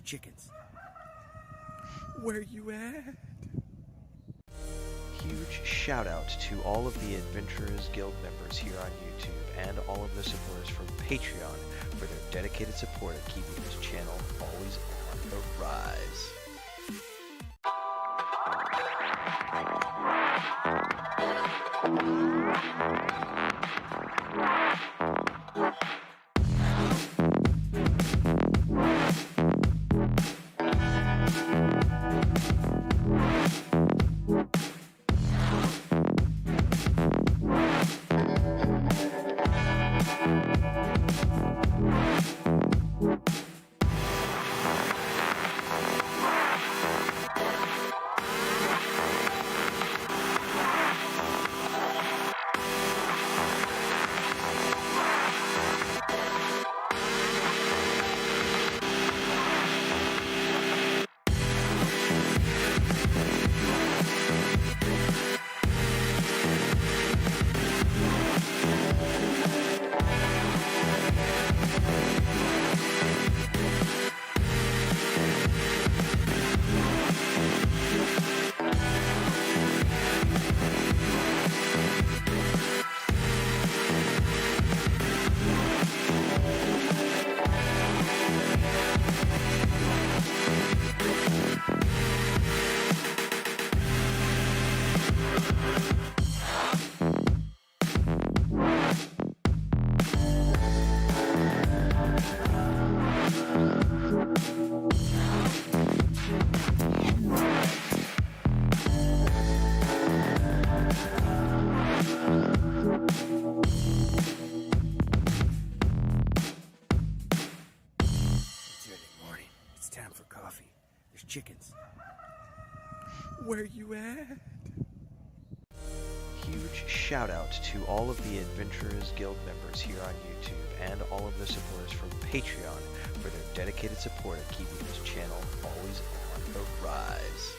chickens. Where you at? Huge shout out to all of the Adventurers Guild members here on YouTube and all of the supporters from Patreon for their dedicated support of keeping this channel always on the rise. Chickens. Where you at? Huge shout out to all of the Adventurers Guild members here on YouTube and all of the supporters from Patreon for their dedicated support of keeping this channel always on the rise.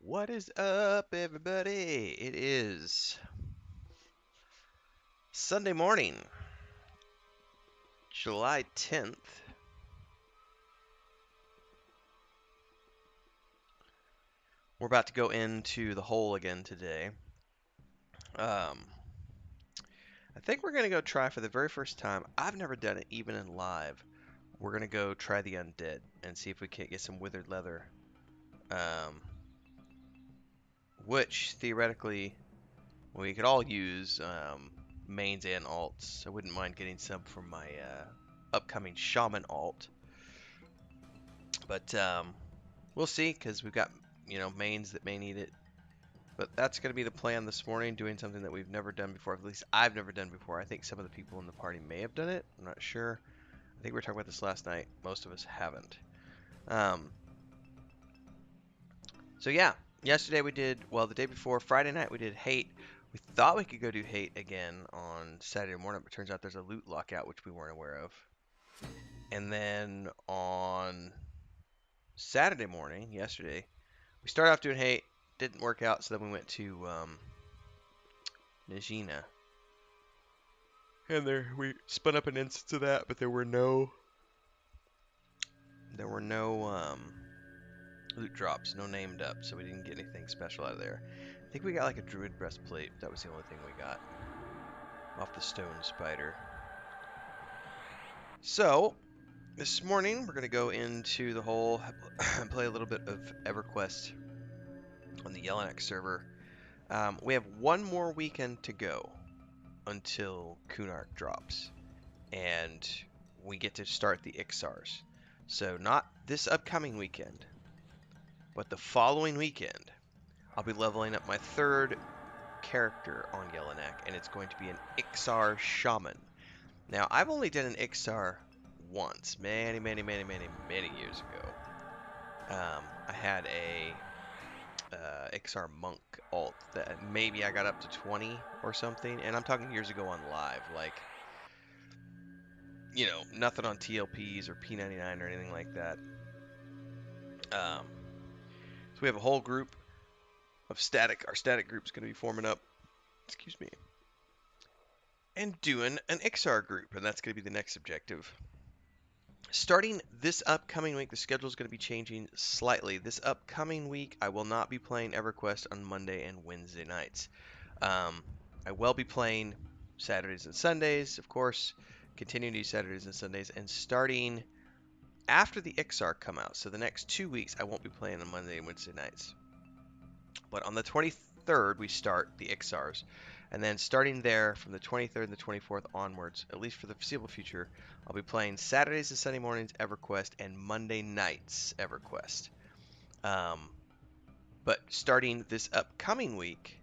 What is up, everybody? It is Sunday morning, July 10th. We're about to go into the hole again today. I think we're going to go try for the very first time. I've never done it even in live. We're going to go try the undead and see if we can't get some withered leather. Which, theoretically, we could all use mains and alts. I wouldn't mind getting some from my upcoming shaman alt. But we'll see, because we've got, mains that may need it. But that's going to be the plan this morning, doing something that we've never done before. At least I've never done before. I think some of the people in the party may have done it. I'm not sure. I think we were talking about this last night. Most of us haven't. So yeah, yesterday we did, well, the day before, Friday night, we did Hate. We thought we could go do Hate again on Saturday morning, but turns out there's a loot lockout, which we weren't aware of. And then on Saturday morning, yesterday, we started off doing Hate, didn't work out, so then we went to Najina. And there we spun up an instance of that, but there were no loot drops, no named up, so we didn't get anything special out of there. I think we got like a druid breastplate. That was the only thing we got off the stone spider. So this morning we're gonna go into the hole, play a little bit of EverQuest on the Yelinak server. We have one more weekend to go until Kunark drops, and we get to start the Ixars. So not this upcoming weekend, but the following weekend, I'll be leveling up my third character on Yelinak, and it's going to be an Ixar Shaman. Now, I've only done an Ixar once, many, many, many, many, many years ago. I had a Ixar Monk alt that maybe I got up to 20 or something, and I'm talking years ago on live, like, you know, nothing on TLPs or P99 or anything like that. So we have a whole group of static. Our static group's going to be forming up, excuse me, and doing an Ixar group, and that's going to be the next objective. Starting this upcoming week, the schedule is going to be changing slightly. This upcoming week, I will not be playing EverQuest on Monday and Wednesday nights. I will be playing Saturdays and Sundays, of course, continuing to do Saturdays and Sundays, and starting after the Ixar come out, so the next 2 weeks, I won't be playing on Monday and Wednesday nights. But on the 23rd, we start the Ixars. And then starting there from the 23rd and the 24th onwards, at least for the foreseeable future, I'll be playing Saturdays and Sunday mornings EverQuest and Monday nights EverQuest. But starting this upcoming week,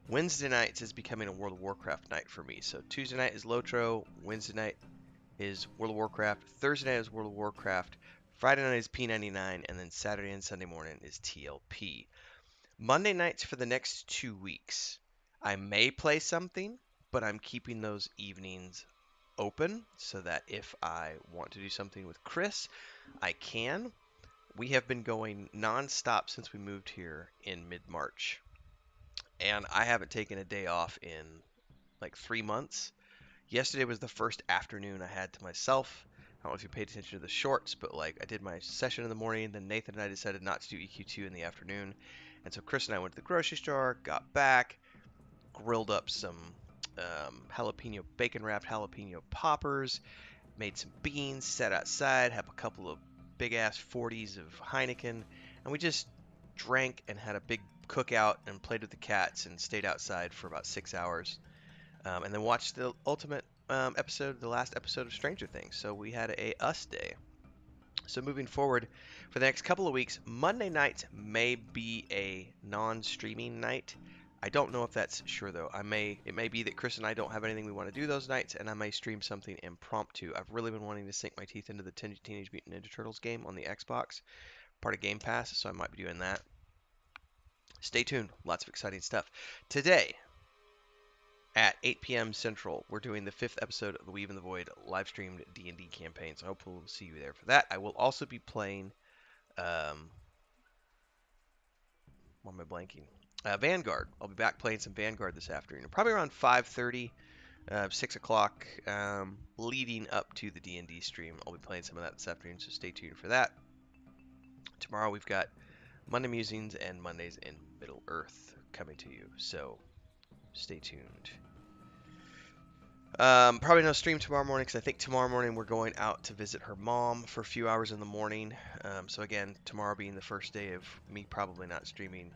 Wednesday nights is becoming a World of Warcraft night for me. So Tuesday night is Lotro, Wednesday night is World of Warcraft, Thursday night is World of Warcraft, Friday night is P99, and then Saturday and Sunday morning is TLP. Monday nights for the next 2 weeks. I may play something, but I'm keeping those evenings open so that if I want to do something with Chris, I can. We have been going non-stop since we moved here in mid-March, and I haven't taken a day off in like 3 months. Yesterday was the first afternoon I had to myself. I don't know if you paid attention to the shorts, but like I did my session in the morning, then Nathan and I decided not to do EQ2 in the afternoon. And so Chris and I went to the grocery store, got back, grilled up some jalapeno, bacon wrapped jalapeno poppers, made some beans, sat outside, had a couple of big ass 40s of Heineken, and we just drank and had a big cookout and played with the cats and stayed outside for about 6 hours. And then watched the ultimate episode, the last episode of Stranger Things. So we had a us day. So moving forward, for the next couple of weeks, Monday nights may be a non-streaming night. I don't know if that's sure though. It may be that Chris and I don't have anything we want to do those nights, and I may stream something impromptu. I've really been wanting to sink my teeth into the Teenage Mutant Ninja Turtles game on the Xbox, part of Game Pass, so I might be doing that. Stay tuned, lots of exciting stuff. Today, at 8 p.m. Central, we're doing the 5th episode of the Weave in the Void live-streamed D&D campaign, so I hope we'll see you there for that. I will also be playing, why am I blanking? Vanguard. I'll be back playing some Vanguard this afternoon, probably around 5:30, 6 o'clock, leading up to the D&D stream. I'll be playing some of that this afternoon, so stay tuned for that. Tomorrow we've got Monday Musings and Mondays in Middle Earth coming to you, so stay tuned. Probably no stream tomorrow morning because I think tomorrow morning we're going out to visit her mom for a few hours in the morning. So again, tomorrow being the first day of me probably not streaming,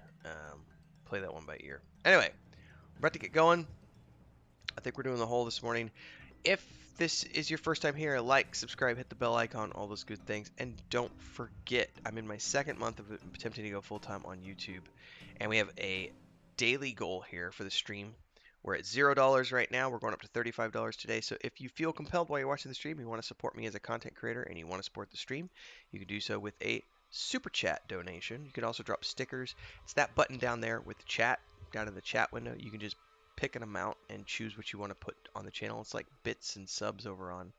play that one by ear. Anyway, we're about to get going. I think we're doing the whole this morning. If this is your first time here, like, subscribe, hit the bell icon, all those good things. And don't forget, I'm in my second month of attempting to go full-time on YouTube. And we have a daily goal here for the stream. We're at $0 right now. We're going up to $35 today. So if you feel compelled while you're watching the stream, you want to support me as a content creator, and you want to support the stream, you can do so with a super chat donation. You can also drop stickers. It's that button down there with the chat, down in the chat window. You can just pick an amount and choose what you want to put on the channel. It's like bits and subs over on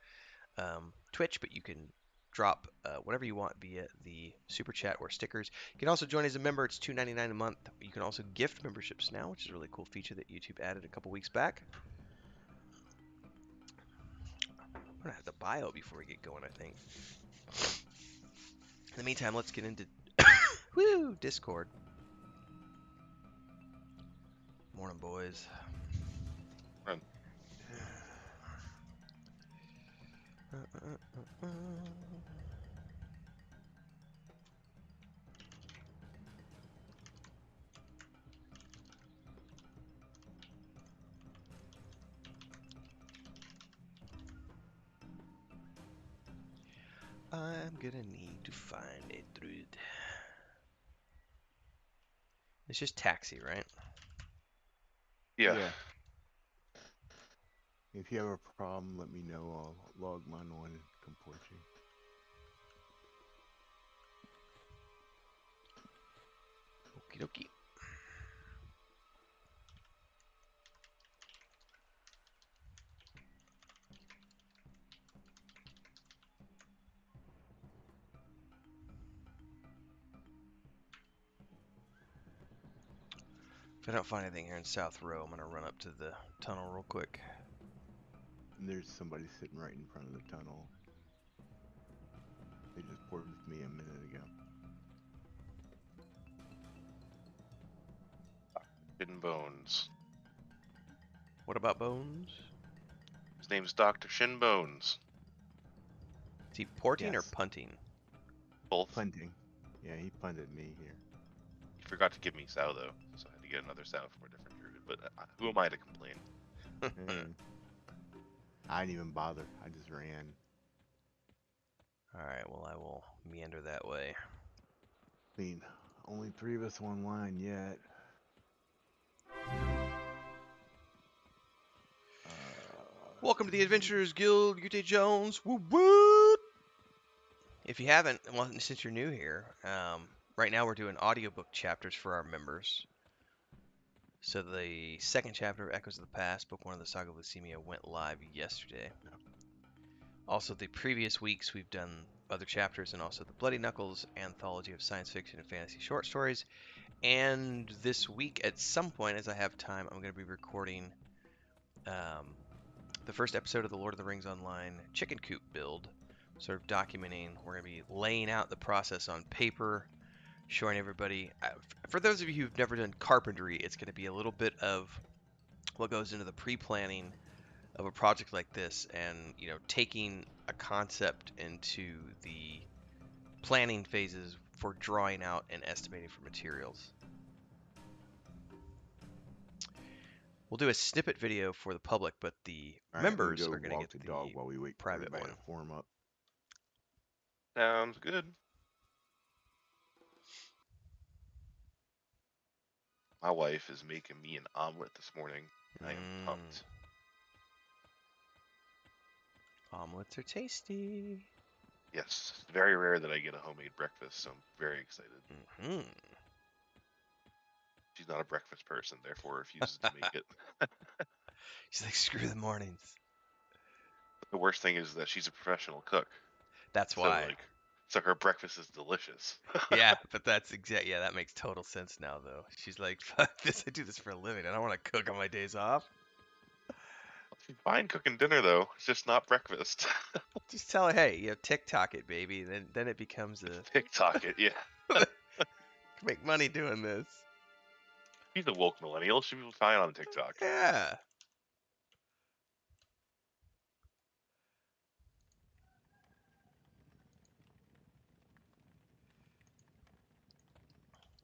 Twitch, but you can drop whatever you want via the super chat or stickers. You can also join as a member. It's $2.99 a month. You can also gift memberships now, which is a really cool feature that YouTube added a couple weeks back. I'm gonna have the bio before we get going, I think. In the meantime, let's get into Discord. Morning, boys. Run. I'm gonna need to find a druid. It's just taxi, right? Yeah. If you have a problem, let me know. I'll log mine on and comport you. Okie dokie. If I don't find anything here in South Row, I'm gonna run up to the tunnel real quick. And there's somebody sitting right in front of the tunnel. They just ported with me a minute ago. Hidden Bones. What about Bones? His name's Dr. Shin Bones. Is he porting or Yes. punting? Both. Punting. Yeah, he punted me here. He forgot to give me Sow, though, so I had to get another Sow from a different druid. But who am I to complain? And I didn't even bother. I just ran. Alright, well, I will meander that way. I mean, only 3 of us online yet. Welcome to the Adventurers Guild, Ute Jones. Woo woo! If you haven't, well, since you're new here, right now we're doing audiobook chapters for our members. So the second chapter of Echoes of the Past, Book 1 of the Saga of Leucemia, went live yesterday. Also, the previous weeks we've done other chapters, and also the Bloody Knuckles anthology of science fiction and fantasy short stories. And this week, at some point, as I have time, I'm going to be recording the first episode of the Lord of the Rings Online chicken coop build, sort of documenting. We're going to be laying out the process on paper, showing everybody. For those of you who've never done carpentry, it's going to be a little bit of what goes into the pre-planning of a project like this, and taking a concept into the planning phases for drawing out and estimating for materials. We'll do a snippet video for the public, but the members are going to get the dog while we wait private for everybody one. to form up. Sounds good. My wife is making me an omelet this morning. I am pumped. Omelets are tasty. Yes, it's very rare that I get a homemade breakfast, so I'm very excited. She's not a breakfast person, therefore refuses to make it. She's like, screw the mornings. The worst thing is that she's a professional cook. That's why. So her breakfast is delicious. Yeah, but that's yeah, that makes total sense now, though. She's like, fuck this, I do this for a living. I don't want to cook on my days off. She's fine cooking dinner, though. It's just not breakfast. Just tell her, hey, TikTok it, baby. Then it becomes a... TikTok it, yeah. Make money doing this. She's a woke millennial. She'll be fine on TikTok. Yeah.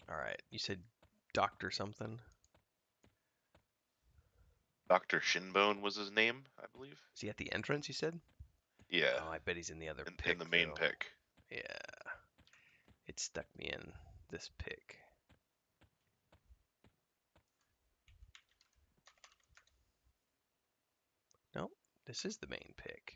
All right. You said Dr. something? Dr. Shinbone was his name, I believe. Is he at the entrance, you said? Yeah. Oh, I bet he's in the other pick, in the main though. pick. Yeah. It stuck me in this pick. Nope. This is the main pick.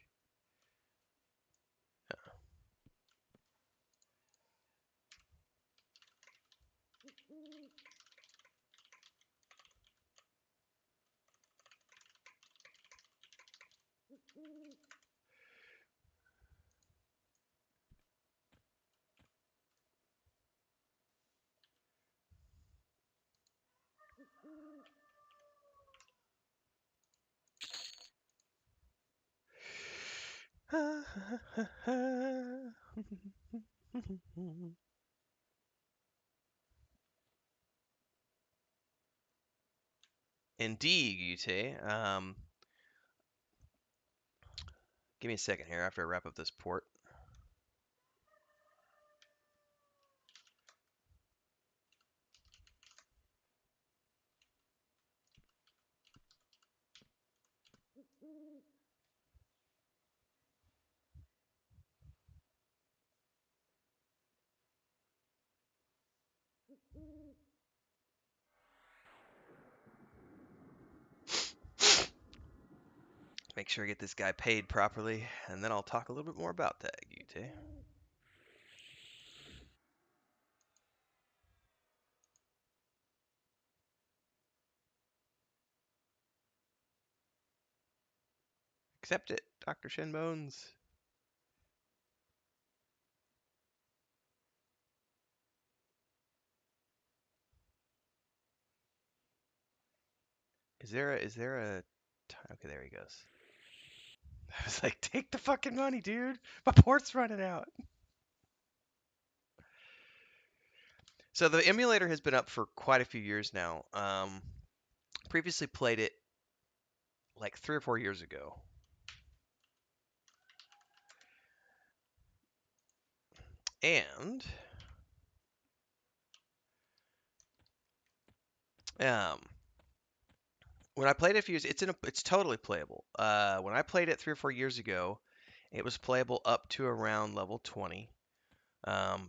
Indeed, Gute. Give me a second here after I wrap up this port. Make sure I get this guy paid properly, and then I'll talk a little bit more about that, Gute. Accept it, Dr. Shinbones. Is there a okay, there he goes. I was like, take the fucking money, dude. My port's running out. So the emulator has been up for quite a few years now. Previously played it like 3 or 4 years ago. And um, when I played it a few years, it's totally playable. When I played it 3 or 4 years ago, it was playable up to around level 20.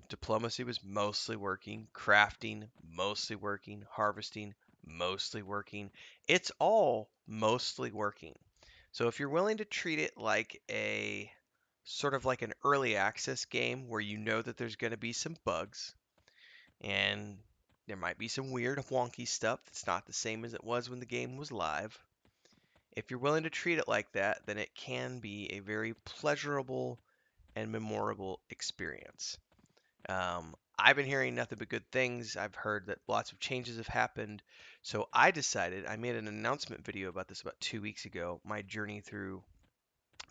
Diplomacy was mostly working, crafting mostly working, harvesting mostly working. It's all mostly working. So if you're willing to treat it like a sort of like an early access game where you know that there's going to be some bugs and there might be some weird wonky stuff that's not the same as it was when the game was live. If you're willing to treat it like that, then it can be a very pleasurable and memorable experience. I've been hearing nothing but good things. I've heard that lots of changes have happened. So I decided, I made an announcement video about this about 2 weeks ago, my journey through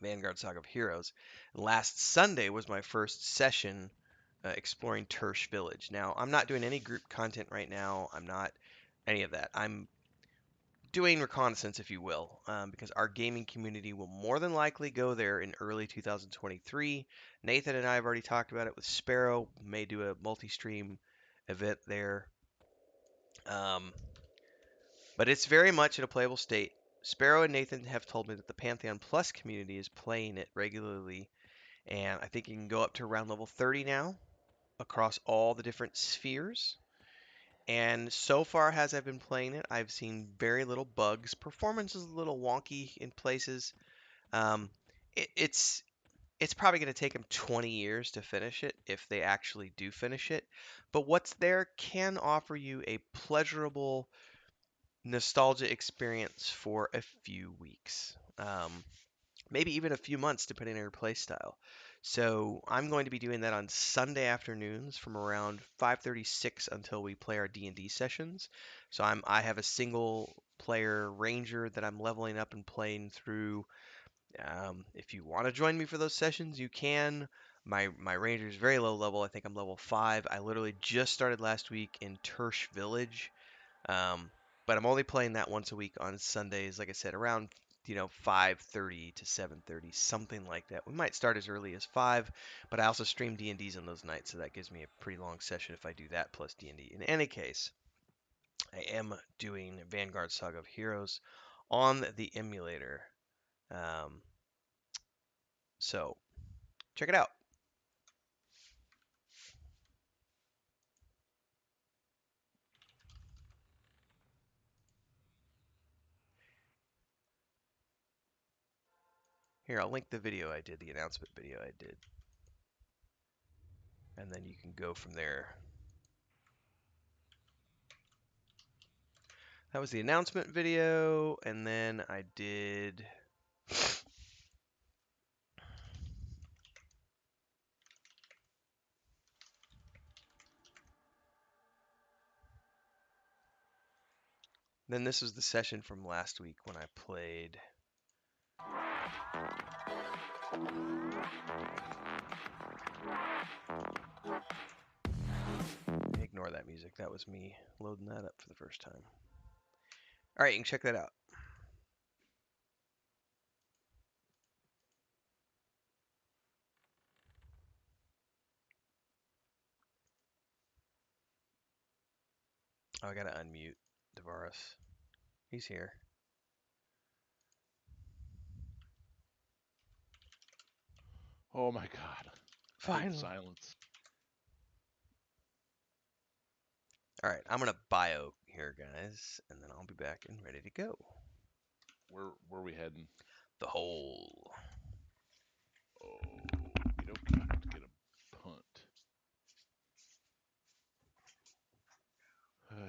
Vanguard Saga of Heroes. Last Sunday was my first session exploring Tersh Village. Now, I'm not doing any group content right now. I'm not any of that. I'm doing reconnaissance, if you will, because our gaming community will more than likely go there in early 2023. Nathan and I have already talked about it with Sparrow. May do a multi-stream event there, um, but it's very much in a playable state. Sparrow and Nathan have told me that the Pantheon Plus community is playing it regularly, and I think you can go up to around level 30 now across all the different spheres. And so far, as I've been playing it, I've seen very little bugs. Performance is a little wonky in places. Um, it's probably going to take them 20 years to finish it if they actually do finish it. But what's there can offer you a pleasurable nostalgia experience for a few weeks. Maybe even a few months depending on your play style. So I'm going to be doing that on Sunday afternoons from around 5:36 until we play our D&D sessions. So I have a single player ranger that I'm leveling up and playing through. If you want to join me for those sessions, you can. My ranger is very low level. I think I'm level 5. I literally just started last week in Tersh Village. Um, but I'm only playing that once a week on Sundays, like I said, around 5:30 to 7:30, something like that. We might start as early as 5, but I also stream D&Ds on those nights, so that gives me a pretty long session if I do that plus D&D. In any case, I am doing Vanguard Saga of Heroes on the emulator. Um, so check it out. Here, I'll link the video I did, the announcement video I did. And then you can go from there. That was the announcement video, and then I did Then this was the session from last week when I played. Ignore that music. That was me loading that up for the first time. All right, you can check that out. Oh, I gotta unmute Devaris. He's here. Oh my god. Finally. Silence. All right, I'm gonna bio here, guys, and then I'll be back and ready to go. Where we heading? The hole. Oh, you know, I have to get a punt.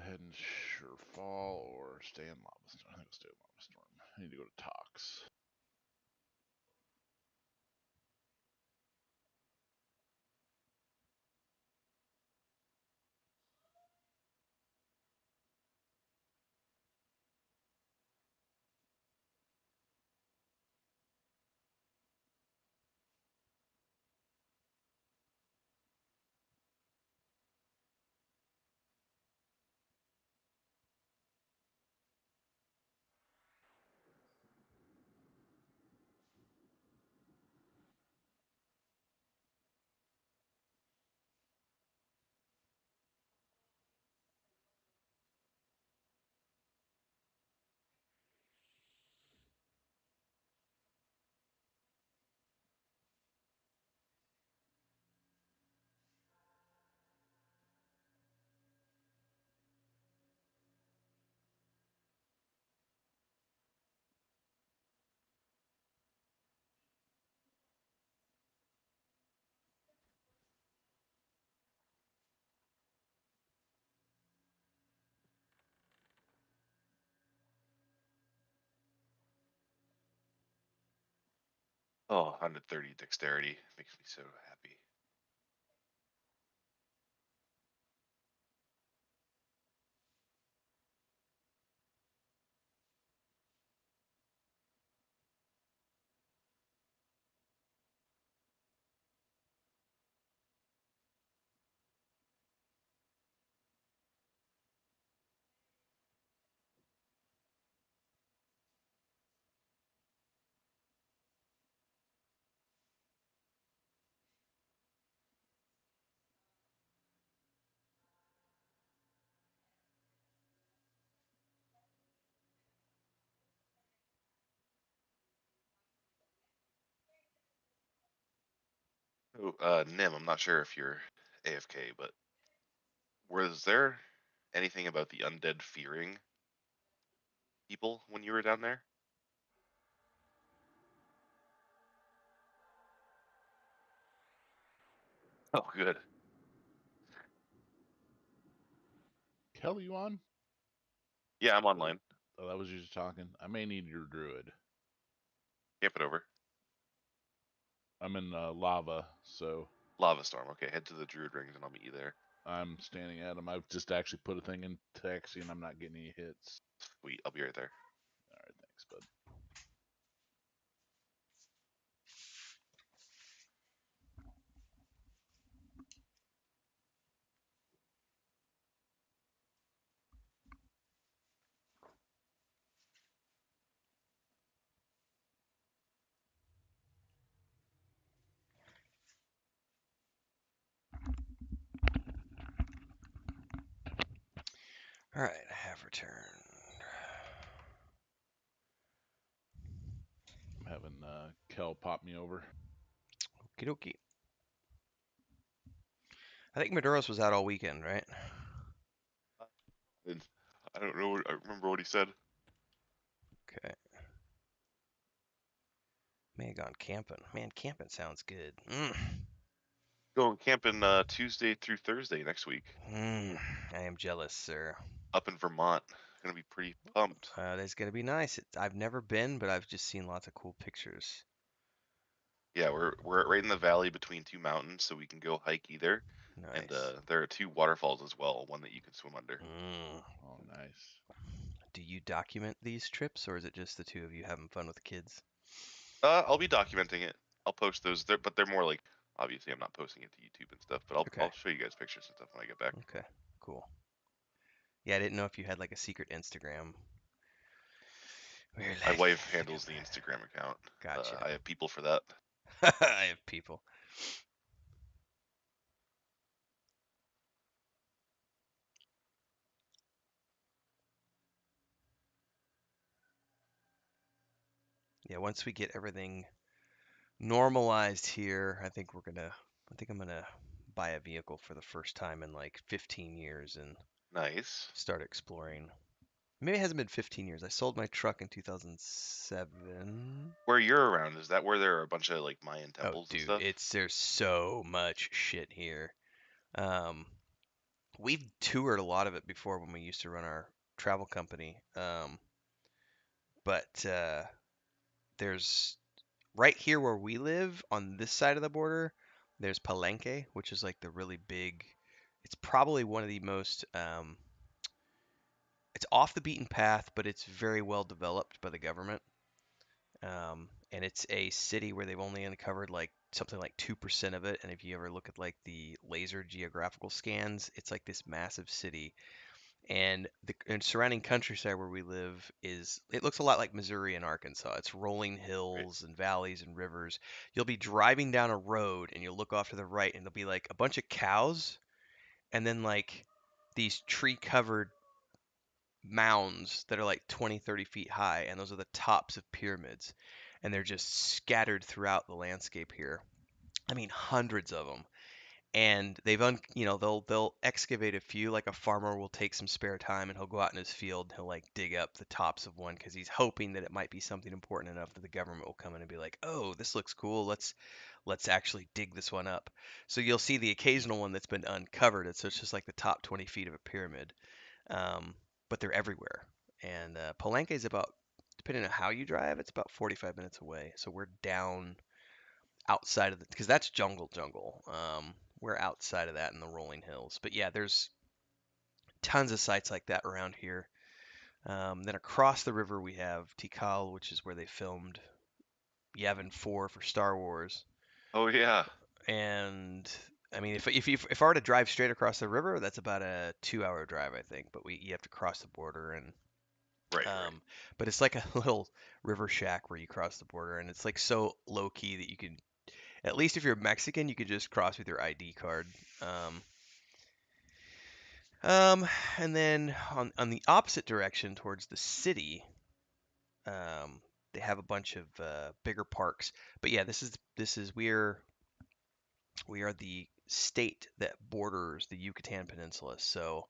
Heading Surefall or stay in Lava Storm. I think I'll stay in Lava Storm. I need to go to Tox. Oh, 130 dexterity makes me so happy. Oh, Nim, I'm not sure if you're AFK, but was there anything about the undead fearing people when you were down there? Oh, good. Kelly, you on? Yeah, I'm online. Oh, that was you just talking. I may need your druid. Camp it over. I'm in lava, so Lava Storm. Okay, head to the Druid Rings and I'll meet you there. I'm standing at him. I've just actually put a thing in taxi and I'm not getting any hits. Sweet, I'll be right there. All right, thanks, bud. All right, I have returned. I'm having Kel pop me over. Okie dokie. I think Maduros was out all weekend, right? And I don't know. I remember what he said. Okay. May have gone camping. Man, camping sounds good. Mm. Going camping Tuesday through Thursday next week. I am jealous, sir. Up in Vermont. Gonna be pretty pumped. That's gonna be nice. I've never been, but I've just seen lots of cool pictures. Yeah, we're right in the valley between two mountains, so we can go hike either. Nice. And there are two waterfalls as well, one that you can swim under. Oh, nice. do you document these trips, or is it just the two of you having fun with the kids? I'll be documenting it. I'll post those there, but they're more like, obviously I'm not posting it to YouTube and stuff, but Okay. I'll show you guys pictures and stuff when I get back. Okay, cool. Yeah, I didn't know if you had like a secret Instagram. Where you're My like, wife handles the Instagram account. Gotcha. I have people for that. I have people. Yeah, once we get everything normalized here, I think I'm gonna buy a vehicle for the first time in like 15 years and Nice. start exploring. Maybe it hasn't been 15 years. I sold my truck in 2007. Where you're around, is that where there are a bunch of like Mayan Oh, temples and dude, stuff? there's so much shit here. Um, we've toured a lot of it before when we used to run our travel company. But there's right here where we live on this side of the border, there's Palenque, which is like the really big. It's probably one of the most. It's off the beaten path, but it's very well developed by the government. And it's a city where they've only uncovered like something like 2% of it. And if you ever look at like the laser geographical scans, it's like this massive city. And the surrounding countryside where we live it looks a lot like Missouri and Arkansas. It's rolling Right. hills and valleys and rivers. You'll be driving down a road and you'll look off to the right and there'll be like a bunch of cows and then like these tree covered mounds that are like 20, 30 feet high, and those are the tops of pyramids. And they're just scattered throughout the landscape here. I mean, hundreds of them. And they'll excavate a few. Like a farmer will take some spare time and he'll go out in his field and he'll like dig up the tops of one because he's hoping that it might be something important enough that the government will come in and be like, oh, this looks cool. Let's actually dig this one up. So you'll see the occasional one that's been uncovered. So it's just like the top 20 feet of a pyramid. Um, but they're everywhere. And Palenque is about, depending on how you drive, it's about 45 minutes away. So we're down outside of the, because that's jungle. We're outside of that in the rolling hills. But yeah, there's tons of sites like that around here. Then across the river we have Tikal, which is where they filmed Yavin 4 for Star Wars. Oh yeah. And I mean, if I were to drive straight across the river, that's about a 2-hour drive, I think. But you have to cross the border and Right. but it's like a little river shack where you cross the border, and it's like so low key that you can, at least if you're Mexican, you could just cross with your ID card. Um, and then on the opposite direction towards the city, um, they have a bunch of bigger parks. But yeah, this is we are the state that borders the Yucatan Peninsula. So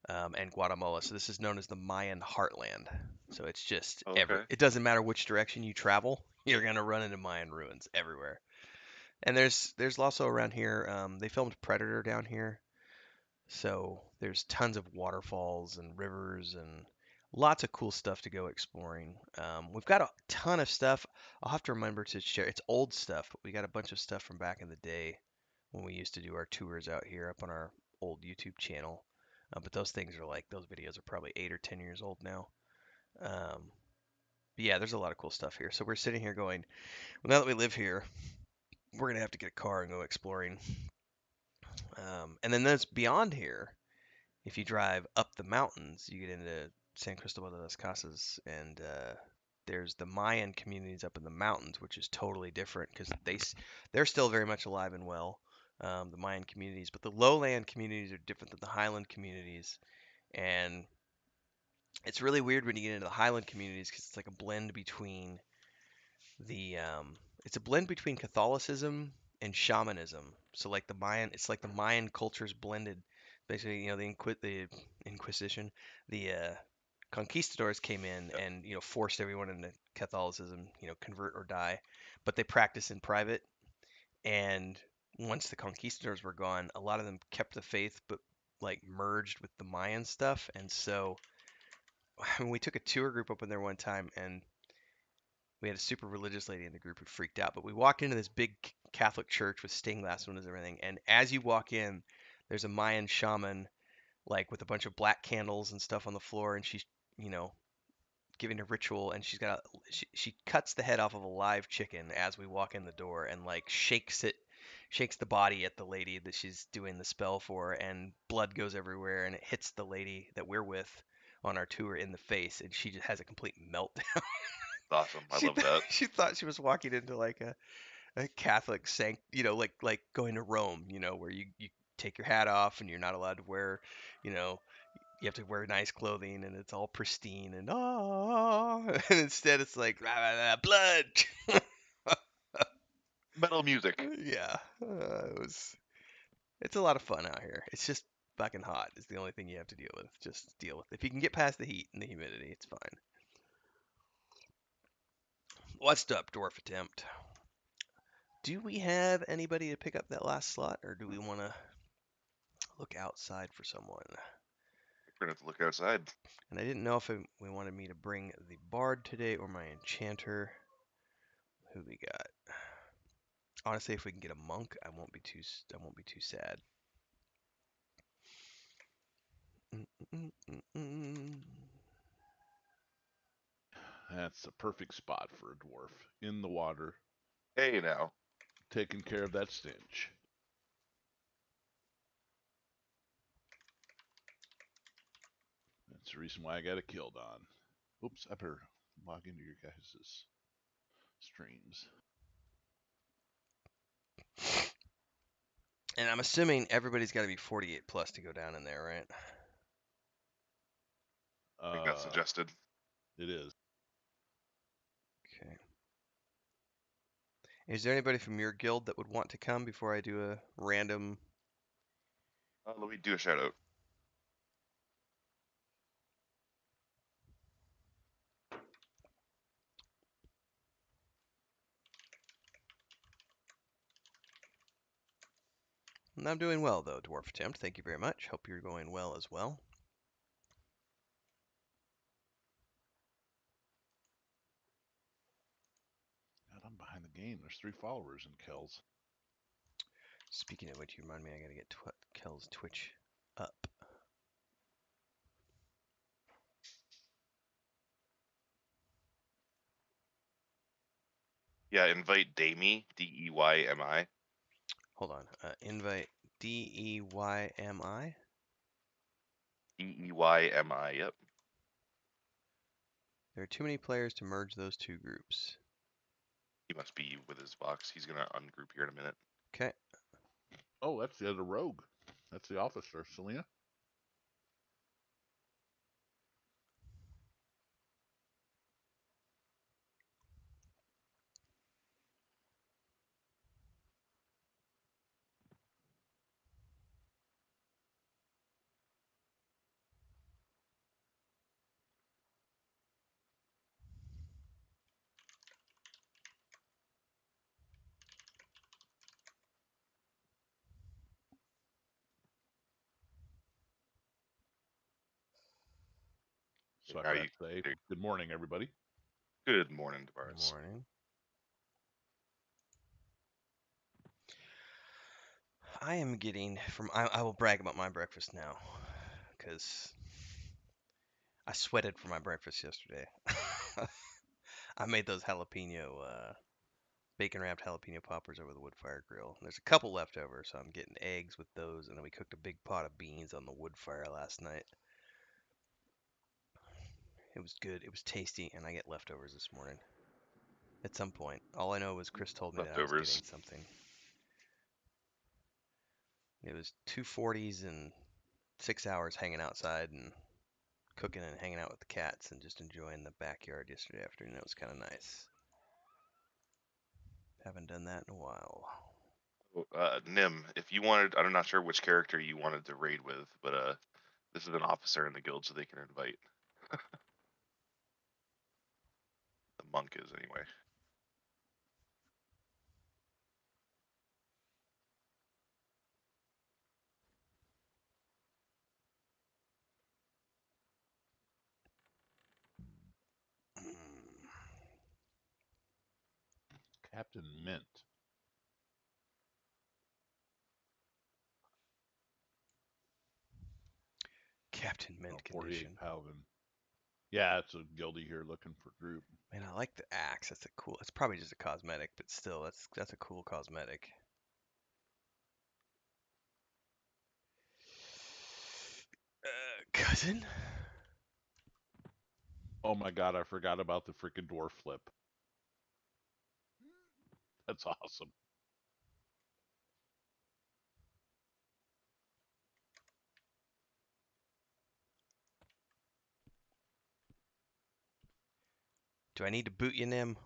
and Guatemala. So this is known as the Mayan Heartland. So it's just Okay. it doesn't matter which direction you travel, you're gonna run into Mayan ruins everywhere. And there's also around here. They filmed Predator down here, so there's tons of waterfalls and rivers and lots of cool stuff to go exploring. We've got a ton of stuff. I'll have to remember to share. It's old stuff, but we got a bunch of stuff from back in the day when we used to do our tours out here up on our old YouTube channel. But those things are like those videos are probably 8 or 10 years old now. But yeah, there's a lot of cool stuff here. So we're sitting here going, well, now that we live here, we're gonna have to get a car and go exploring. And then there's beyond here. If you drive up the mountains, you get into San Cristobal de las Casas, and there's the Mayan communities up in the mountains, which is totally different because they're still very much alive and well, the Mayan communities. But the lowland communities are different than the highland communities, and it's really weird when you get into the highland communities because it's like a blend between the it's a blend between Catholicism and shamanism. So like the Mayan, it's like the Mayan cultures blended. Basically, the Inquisition, the conquistadors came in Yep. and forced everyone into Catholicism, convert or die. But they practiced in private, and once the conquistadors were gone, a lot of them kept the faith, but like merged with the Mayan stuff. And so, I mean, we took a tour group up in there one time, and we had a super religious lady in the group who freaked out. But we walked into this big Catholic church with stained glass windows and everything. And as you walk in, there's a Mayan shaman, like with a bunch of black candles and stuff on the floor. And you know, giving a ritual, and she cuts the head off of a live chicken as we walk in the door, and like shakes the body at the lady that she's doing the spell for, and blood goes everywhere, and it hits the lady that we're with on our tour in the face, and she just has a complete meltdown. Awesome. I she love that. she thought she was walking into like a Catholic like going to Rome, where you take your hat off and you're not allowed to wear, you know, you have to wear nice clothing and it's all pristine and and instead it's like rah, rah, rah, blood. Metal music. Yeah, it's a lot of fun out here. It's just fucking hot. Is the only thing you have to deal with. Just deal with it. If you can get past the heat and the humidity, it's fine. What's up, dwarf attempt? Do we have anybody to pick up that last slot, or do we want to look outside for someone? We're gonna have to look outside. And I didn't know if we wanted me to bring the bard today or my enchanter. Who we got? Honestly, if we can get a monk, I won't be too sad. That's a perfect spot for a dwarf. In the water, Hey now. taking care of that stench. That's the reason why I got it killed on. Oops, I better log into your guys' streams. And I'm assuming everybody's got to be 48 plus to go down in there, right? I think that's suggested. It is. Okay. Is there anybody from your guild that would want to come before I do a random? Let me do a shout out. I'm doing well though, dwarf attempt. Thank you very much. Hope you're going well as well. God, I'm behind the game. There's 3 followers in Kells. Speaking of which, you remind me I gotta get Kel's Twitch up. Yeah, invite Daymi, Deymi. Hold on. Invite Deymi. Deymi, yep. There are too many players to merge those two groups. He must be with his box. He's gonna ungroup here in a minute. Okay. Oh, that's the other rogue. That's the officer, Selena. So I How forgot you? to say, good morning, everybody. Good morning, Good Tavares. morning. I am getting from. I will brag about my breakfast now, because I sweated for my breakfast yesterday. I made those bacon wrapped jalapeno poppers over the wood fire grill. There's a couple left over, so I'm getting eggs with those, and then we cooked a big pot of beans on the wood fire last night. It was good. It was tasty, and I get leftovers this morning. At some point. All I know was Chris told me that I was Leftovers. getting something. It was 2:40s and 6 hours hanging outside and cooking and hanging out with the cats and just enjoying the backyard yesterday afternoon. It was kind of nice. Haven't done that in a while. Nim, if you wanted, I'm not sure which character you wanted to raid with, but this is an officer in the guild, so they can invite. The monk is anyway. Captain Mint. Captain Mint 48 condition. Paladin. Yeah, it's a guildie here looking for group. Man, I like the axe. That's a cool. It's probably just a cosmetic, but still, that's a cool cosmetic. Cousin. Oh my god, I forgot about the freaking dwarf flip. That's awesome. Do I need to boot you, Nim?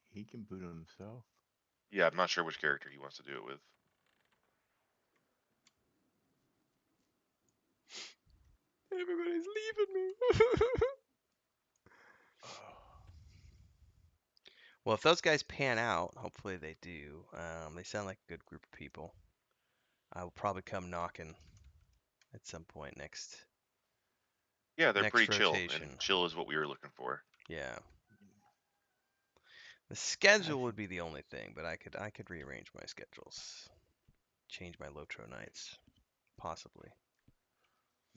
He can boot himself. Yeah, I'm not sure which character he wants to do it with. Everybody's leaving me. Well, if those guys pan out, hopefully they do. They sound like a good group of people. I will probably come knocking at some point next Yeah, they're next pretty chill, rotation. and chill is what we were looking for. Yeah. The schedule would be the only thing, but I could rearrange my schedules. Change my Lotro nights. Possibly.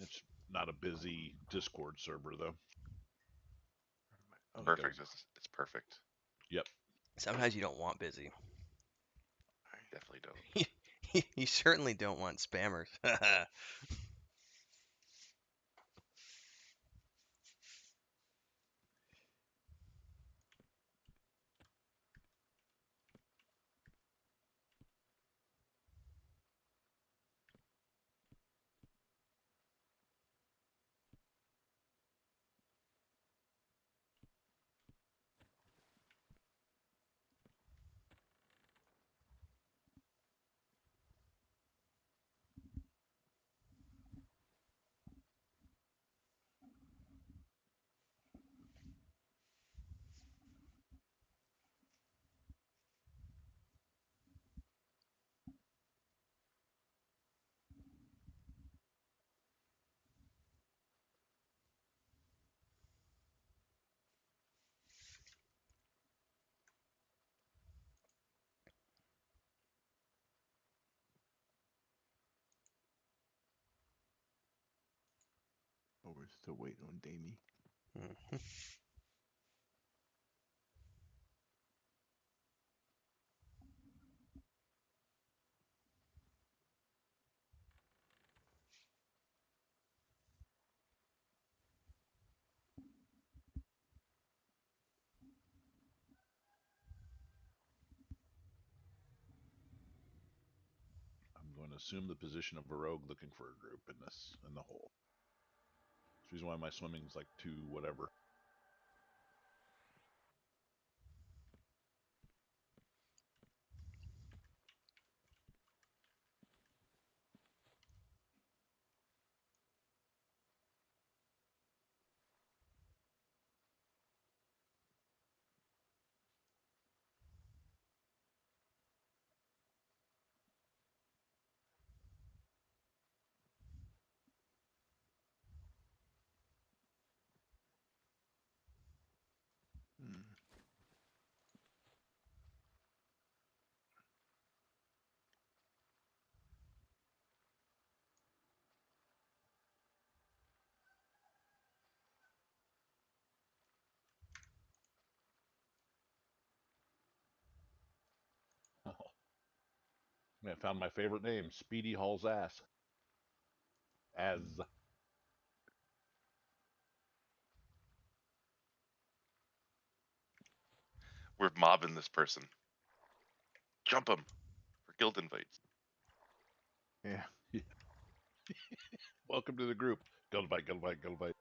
It's not a busy Discord server though. Oh, Perfect. It's perfect. Yep. Sometimes you don't want busy. Definitely don't. You certainly don't want spammers. oh, we're still waiting on Damie. Mhm. I'm going to assume the position of a rogue looking for a group in the hole. That's the reason why my swimming's like 2 whatever. Hmm. I found my favorite name, Speedy Hall's ass. As We're mobbing this person. Jump him for guild invites. Yeah. welcome to the group. Guild fight, guild fight, guild fight.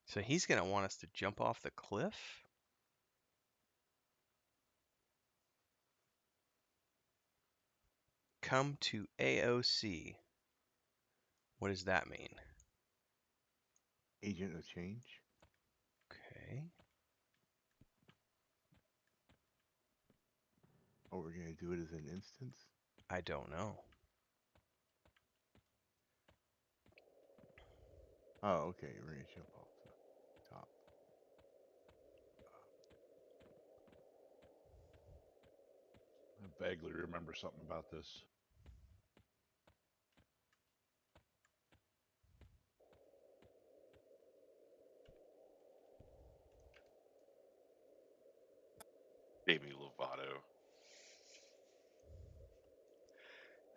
So he's gonna want us to jump off the cliff? Come to AOC. What does that mean? Agent of change. Okay. Oh, we're gonna do it as an instance. I don't know. Oh, okay. We're gonna jump off the top. I vaguely remember something about this. Baby Lovato.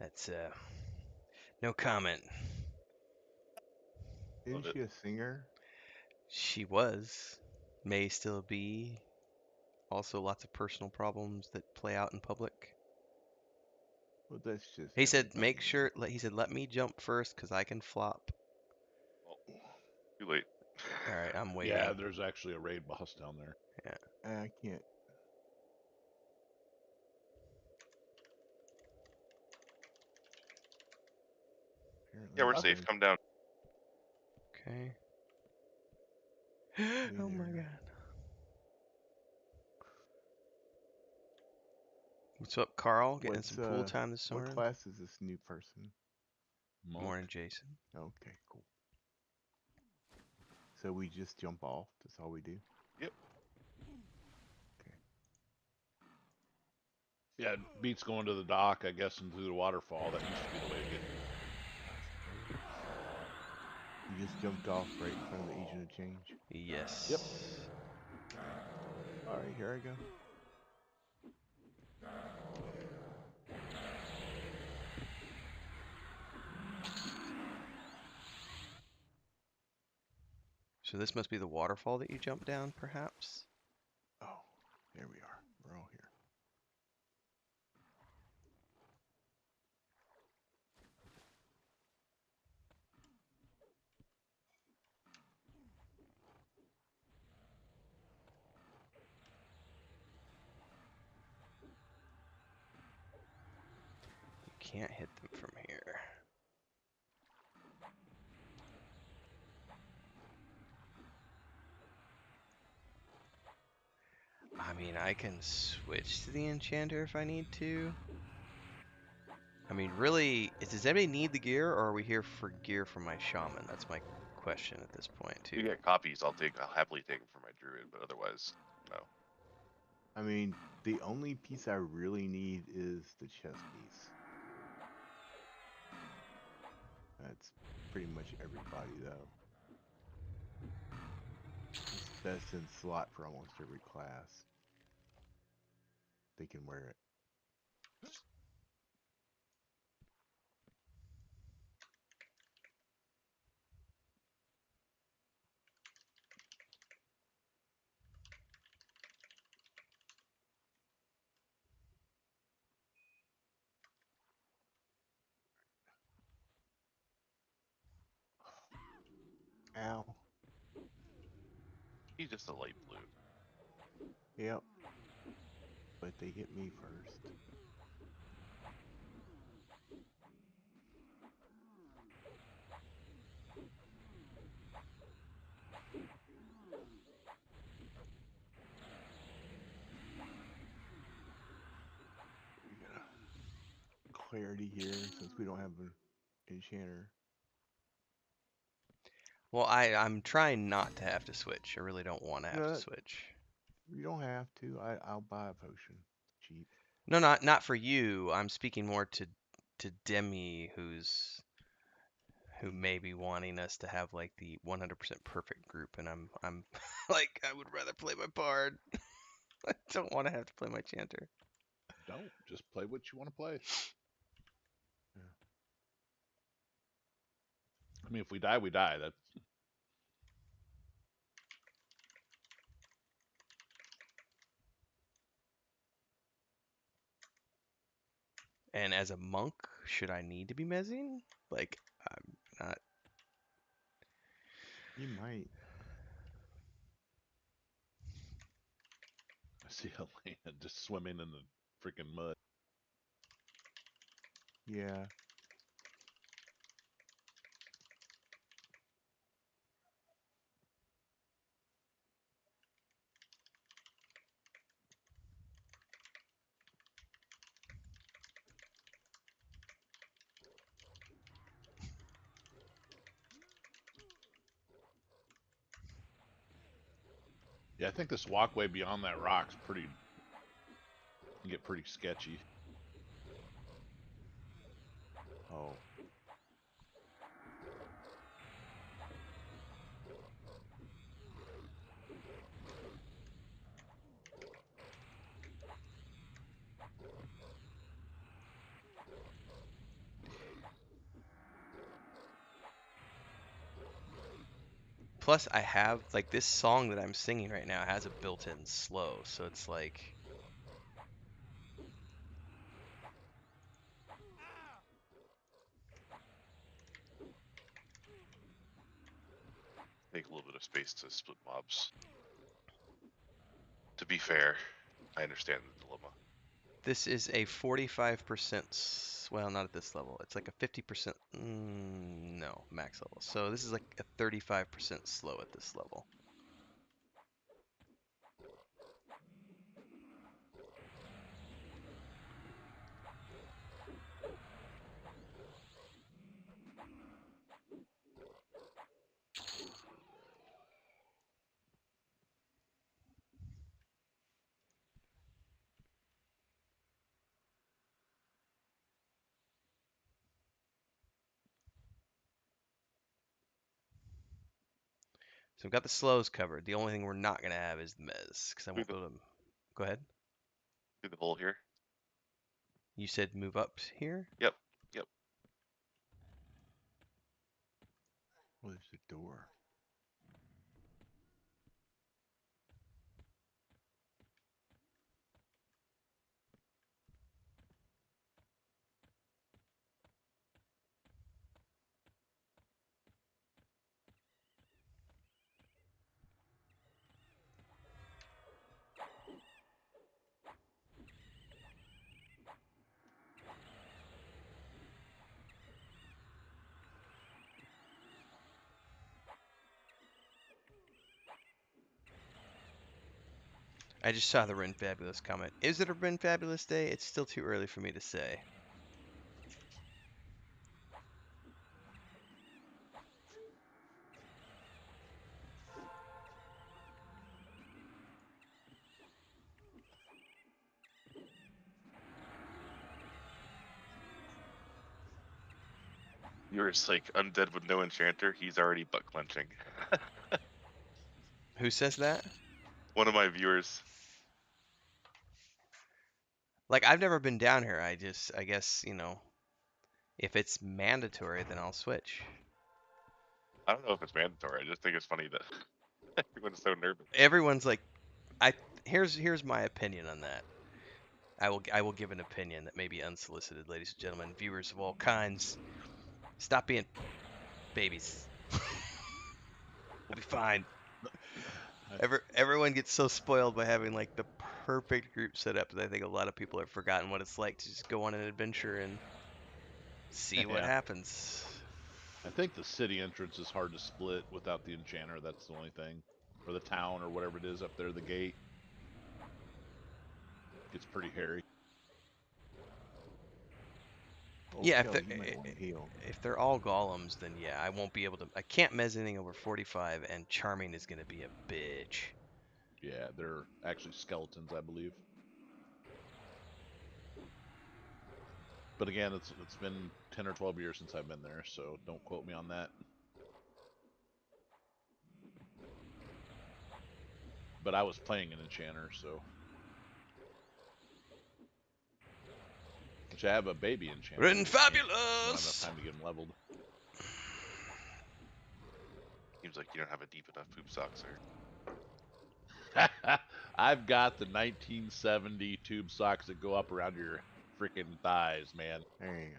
That's no comment. Isn't Love it. she a singer? She was, may still be. Also, lots of personal problems that play out in public. Well, that's just. He said, everybody, "Make sure." He said, "Let me jump first, cause I can flop." Well, too late. All right, I'm waiting. Yeah, there's actually a raid boss down there. I can't. Apparently Yeah, we're not safe. very- Come down. Okay. Hey Oh my there. god. What's up, Carl? Getting What's some pool time this what morning? class is this new person? Monk. Morning, Jason. Okay, cool. So we just jump off. That's all we do. Yep. Yeah, it beats going to the dock, I guess, and through the waterfall. That used to be the way to get. You just jumped off right in front of the agent of change. Yes. Yep. All right, here I go. So this must be the waterfall that you jumped down, perhaps? Oh, there we are. We're all here. You can't hit them from here. I mean, I can switch to the enchanter if I need to. I mean, really, does anybody need the gear, or are we here for gear for my shaman? That's my question at this point, If you too. get copies, I'll happily take them for my druid, but otherwise, no. I mean, the only piece I really need is the chest piece. That's pretty much everybody, though. That's in slot for almost every class. They can wear it. Ow. He's just a light blue. Yep. But they get me first. We got a clarity here since we don't have an enchanter. Well, I'm trying not to have to switch. I really don't want to have No, to switch. you don't have to. I'll buy a potion. Cheap. No, not for you. I'm speaking more to Demi, who may be wanting us to have like the 100% perfect group, and I'm like I would rather play my bard. I don't want to have to play my chanter. Don't. Just play what you want to play. Yeah. I mean, if we die, we die. That's And as a monk, should I need to be mezzing? Like I'm not. You might. see Yelena just swimming in the freaking mud. Yeah. Yeah, I think this walkway beyond that rock's pretty, can get pretty sketchy. Oh. Plus, I have like this song that I'm singing right now has a built-in slow, so it's like Take a little bit of space to split mobs. To be fair, I understand the dilemma. this is a 45%. Well, not at this level. It's like a 50%. No, max level. So this is like a 35% slow at this level. So we've got the slows covered. The only thing we're not gonna have is the mez, because I won't be able to. Go ahead. Through the hole here. You said move up here. Yep. Yep. Well, there's the door. I just saw the Ren Fabulous comment. Is it a Ren Fabulous day? It's still too early for me to say. Yours like undead with no enchanter. He's already butt clenching. Who says that? One of my viewers. Like, I've never been down here. I guess, if it's mandatory, then I'll switch. I don't know if it's mandatory. I just think it's funny that everyone's so nervous. Everyone's like, here's my opinion on that. I will give an opinion that may be unsolicited, ladies and gentlemen, viewers of all kinds. Stop being babies. We'll be fine. Everyone gets so spoiled by having like the perfect group set up that I think a lot of people have forgotten what it's like to just go on an adventure and see what Yeah. happens. I think the city entrance is hard to split without the enchanter. That's the only thing. Or the town or whatever it is up there, the gate. Gets pretty hairy. Oh, Yeah, Kelly, you might want to heal. if they're all golems, then yeah, I won't be able to. I can't mez anything over 45, and charming is gonna be a bitch. Yeah, they're actually skeletons, I believe. But again, it's been 10 or 12 years since I've been there, so don't quote me on that. But I was playing an enchanter, so. Which I have a baby enchanter. Ren I just can't- Don't have enough Fabulous! time to get him leveled. Seems like you don't have a deep enough poop sock, sir. I've got the 1970 tube socks that go up around your freaking thighs, man. There you go.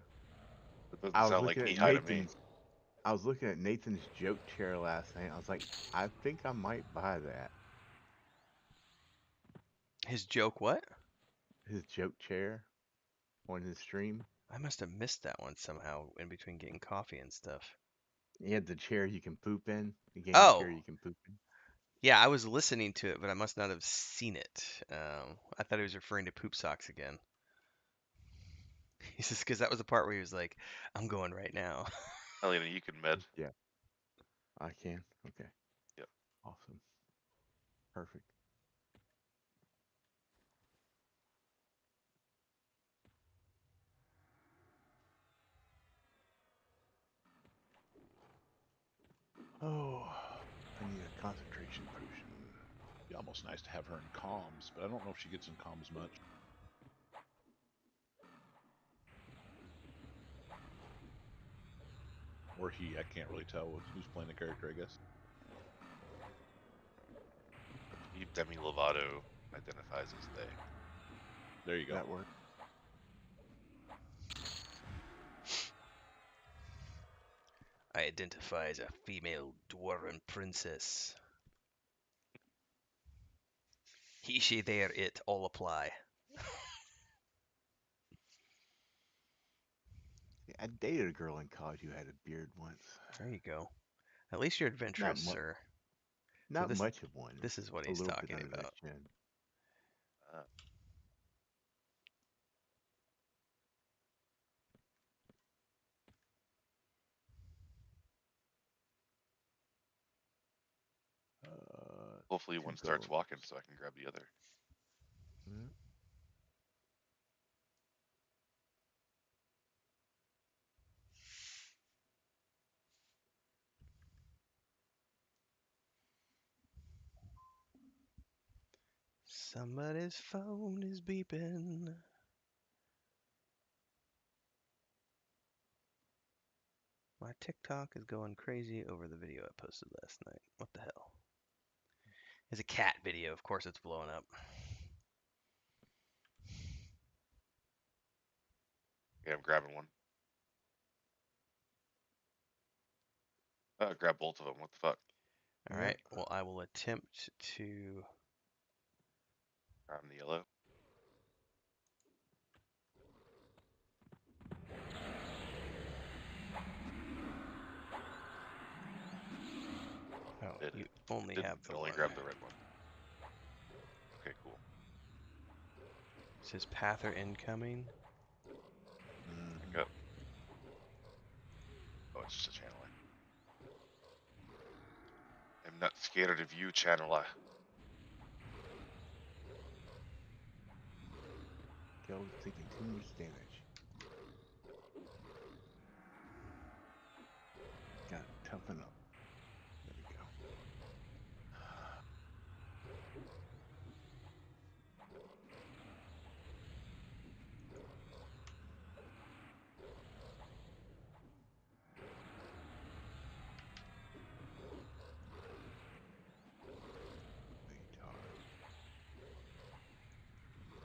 That doesn't I was sound like looking knee at high to me. Nathan's. I was looking at Nathan's joke chair last night. I was like, I think I might buy that. His joke what? His joke chair on his stream. I must have missed that one somehow in between getting coffee and stuff. He had the chair you can poop in. The gaming chair Oh, you can poop in. yeah, I was listening to it, but I must not have seen it. I thought he was referring to poop socks again. He says, because that was the part where he was like, I'm going right now. Helena, you can med. Yeah, I can. Okay. Yep. Awesome. Perfect. Oh, I need a concentration potion. Be almost nice to have her in comms, but I don't know if she gets in comms much. Or he, I can't really tell who's playing the character, I guess. Demi Lovato identifies as they. There you go. That work. I identify as a female dwarven princess. He, she, there, it all apply. Yeah, I dated a girl in college who had a beard once. There you go. At least you're adventurous, Not much. sir. Not this- much of one. This is what A he's little bit talking under that about. chin. Hopefully Two one starts gold. walking so I can grab the other. Hmm. Somebody's phone is beeping. My TikTok is going crazy over the video I posted last night. What the hell? It's a cat video. Of course it's blowing up. Yeah, I'm grabbing one. Grab both of them. What the fuck? All Yep. right. Well, I will attempt to. Grab the yellow. Oh, Did you it. only Didn't. have It the only one. grabbed the red one. Okay, cool. It says Pather incoming. Pick up. Oh, it's just a channeler. I'm not scared of you, channeler. Girl's taking too much damage. Gotta toughen up. There we go.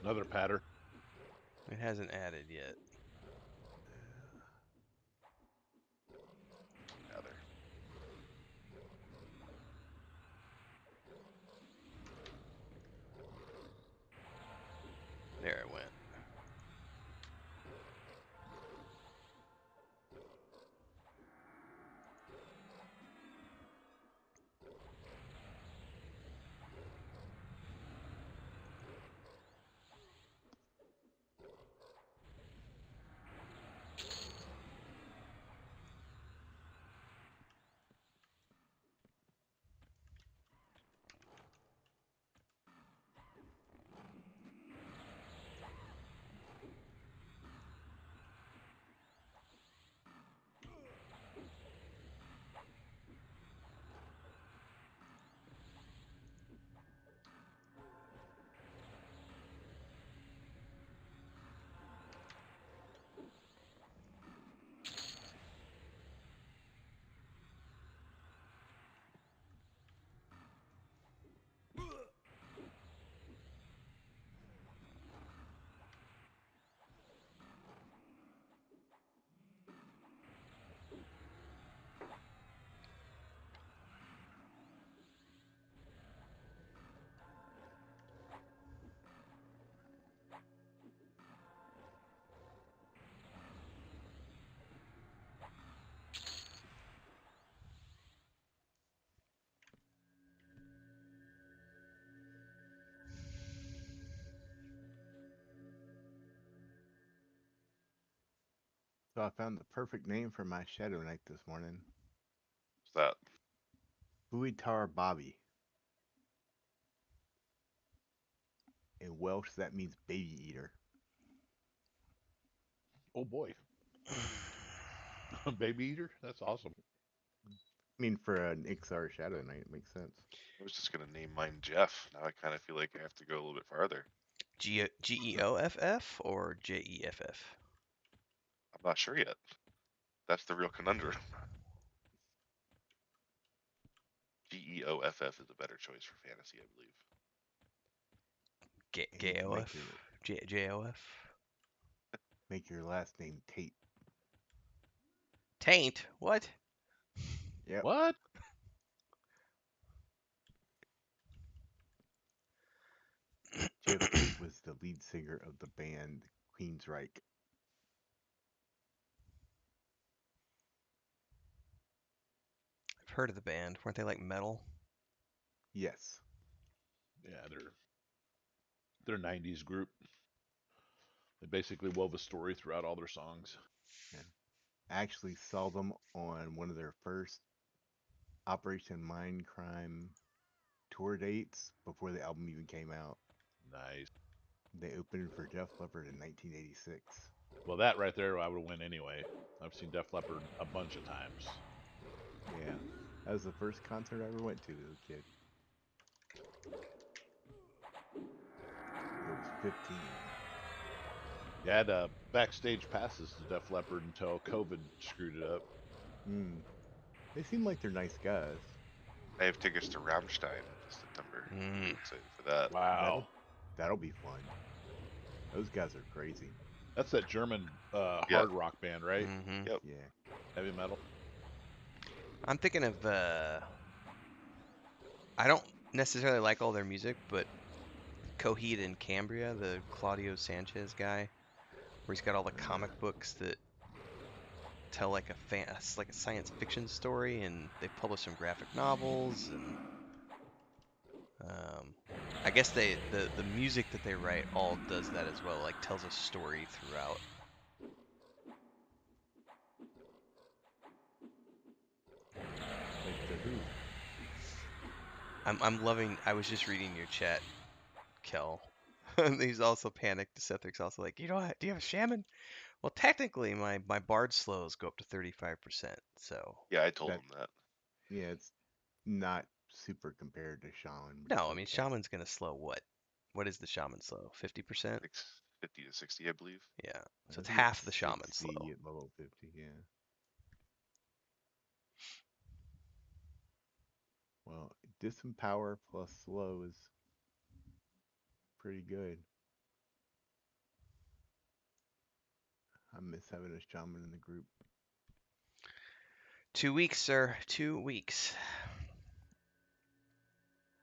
Another patter. It hasn't added yet. Other. There it went. So I found the perfect name for my Shadow Knight this morning. What's that? Buitar Bobby. In Welsh, that means baby eater. Oh boy. Baby eater? That's awesome. I mean, for an XR Shadow Knight, it makes sense. I was just gonna name mine Jeff. Now I kind of feel like I have to go a little bit farther. Geoff or Jeff? I'm not sure yet. That's the real conundrum. Geoff is a better choice for fantasy, I believe. And you can Gof? Jof? make your last name Tate. Taint? What? Yep. What? Jeff Tate was the lead singer of the band Queensryche. I've heard of the band. Weren't they like metal? Yes. Yeah, they're a 90s group. They basically wove a story throughout all their songs. Yeah. I actually saw them on one of their first Operation Mindcrime tour dates before the album even came out. Nice. They opened for Def Leppard in 1986. Well, that right there, I would win anyway. I've seen Def Leppard a bunch of times. Yeah. That was the first concert I ever went to as a kid. I was 15. You had backstage passes to Def Leppard until COVID screwed it up. They seem like they're nice guys. I have tickets to Rammstein this September. Really excited for that. Wow. That'll be fun. Those guys are crazy. That's that German Yeah. hard rock band, right? Mm-hmm. Yep. Yeah. Heavy metal. I'm thinking of, I don't necessarily like all their music, but Coheed and Cambria, the Claudio Sanchez guy, where he's got all the comic books that tell like like a science fiction story, and they publish some graphic novels, and I guess the music that they write all does that as well, like tells a story throughout. Like the Who. I'm loving. I was just reading your chat, Kel. And he's also panicked. Sethric's also like, you know what? Do you have a shaman? Well, technically, my bard slows go up to 35%. So Yeah, I told That- him that. Yeah, it's not super compared to Shaman. But no, it's I mean okay. shaman's gonna slow what? What is the shaman slow? 50%? 50 to 60, I believe. Yeah. I So it's think half the shaman 60 slow. at level 50, yeah. Well, disempower plus slow is pretty good. I miss having a shaman in the group. 2 weeks, sir. 2 weeks.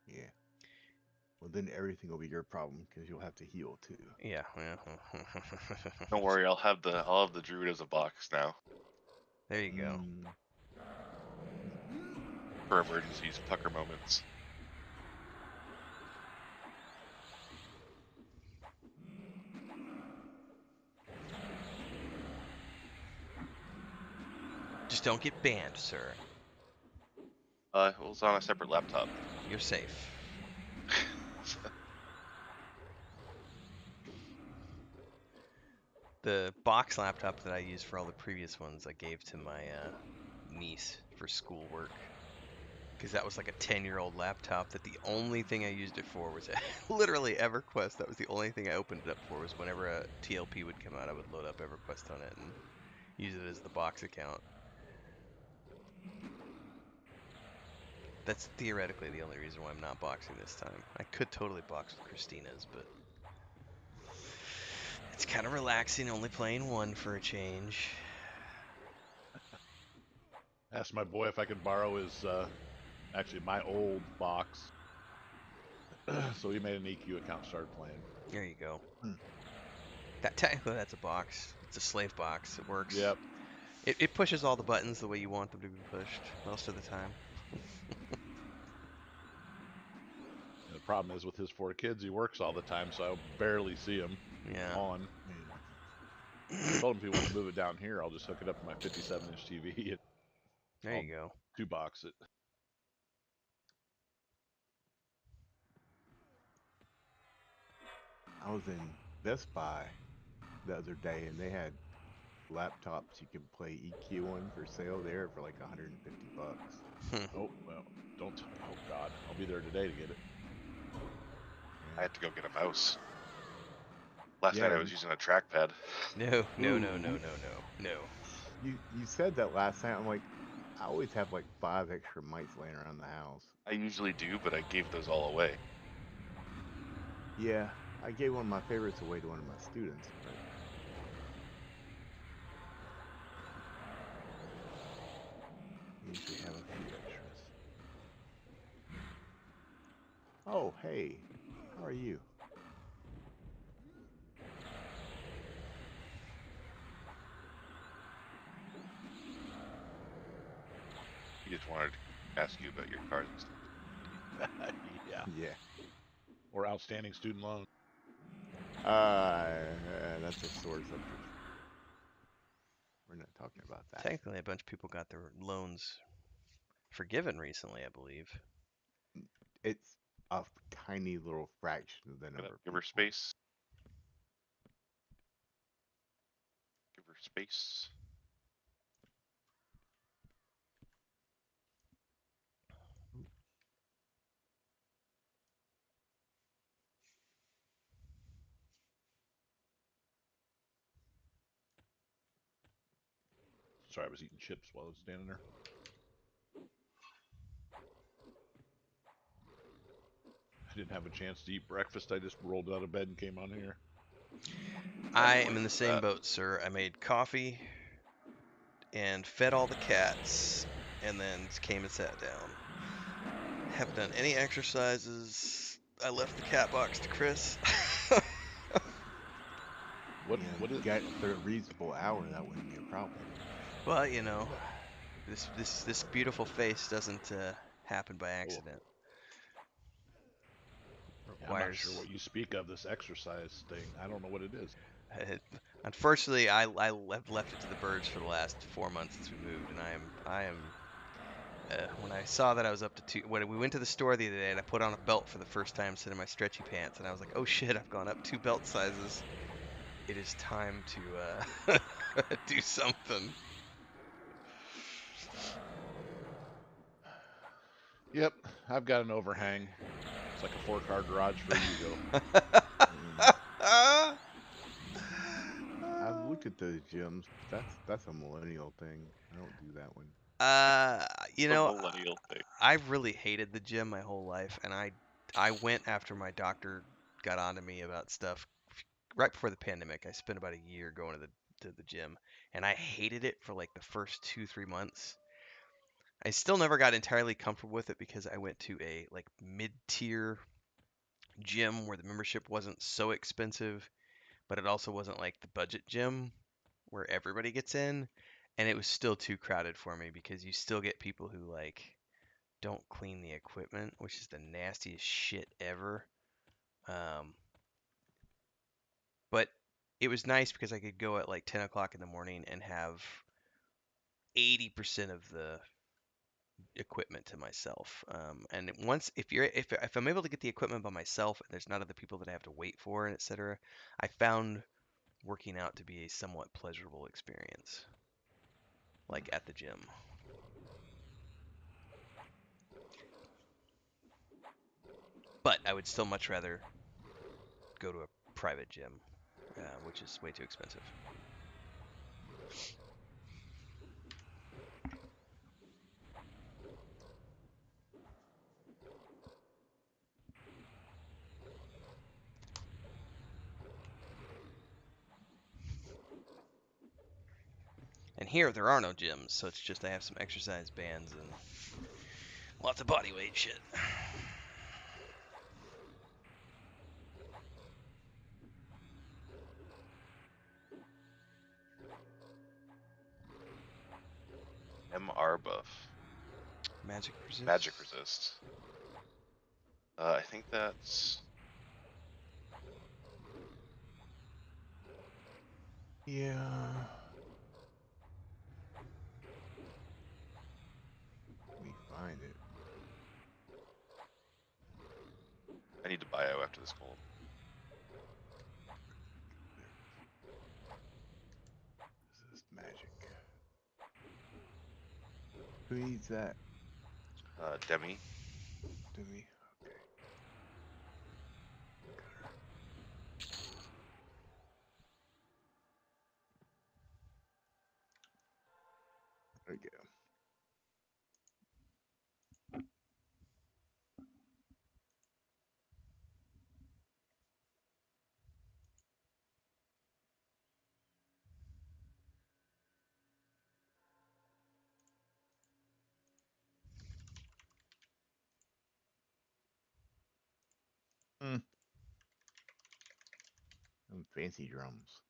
Yeah. Well, then everything will be your problem because you'll have to heal too. Yeah. Don't worry, I'll have the druid as a box now There you go. for emergencies, pucker moments. Just don't get banned, sir. It was on a separate laptop. You're safe. The box laptop that I used for all the previous ones, I gave to my niece for schoolwork. Because that was like a 10-year-old laptop that the only thing I used it for was literally EverQuest. That was the only thing I opened it up for, was whenever a TLP would come out, I would load up EverQuest on it and use it as the box account. That's theoretically the only reason why I'm not boxing this time. I could totally box with Christina's, but it's kind of relaxing only playing one for a change. Asked my boy if I could borrow his, actually my old box. So he made an EQ account and started playing. There you go. That technically that's a box. It's a slave box. It works. Yep. It pushes all the buttons the way you want them to be pushed most of the time. And the problem is with his 4 kids, he works all the time, so I barely see him Yeah. on. Told him if he wants to move it down here, I'll just hook it up to my 57-inch TV and There I'll you go. 2-box it. I was in Best Buy the other day, and they had laptops you could play EQ on for sale there for like 150 bucks. Oh, well, don't. Oh, God. I'll be there today to get it. I had to go get a mouse. Last Yeah, night I was using a trackpad. No, no, no, Ooh. no, no, no, no. You said that last night. I'm like, I always have like 5 extra mics laying around the house. I usually do, but I gave those all away. Yeah, I gave one of my favorites away to one of my students, but I usually have a few extras. Oh, hey, how are you? He just wanted to ask you about your cars and stuff. Yeah. Yeah. Or outstanding student loan. That's a sore subject. We're not talking about that. Technically, a bunch of people got their loans forgiven recently, I believe. It's a tiny little fraction of the Gonna number of give her people. space. Give her space. Sorry, I was eating chips while I was standing there. I didn't have a chance to eat breakfast. I just rolled out of bed and came on here. I Excellent. am in the same boat, sir. I made coffee and fed all the cats, and then came and sat down. Haven't done any exercises. I left the cat box to Chris. What? Yeah, What is? got it for a reasonable hour, that wouldn't be a problem. Well, you know, this beautiful face doesn't happen by accident. Yeah, I'm not Requires. sure what you speak of. This exercise thing. I don't know what it is. Unfortunately, I left it to the birds for the last 4 months since we moved, and I am. When I saw that I was up to when we went to the store the other day, and I put on a belt for the first time instead of my stretchy pants, and I was like, oh shit, I've gone up 2 belt sizes. It is time to do something. Yep, I've got an overhang. It's like a 4-car garage for ego. I've looked at those gyms. That's a millennial thing. I don't do that one. You The know, millennial thing. I've really hated the gym my whole life, and I went after my doctor got onto me about stuff right before the pandemic. I spent about a year going to the gym, and I hated it for like the first 2-3 months. I still never got entirely comfortable with it because I went to a like mid-tier gym where the membership wasn't so expensive, but it also wasn't like the budget gym where everybody gets in, and it was still too crowded for me because you still get people who like don't clean the equipment, which is the nastiest shit ever. Um, but it was nice because I could go at like 10 o'clock in the morning and have 80% of the equipment to myself. And once if I'm able to get the equipment by myself and there's not other people that I have to wait for and etc., I found working out to be a somewhat pleasurable experience, like at the gym. But I would still much rather go to a private gym, which is way too expensive. And here there are no gyms, so it's just I have some exercise bands and lots of body weight shit. MR buff. Magic resist. Magic resist. I think that's. Yeah. Let me find it. I need to bio after this cold. There. This is magic. Who needs that? Demi. Do we? Okay. Got her. There we go. Some fancy drums.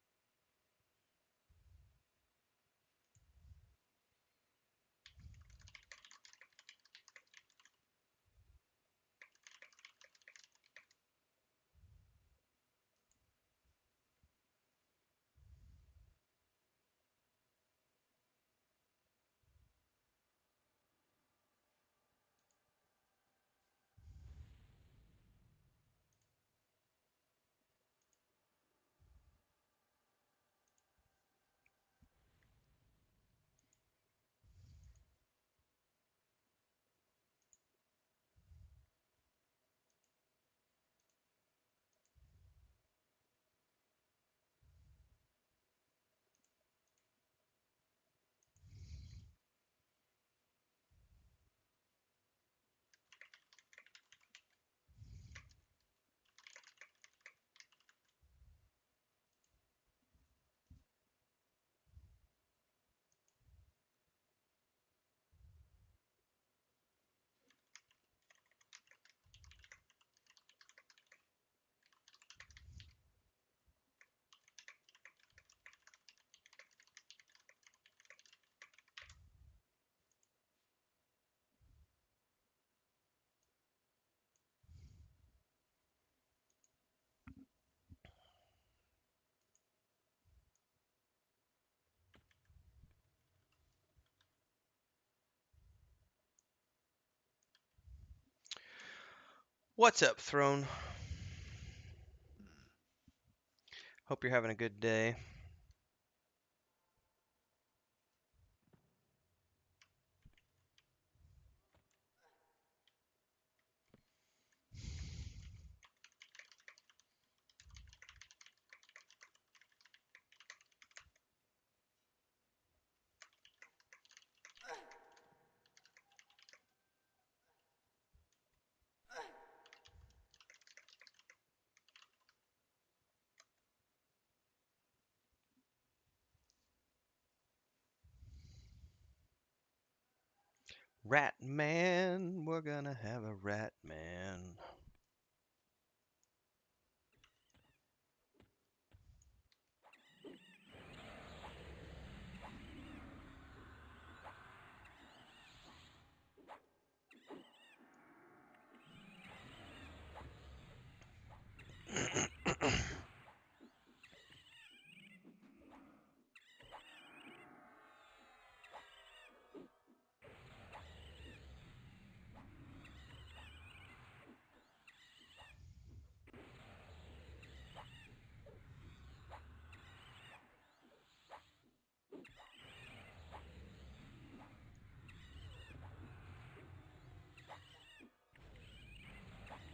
What's up, Throne? Hope you're having a good day. Rat man, we're gonna have a rat man.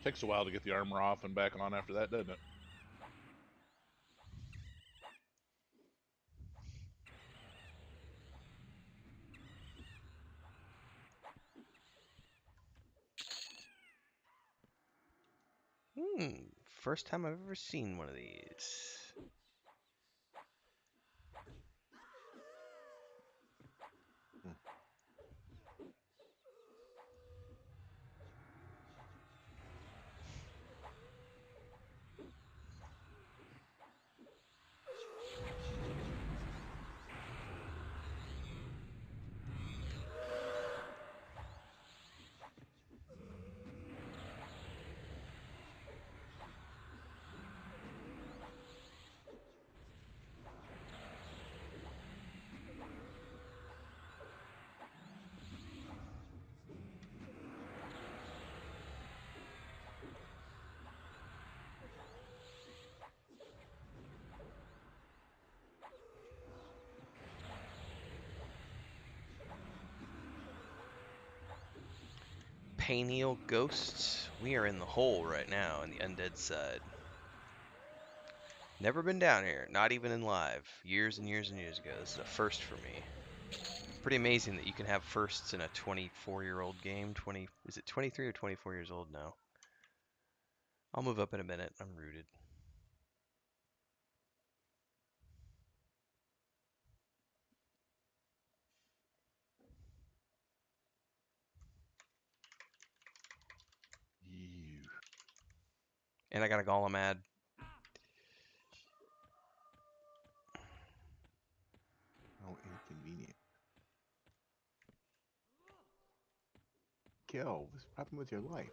Takes a while to get the armor off and back on after that, doesn't it? First time I've ever seen one of these. Penial Ghosts. We are in the hole right now on the undead side. Never been down here, not even in live. Years and years and years ago. This is a first for me. Pretty amazing that you can have firsts in a 24-year-old game. Is it 23 or 24 years old now? I'll move up in a minute. I'm rooted. You. And I got a golem ad. How inconvenient. Kill. What's the problem with your life?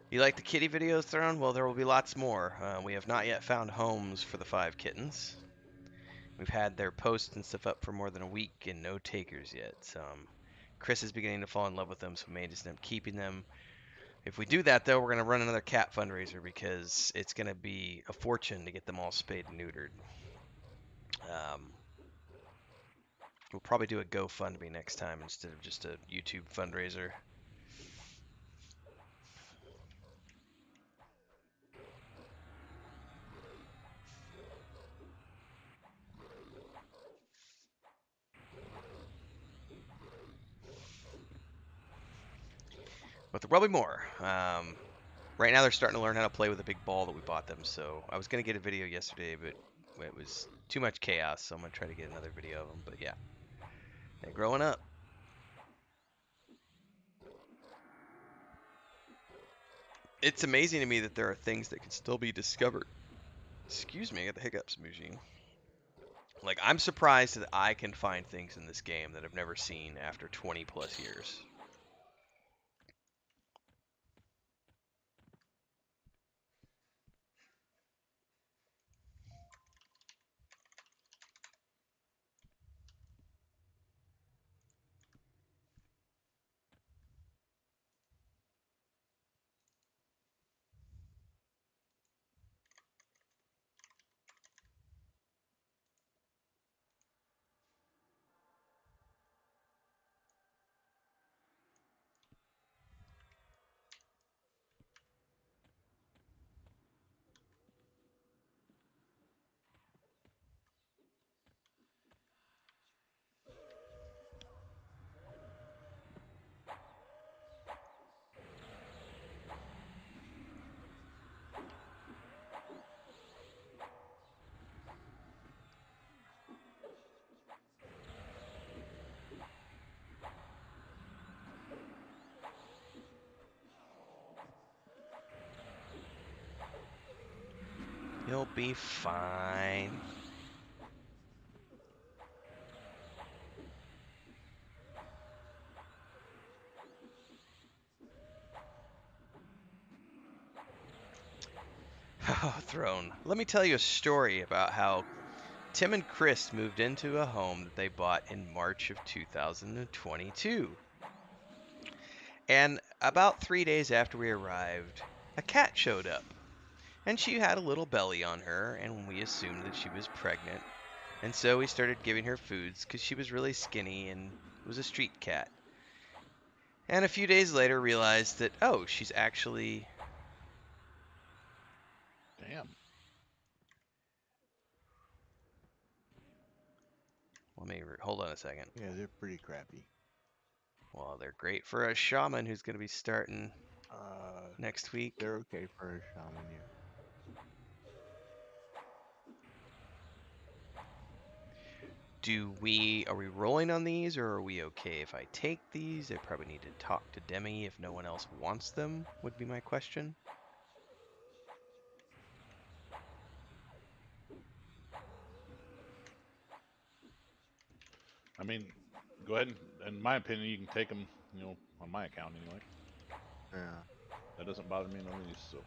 You like the kitty videos, Throne? Well, there will be lots more. We have not yet found homes for the 5 kittens. We've had their posts and stuff up for more than a week and no takers yet. So, Chris is beginning to fall in love with them, so we may just end up keeping them. If we do that, though, we're going to run another cat fundraiser because it's going to be a fortune to get them all spayed and neutered. We'll probably do a GoFundMe next time instead of just a YouTube fundraiser. But there will be more. Right now they're starting to learn how to play with a big ball that we bought them. So I was going to get a video yesterday, but it was too much chaos. So I'm going to try to get another video of them. But yeah, they're growing up. It's amazing to me that there are things that can still be discovered. Excuse me, I got the hiccups, Mujin. Like, I'm surprised that I can find things in this game that I've never seen after 20 plus years. You'll be fine. Oh, Throne. Let me tell you a story about how Tim and Chris moved into a home that they bought in March of 2022. And about 3 days after we arrived, a cat showed up. And she had a little belly on her, and we assumed that she was pregnant. And so we started giving her foods because she was really skinny and was a street cat. And a few days later realized that, oh, she's actually... Damn. Hold on a second. Yeah, they're pretty crappy. Well, they're great for a shaman who's going to be starting next week. They're okay for a shaman, yeah. Are we rolling on these, or are we okay if I take these? I probably need to talk to Demi if no one else wants them, would be my question. I mean, go ahead and, in my opinion, you can take them, on my account anyway. Yeah. That doesn't bother me in the least, so.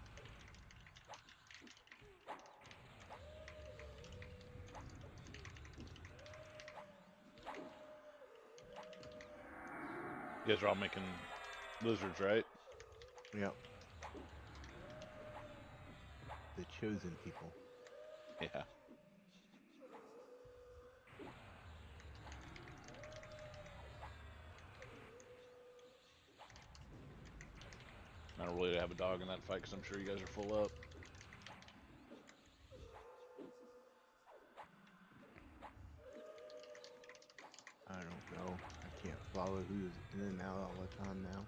You guys are all making lizards, right? Yep. the chosen people. Yeah. I don't really have a dog in that fight because I'm sure you guys are full up. I don't know. I can't follow who's in and out all the time now.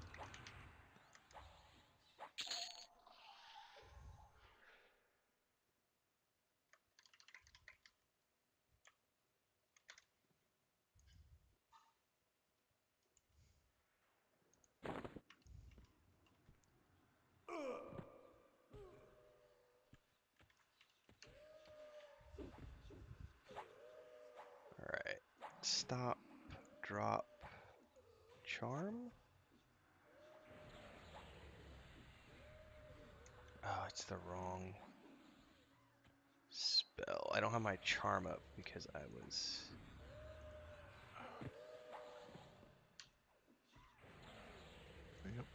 All right. Stop, drop, charm. Oh, it's the wrong spell. I don't have my charm up because I was. Yep.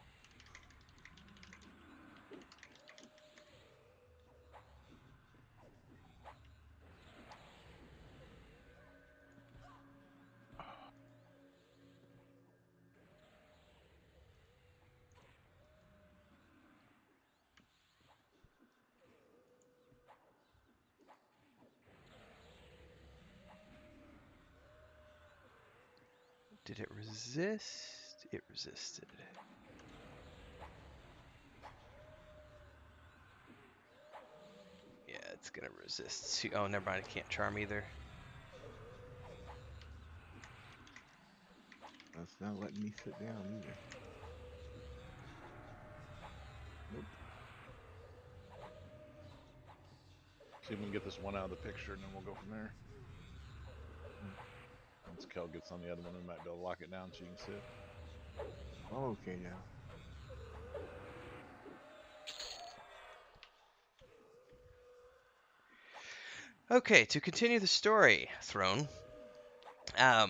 Did it resist? It resisted. Yeah, it's gonna resist. Oh, never mind. I can't charm either. That's not letting me sit down either. Nope. See if we can get this one out of the picture, and then we'll go from there. Once Kel gets on the other one, we might be able to lock it down so you can sit. Oh, okay now. Okay, to continue the story, Throne. A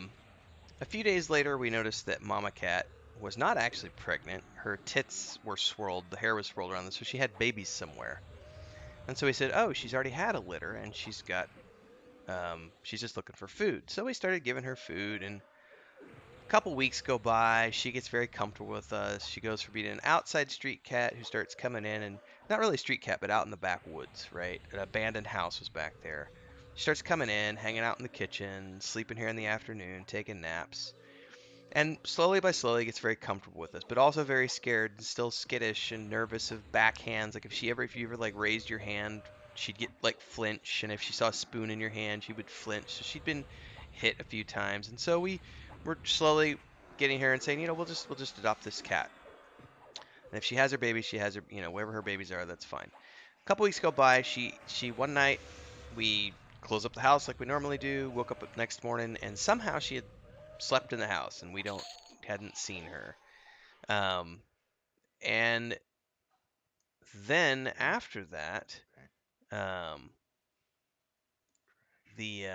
few days later, we noticed that Mama Cat was not actually pregnant. Her tits were swirled, the hair was swirled around them, so she had babies somewhere. And so we said, oh, she's already had a litter, and she's just looking for food. So we started giving her food, and a couple weeks go by. She gets very comfortable with us. She goes from being an outside street cat who starts coming in, and not really a street cat, but out in the backwoods, right? An abandoned house was back there. She starts coming in, hanging out in the kitchen, sleeping here in the afternoon, taking naps. And slowly by slowly gets very comfortable with us, but also very scared and still skittish and nervous of backhands. Like if you ever like raised your hand, she'd get like flinch, and if she saw a spoon in your hand, she would flinch. So she'd been hit a few times, and so we were slowly getting her and saying, we'll just adopt this cat. And if she has her baby, she has her, wherever her babies are, that's fine. A couple weeks go by. She one night we close up the house like we normally do. Woke up the next morning, and somehow she had slept in the house, and we hadn't seen her. And then after that, um, the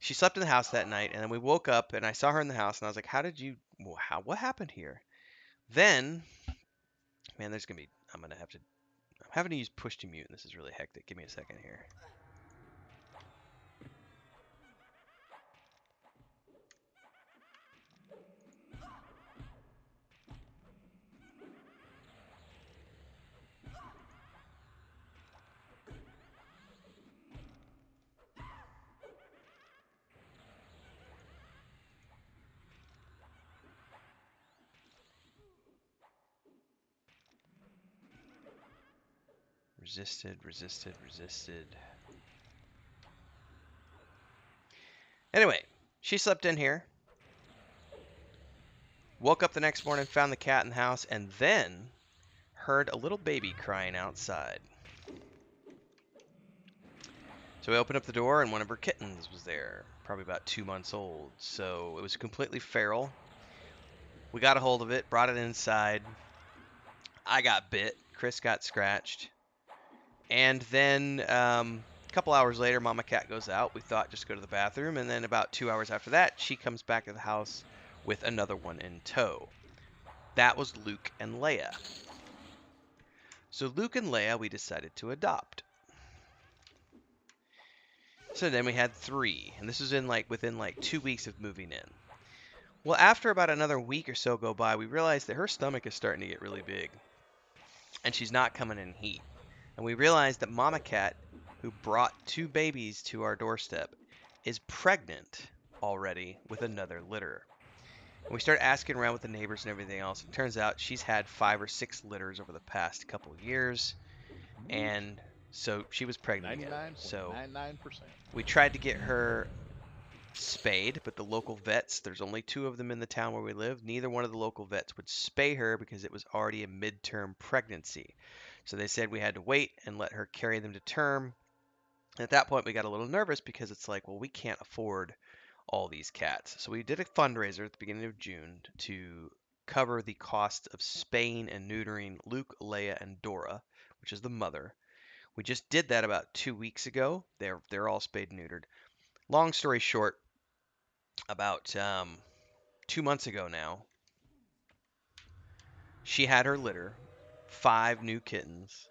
she slept in the house that night, and then we woke up, and I saw her in the house, and I was like, what happened here? Then, man, I'm having to use push to mute, and this is really hectic. Give me a second here. Resisted, resisted, resisted. Anyway, she slept in here. Woke up the next morning, found the cat in the house, and then heard a little baby crying outside. So we opened up the door, and one of her kittens was there, probably about 2 months old. So it was completely feral. We got a hold of it, brought it inside. I got bit. Chris got scratched. And then a couple hours later, Mama Cat goes out. We thought just go to the bathroom. And then about 2 hours after that, she comes back to the house with another one in tow. That was Luke and Leia. So Luke and Leia we decided to adopt. So then we had 3, and this was within 2 weeks of moving in. Well, after about another week or so go by, we realized that her stomach is starting to get really big, and she's not coming in heat. And we realized that Mama Cat, who brought 2 babies to our doorstep, is pregnant already with another litter. And we started asking around with the neighbors and everything else. It turns out she's had 5 or 6 litters over the past couple years, and so she was pregnant again. So 99.99%. we tried to get her spayed, but the local vets, there's only 2 of them in the town where we live. Neither one of the local vets would spay her because it was already a midterm pregnancy. So they said we had to wait and let her carry them to term. And at that point, we got a little nervous because it's like, well, we can't afford all these cats. So we did a fundraiser at the beginning of June to cover the cost of spaying and neutering Luke, Leia, and Dora, which is the mother. We just did that about 2 weeks ago. They're all spayed and neutered. Long story short, about 2 months ago now, she had her litter, 5 new kittens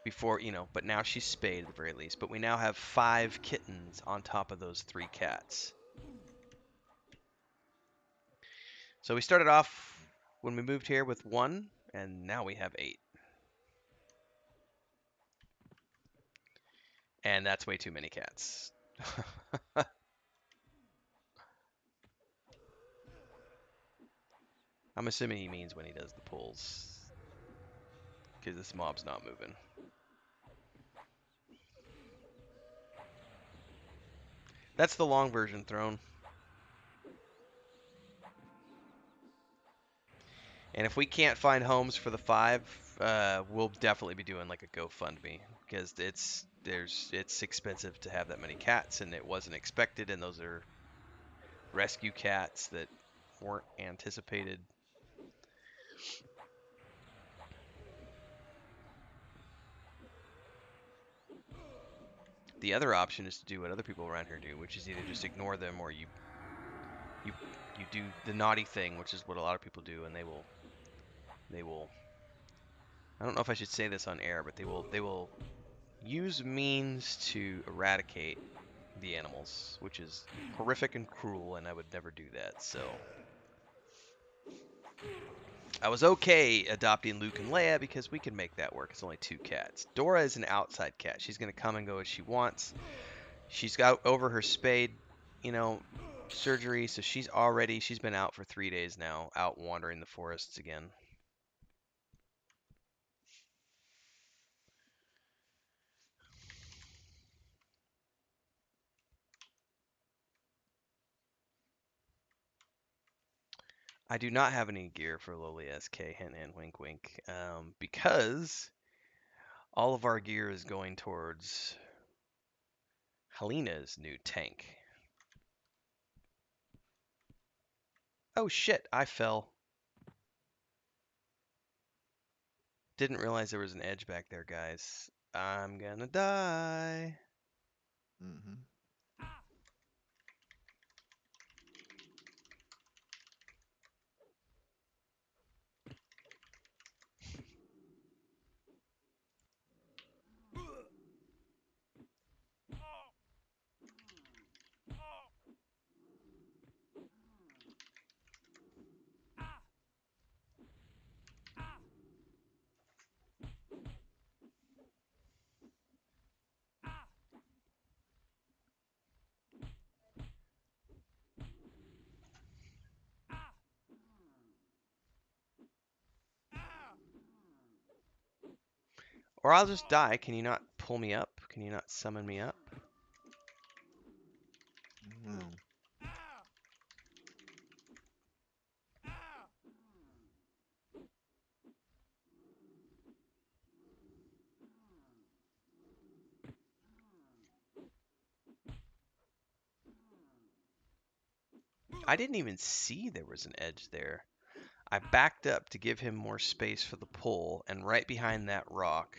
before, but now she's spayed at the very least. But we now have 5 kittens on top of those 3 cats. So we started off when we moved here with 1, and now we have 8. And that's way too many cats. I'm assuming he means when he does the pulls, because this mob's not moving. That's the long version, Throne. And if we can't find homes for the 5, we'll definitely be doing like a GoFundMe, because it's expensive to have that many cats, and it wasn't expected, and those are rescue cats that weren't anticipated. The other option is to do what other people around here do, which is either just ignore them, or you do the naughty thing, which is what a lot of people do, and they will. I don't know if I should say this on air, but they will use means to eradicate the animals, which is horrific and cruel, and I would never do that. So I was okay adopting Luke and Leia because we can make that work. It's only 2 cats. Dora is an outside cat. She's going to come and go as she wants. She's got over her spayed, surgery, so she's been out for 3 days now, out wandering the forests again. I do not have any gear for Lowly SK, hint hint, wink wink, because all of our gear is going towards Helena's new tank. Oh shit, I fell. Didn't realize there was an edge back there, guys. I'm gonna die. Mm-hmm. Or I'll just die. Can you not pull me up? Can you not summon me up? Mm. I didn't even see there was an edge there. I backed up to give him more space for the pull, and right behind that rock...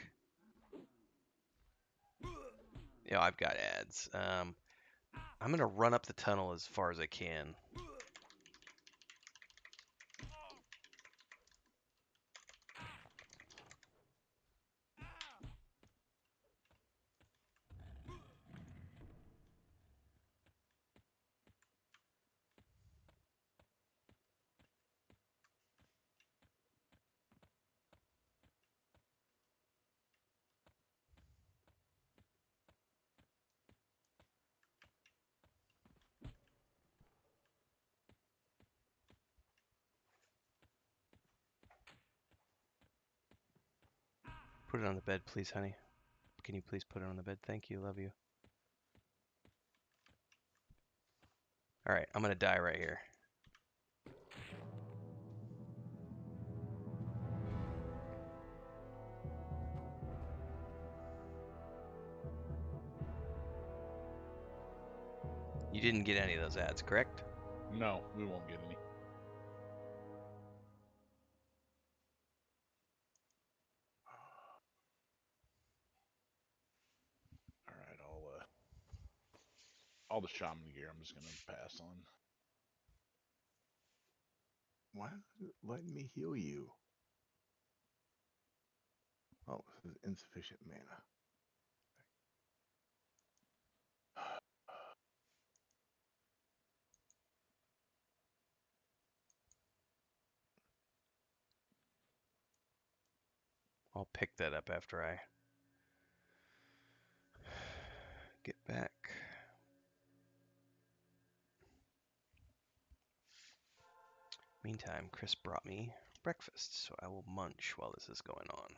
I've got ads. I'm going to run up the tunnel as far as I can. Put it on the bed, please, honey. Can you please put it on the bed? Thank you. Love you. All right, I'm gonna die right here. You didn't get any of those ads, correct? No, we won't get any. All right, all the shaman gear I'm just gonna pass on. Why isn't it letting me heal you? Oh, this is insufficient mana. I'll pick that up after I get back. Meantime, Chris brought me breakfast, so I will munch while this is going on.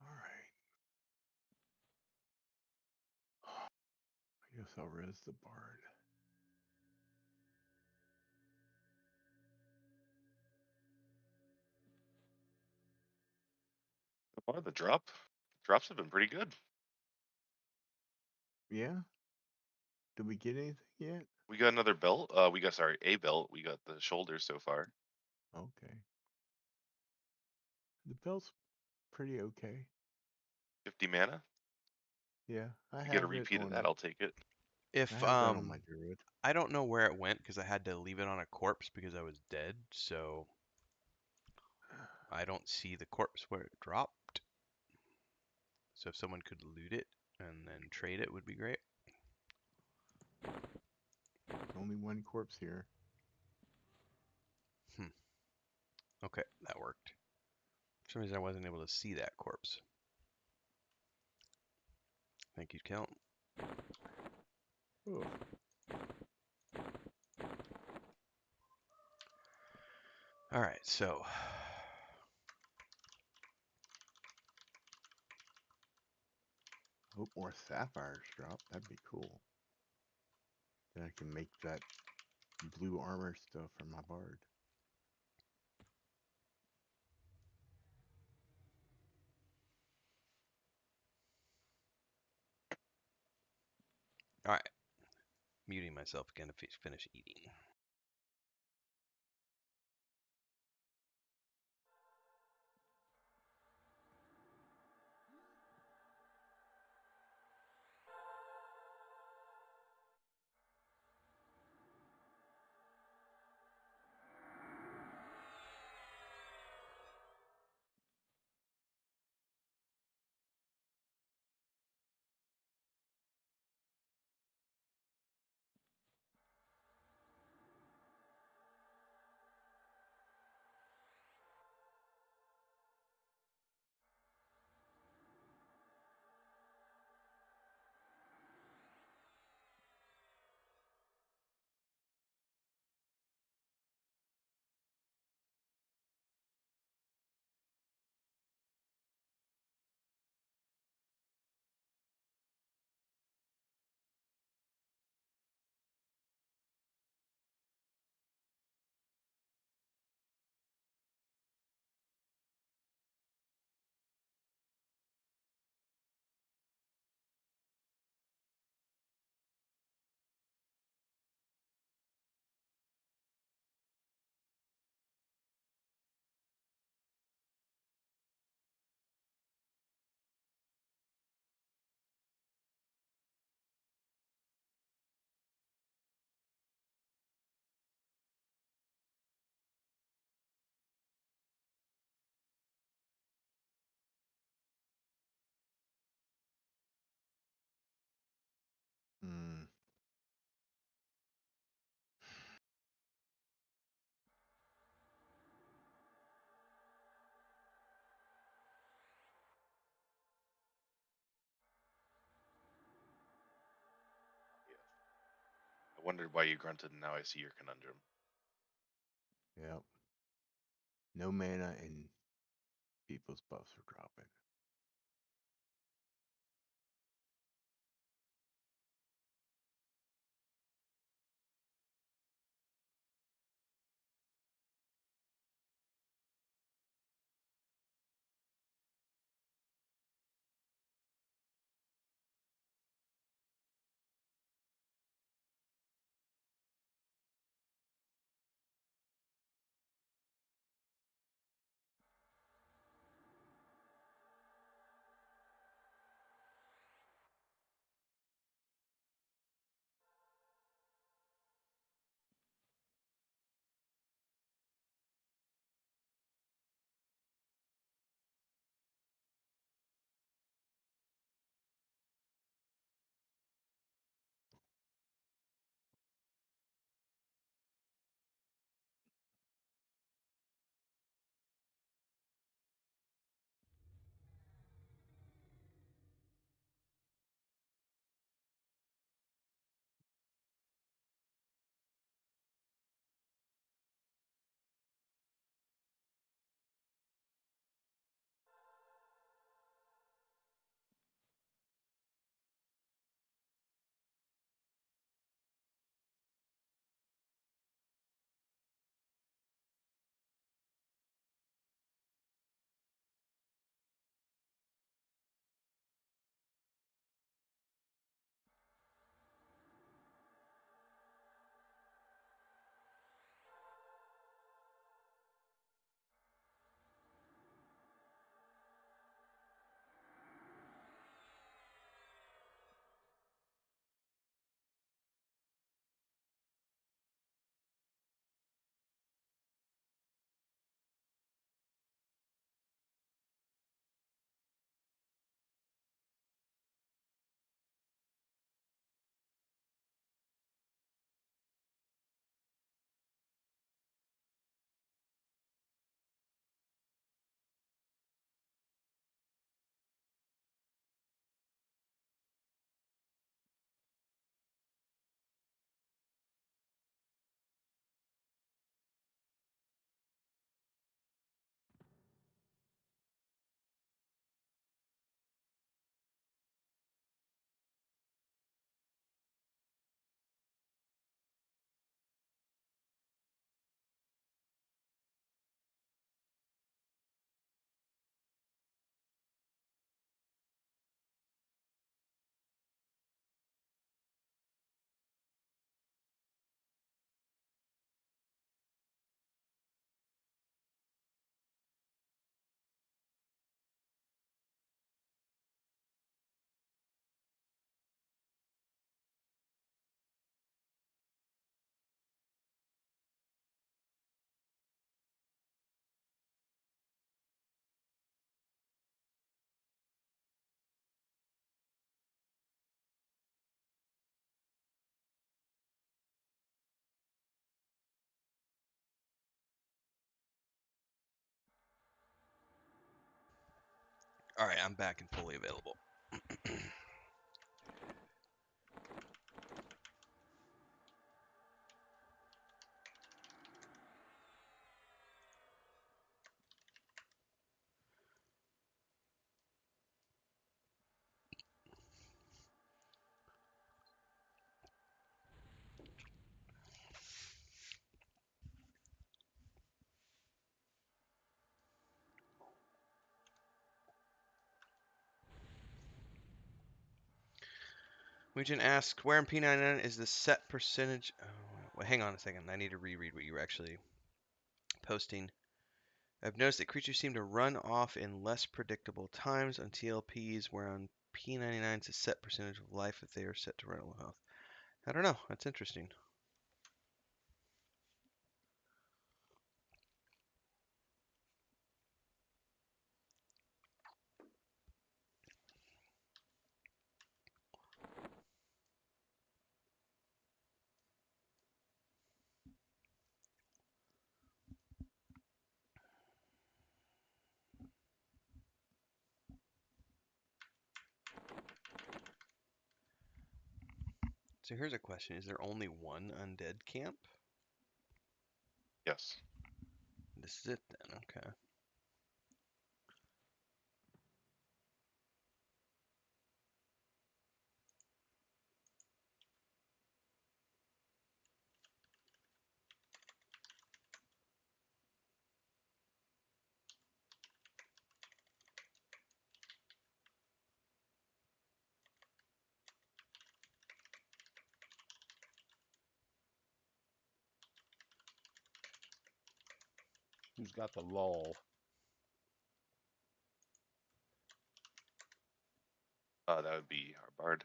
All right. I guess I'll res the bard. So far, the drops have been pretty good. Yeah? Did we get anything yet? We got another belt. We got a belt. We got the shoulders so far. Okay. The belt's pretty okay. 50 mana. Yeah, I If you get a have it repeat of on. that, I'll take it. I If have that on my druid. I don't know where it went because I had to leave it on a corpse because I was dead, so I don't see the corpse where it dropped. So if someone could loot it and then trade it would be great. Only one corpse here. Okay, that worked. For some reason I wasn't able to see that corpse. Thank you, Count. Oh. Alright, so Hope more sapphires drop. That'd be cool. Then I can make that blue armor stuff for my bard. alright. Muting myself again to finish eating. wondered why you grunted, and now I see your conundrum. Yep. No mana and people's buffs are dropping. All right, I'm back and fully available. Mugen asked, where in P99 is the set percentage? Oh, wait, hang on a second. I need to reread what you were actually posting. I've noticed that creatures seem to run off in less predictable times on TLPs, where on P99 it's a set percentage of life if they are set to run at low health. I don't know. That's interesting. So here's a question: is there only one undead camp? Yes. This is it then. Okay. Who's got the lull? That would be our bard.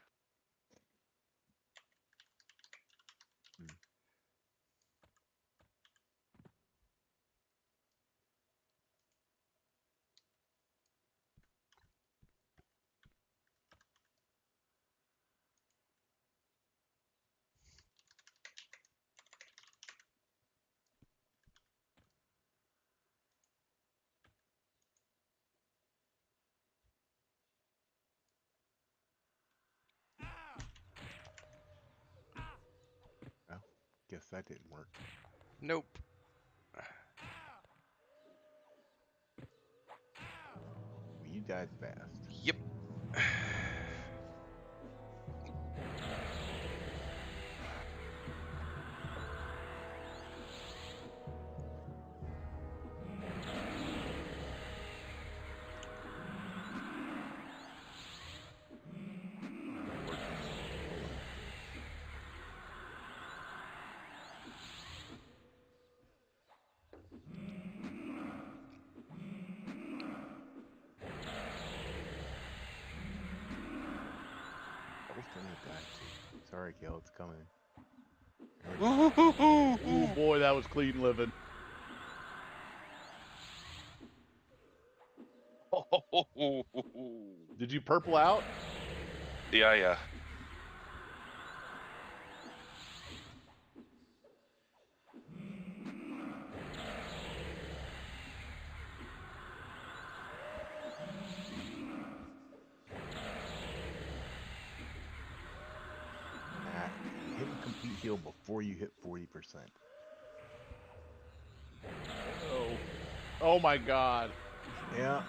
Well, guess that didn't work. Nope. Well, you died fast. Yep. Kel's gonna die too. Sorry, Kel, it's coming. Oh boy, that was clean living. Did you purple out? Yeah. Hit a complete heal before you hit 40%. Oh. Oh my god. Yeah.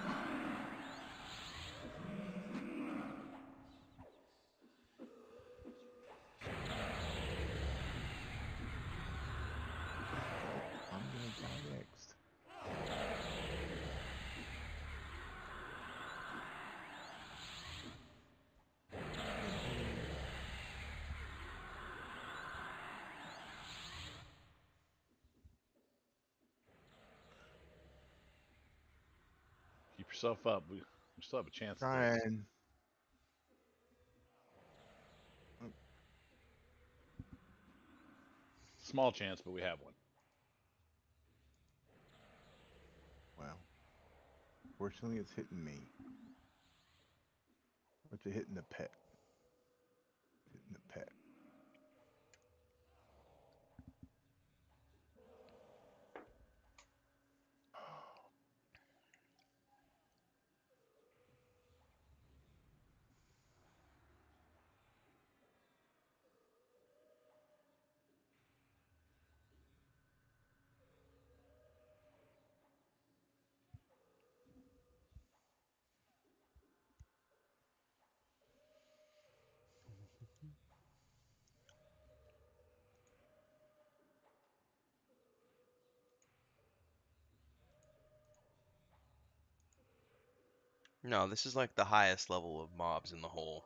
I'm gonna die next. Keep yourself up. We still have a chance at this. Trying. Small chance, but we have one. Well, fortunately, it's hitting me. What's it hitting the pet? Hitting the pet. No, this is like the highest level of mobs in the whole.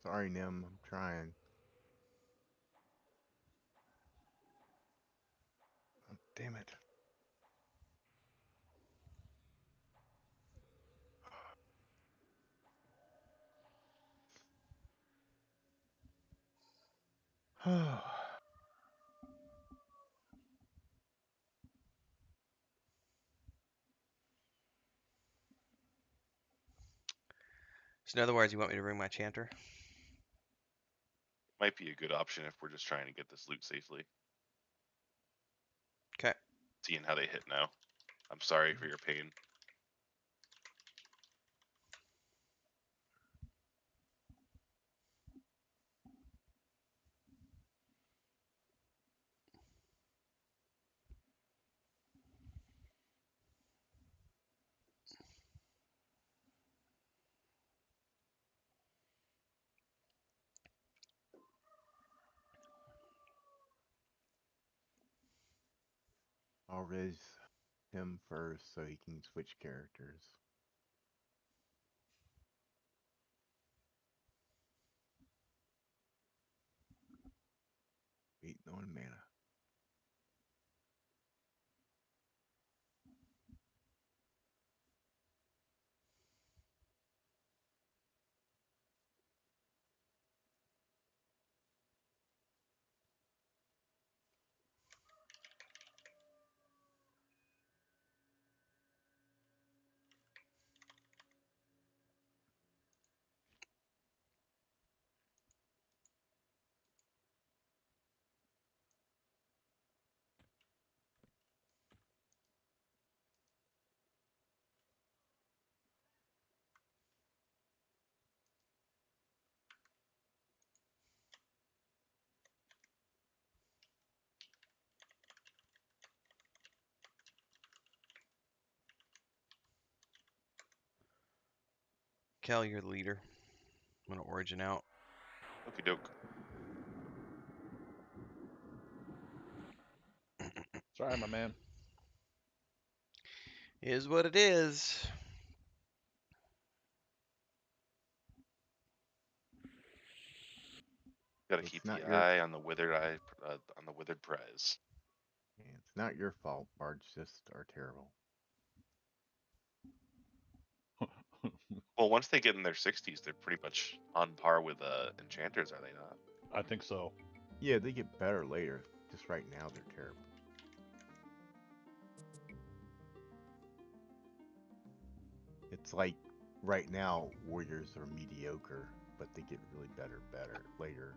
Sorry, Nim. I'm trying. Oh, damn it. So in other words, you want me to bring my chanter? might be a good option if we're just trying to get this loot safely. Okay. Seeing how they hit now. I'm sorry for your pain. I'll raise him first so he can switch characters. Waiting on mana. Cal, you're the leader. I'm gonna origin out. Okie doke. Sorry, my man. Is what it is. Got to It's keep not the your eye on the withered prize. it's not your fault. Bards just are terrible. Well, once they get in their 60s, they're pretty much on par with enchanters, are they not? I think so. Yeah, they get better later. Just right now they're terrible. It's like right now warriors are mediocre, but they get really better later.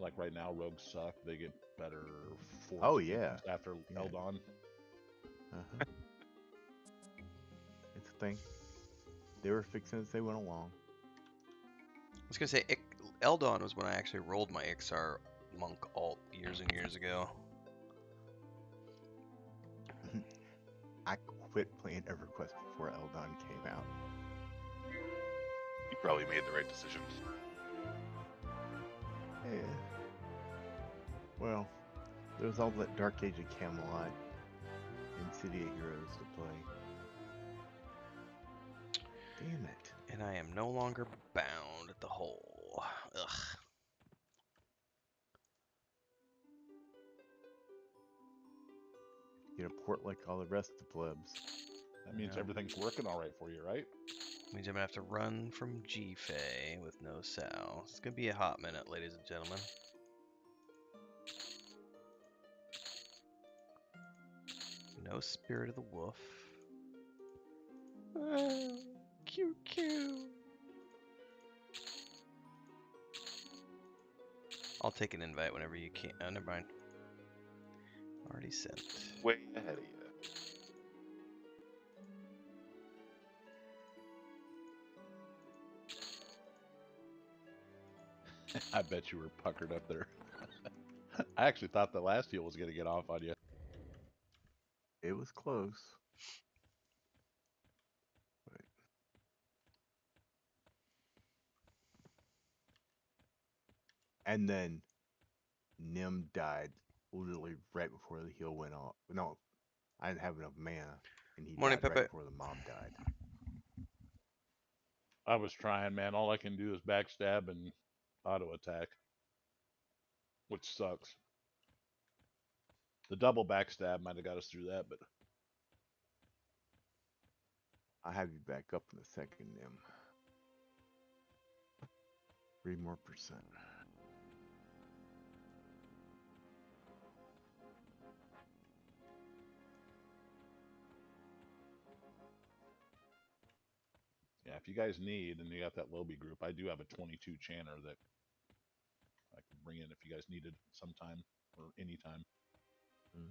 Like right now, rogues suck. They get better 4 Oh, yeah. after Yeah. Eldon. Uh-huh. It's a thing. They were fixing it as they went along. I was gonna say Eldon was when I actually rolled my Ixar monk alt years and years ago. I quit playing EverQuest before Eldon came out. You probably made the right decision. Yeah. Well, there's all that Dark Age of Camelot and City of Heroes to play. Damn it. And I am no longer bound at the hole. Ugh. Get a port like all the rest of the plebs. That means Yeah. everything's working all right for you, right? Means I'm gonna have to run from G-Fay with no Sal. It's gonna be a hot minute, ladies and gentlemen. No Spirit of the Wolf. Oh, cute, cute. I'll take an invite whenever you can. Oh, never mind. Already sent. Way ahead of you. I bet you were puckered up there. I actually thought the last deal was going to get off on you. It was close. But... And then Nim died literally right before the heal went off. No, I didn't have enough mana, and he Morning, died right Pepe. before the mob died. I was trying, man. All I can do is backstab and auto attack, which sucks. The double backstab might have got us through that, but I'll have you back up in a second, Nim. 3% more. Yeah, if you guys need, and you got that Lobby group, I do have a 22 channer that I can bring in if you guys need it sometime or anytime. Mm.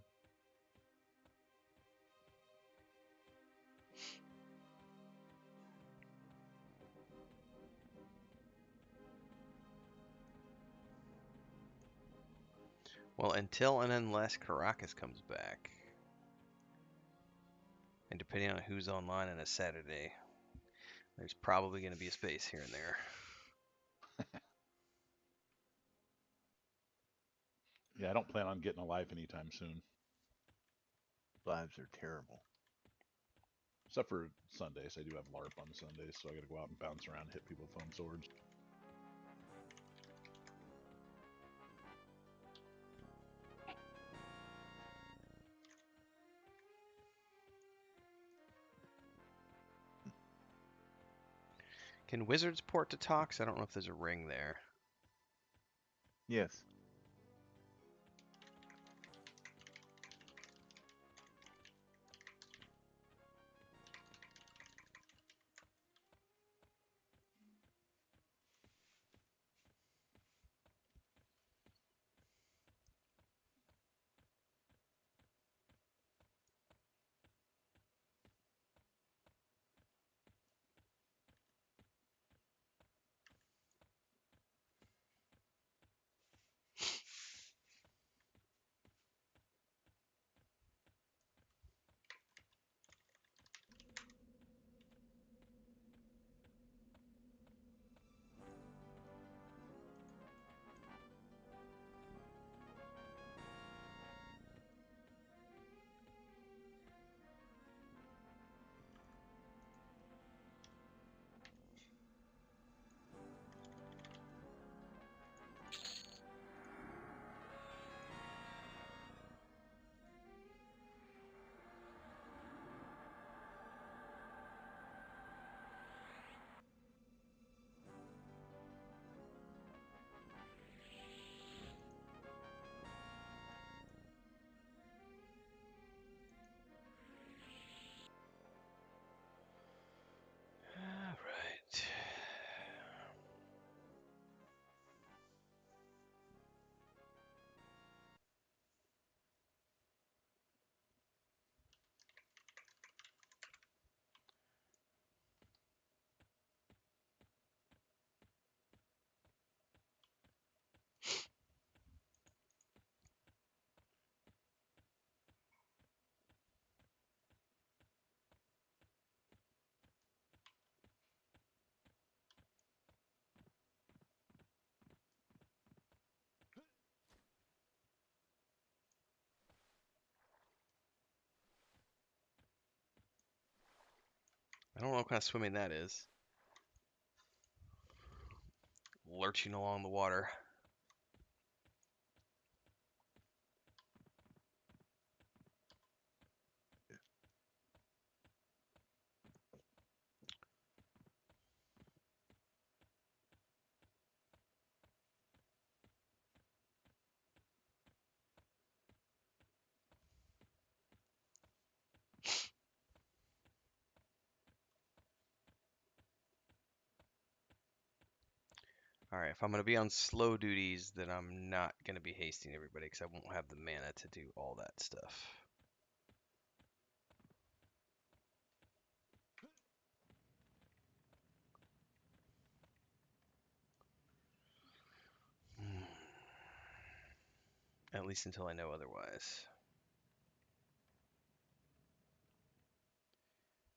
Well, until and unless Caracas comes back. And depending on who's online on a Saturday, there's probably going to be a space here and there. Yeah, I don't plan on getting a live anytime soon, Lives are terrible. except for Sundays. I do have LARP on Sundays, so I got to go out and bounce around, hit people with foam swords. Can wizards port to Tox? I don't know if there's a ring there. Yes. All right. I don't know what kind of swimming that is. Lurching along the water. All right, if I'm going to be on slow duties, then I'm not going to be hasting everybody because I won't have the mana to do all that stuff. At least until I know otherwise.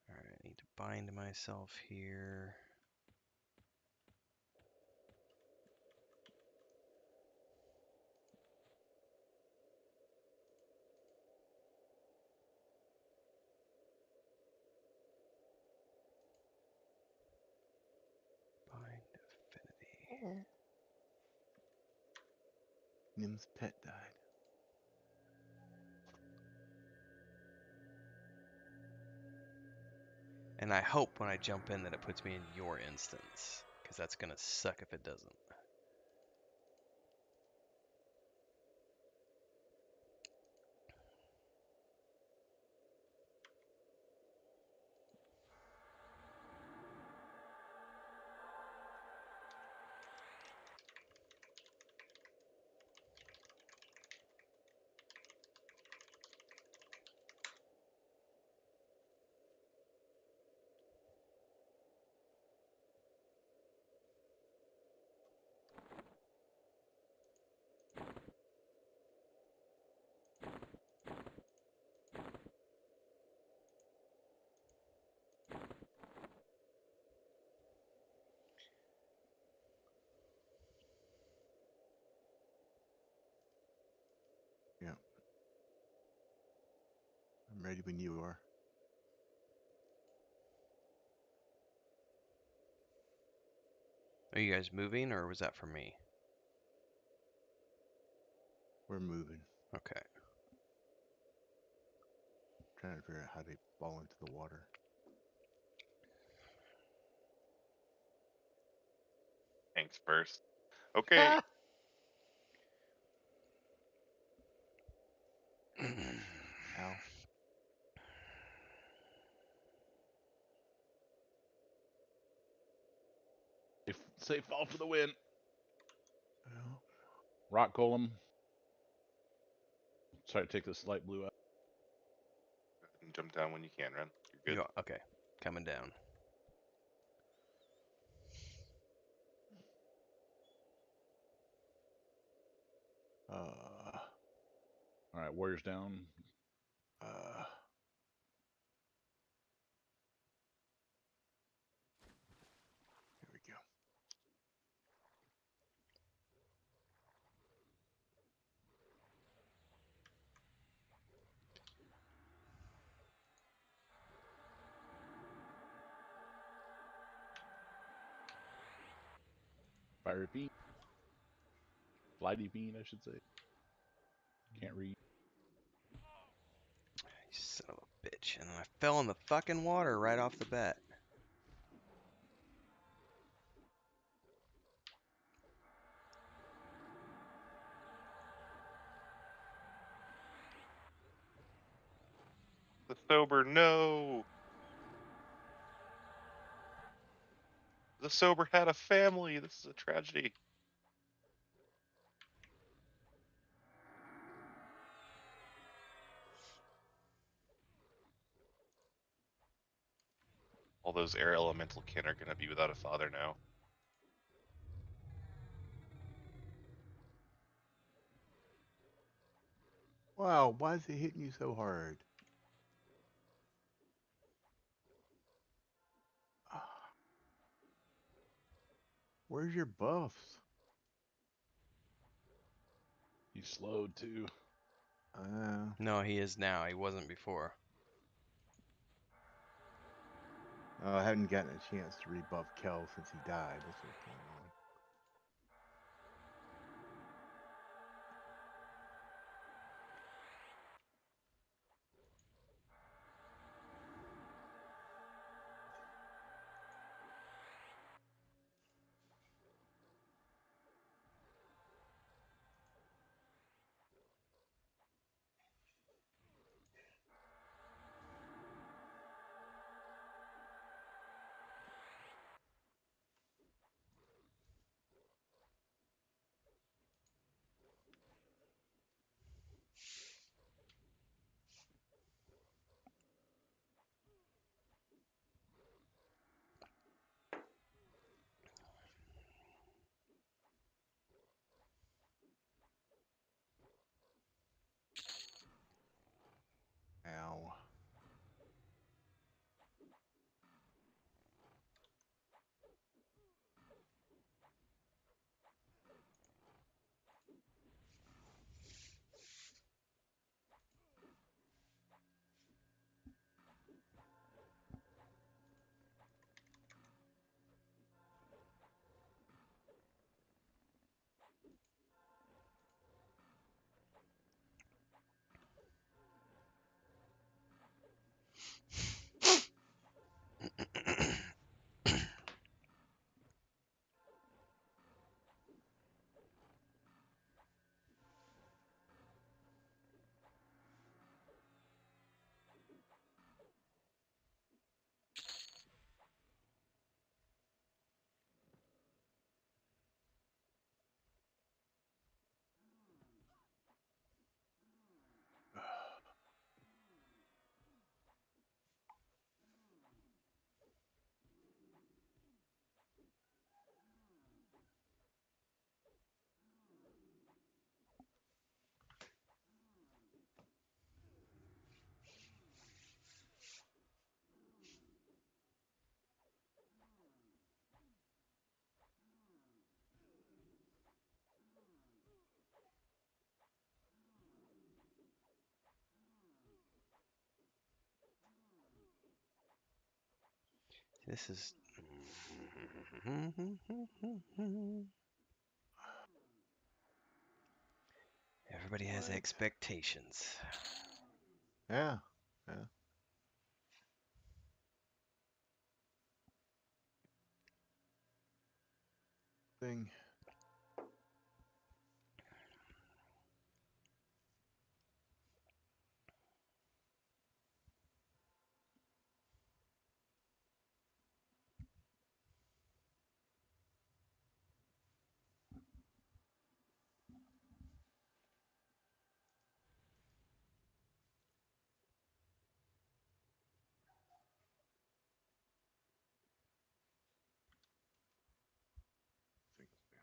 All right, I need to bind myself here. Bind affinity. Nim's pet died. And I hope when I jump in that it puts me in your instance, because that's going to suck if it doesn't. Yeah. I'm ready when you are. Are you guys moving, or was that for me? We're moving. Okay. Trying to figure out how they fall into the water. Thanks first. Okay. Ow. Safe fall for the win. Well, Rock golem. Try to take this light blue out. Go ahead and jump down when you can, Ren. You're good. Okay. Coming down. All right, warriors down. uh, here we go. Fiery bean. Flighty bean, I should say. Can't read. You son of a bitch. And I fell in the fucking water right off the bat. The sober, no. The sober had a family. This is a tragedy. All those air elemental kin are gonna be without a father now. Wow, why is it hitting you so hard? Ah, where's your buffs? He's slowed too. No, he is now. He wasn't before. I haven't gotten a chance to rebuff Kel since he died. That's what's going on. This is. Everybody has What? expectations. Yeah. Yeah. Thing. Thing's down.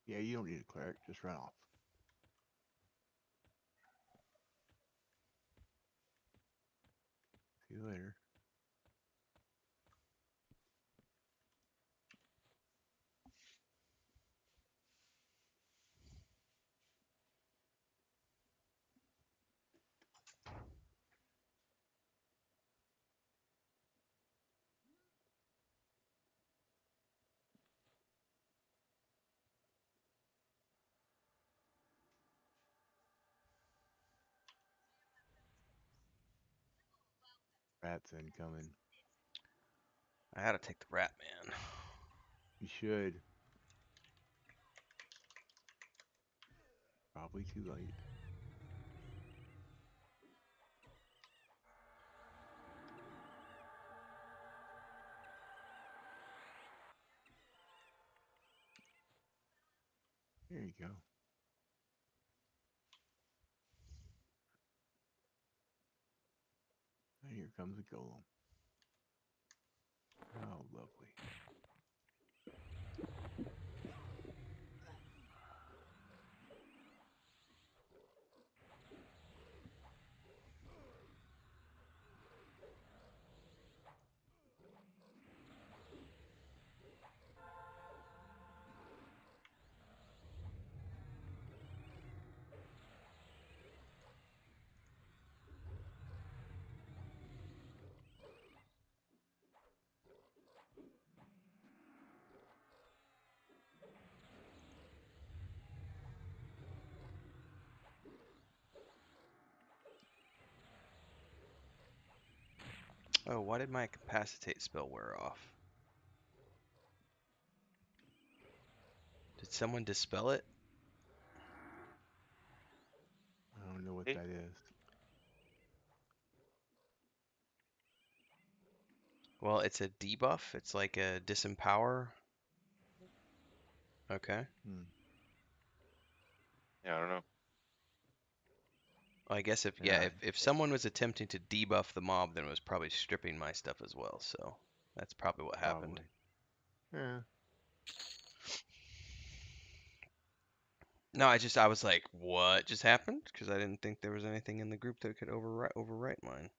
Yeah, you don't need a cleric. Just run off. See you later. Rats incoming. I had to take the rat man. You should. Probably too late. There you go. And here comes a golem. Oh, lovely. Oh, why did my incapacitate spell wear off? Did someone dispel it? I don't know what Hey. that is. Well, it's a debuff. It's like a disempower. Okay. Hmm. Yeah, I don't know. Well, I guess if Yeah, if someone was attempting to debuff the mob, then it was probably stripping my stuff as well. So that's probably what happened. probably. Yeah. No, I was like, what just happened? Because I didn't think there was anything in the group that could overwrite mine.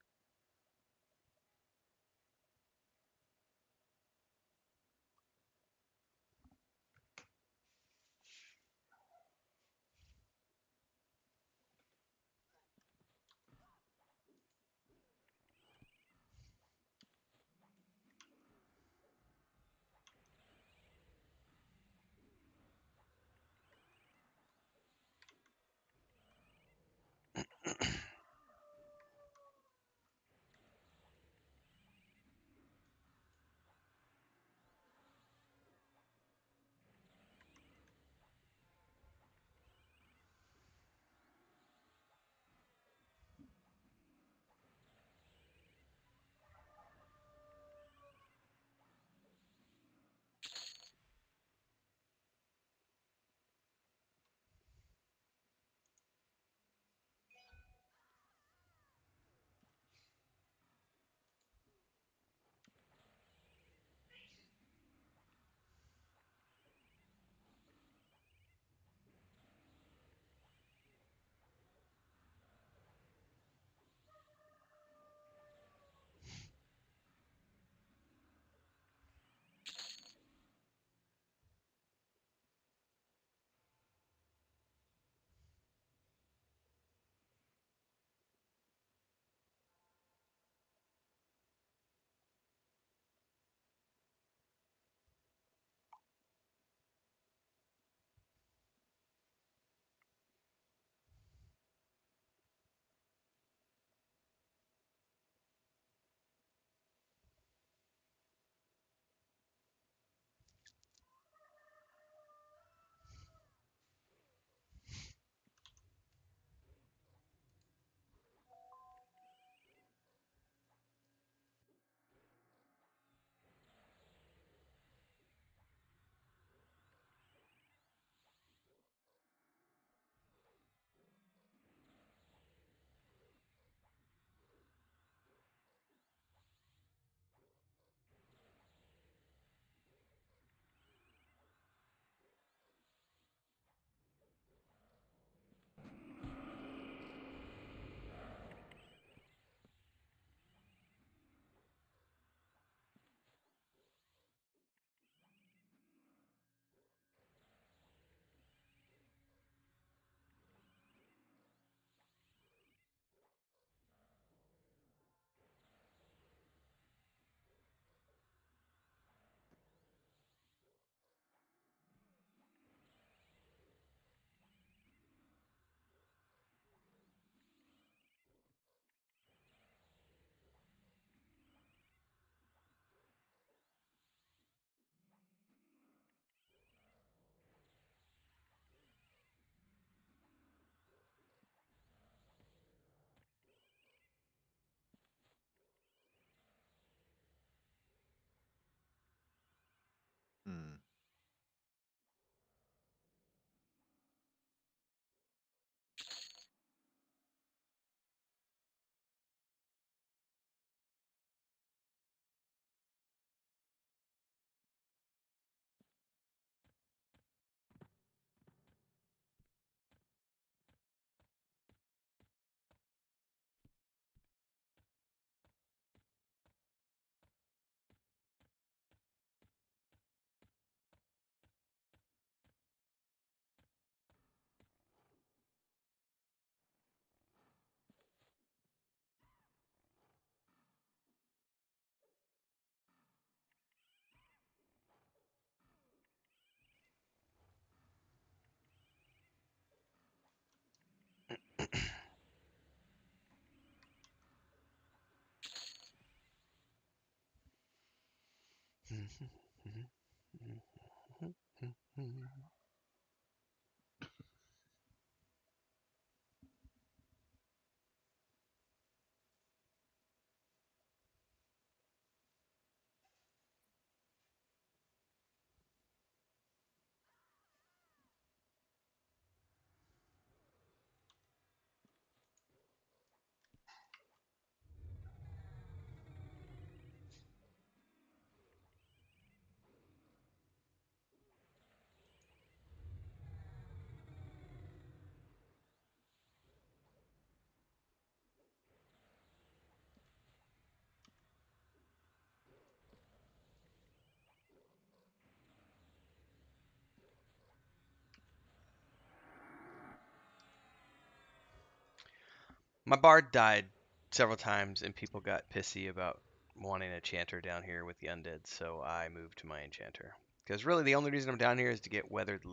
My bard died several times, and people got pissy about wanting a chanter down here with the undead, so I moved to my enchanter. Because really, the only reason I'm down here is to get withered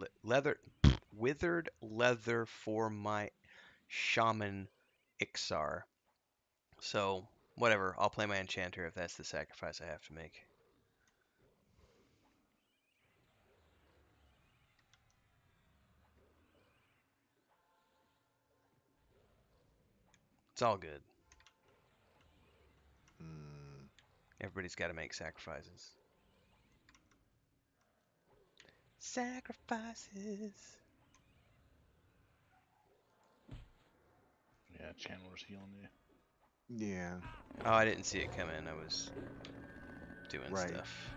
leather for my shaman Ixar. So whatever, I'll play my enchanter if that's the sacrifice I have to make. It's all good. Hmm. Everybody's got to make sacrifices. Sacrifices. Yeah, Chandler's healing you. Yeah. Oh, I didn't see it come in. I was doing Right. stuff.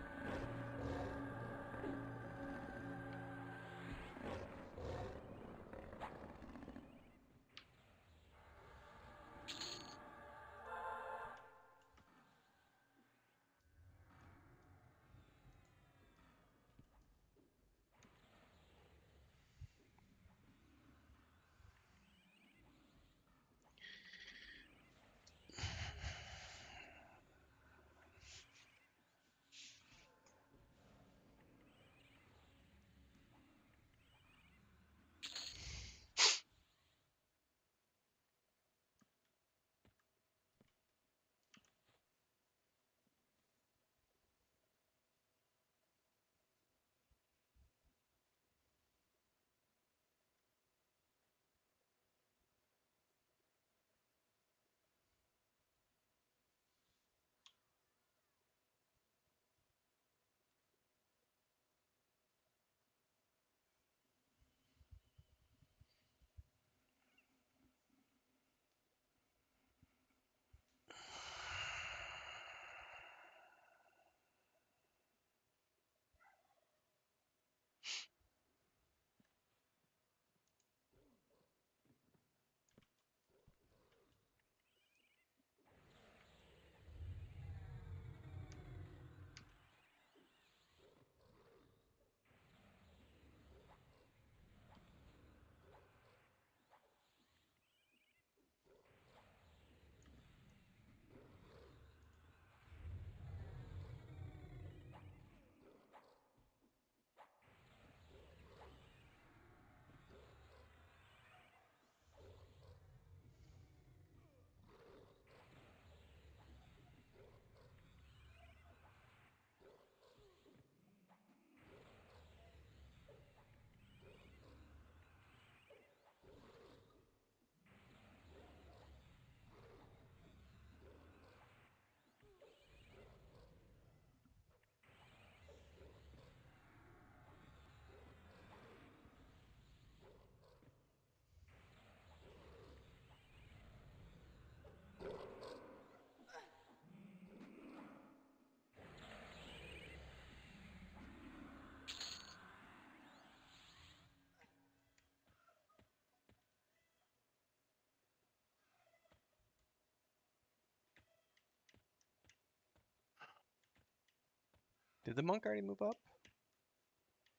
Did the monk already move up?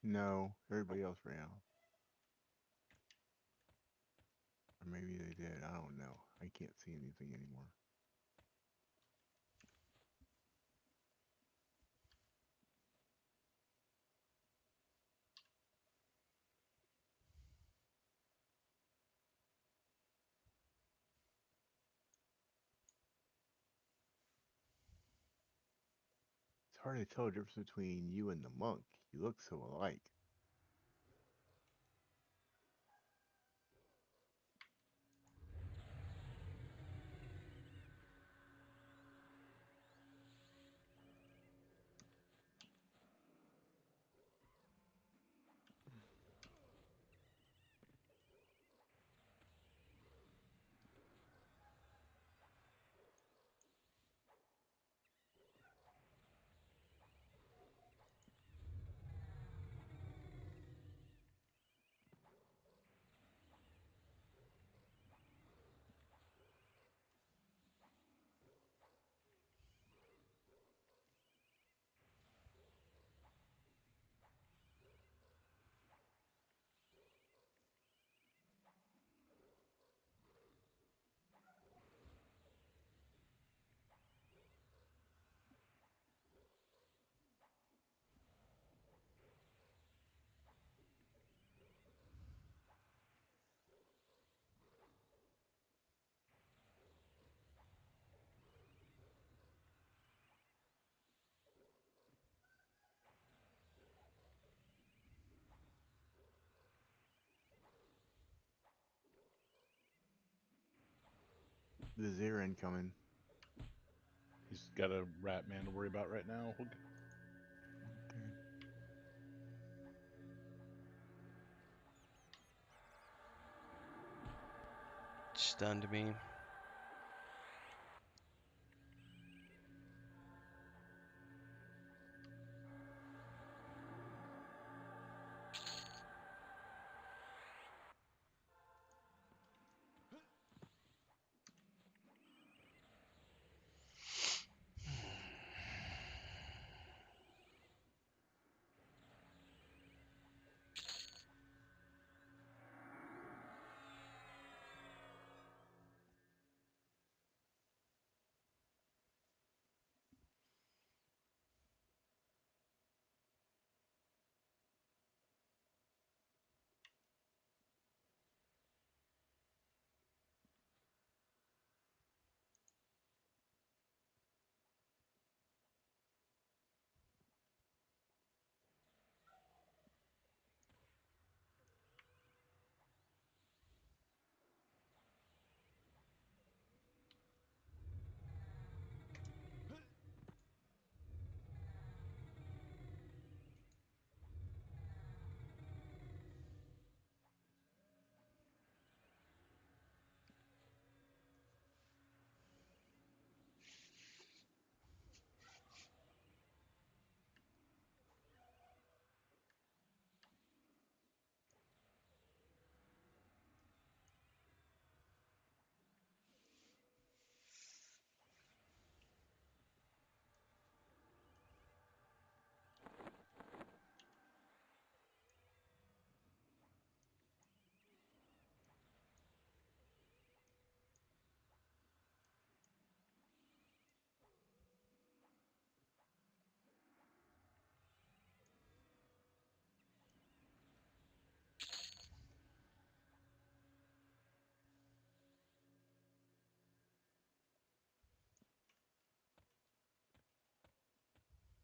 No, everybody else ran off. Or maybe they did. I don't know. I can't see anything anymore. It's hard to tell the difference between you and the monk. You look so alike. The Zir incoming. He's got a rat man to worry about right now. Okay. Stunned me.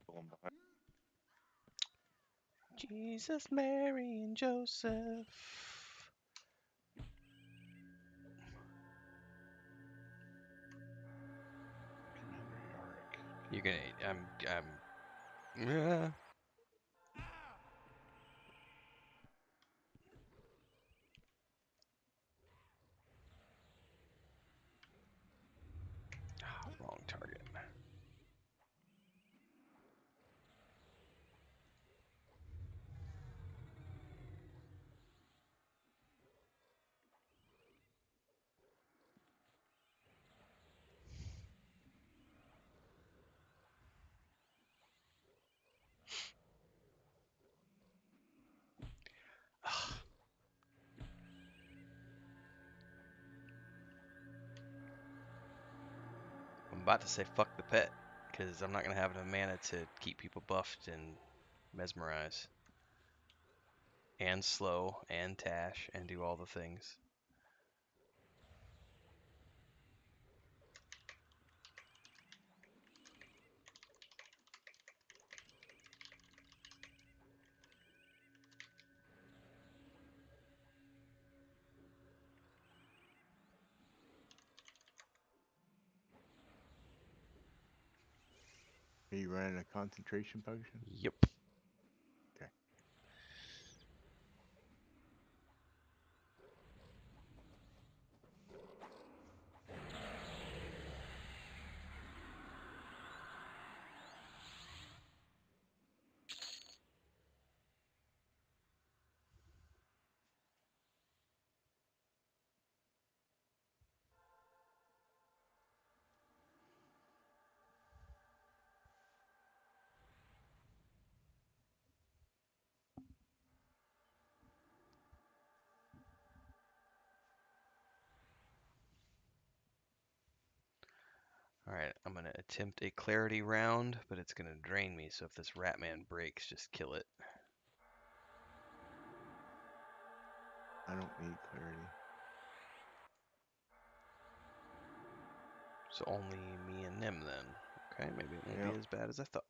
Pulling behind. Jesus, Mary, and Joseph. Commander Yarick. You're gonna. Yeah. Ah, wrong target. I'm about to say fuck the pet, because I'm not gonna have enough mana to keep people buffed and mesmerize, and slow, and tash, and do all the things. Are you running a concentration potion? Yep. Okay. Alright, I'm gonna attempt a clarity round, but it's gonna drain me, so if this Ratman breaks, just kill it. I don't need clarity. So only me and Nim then. Okay, maybe it won't be Yep. as bad as I thought.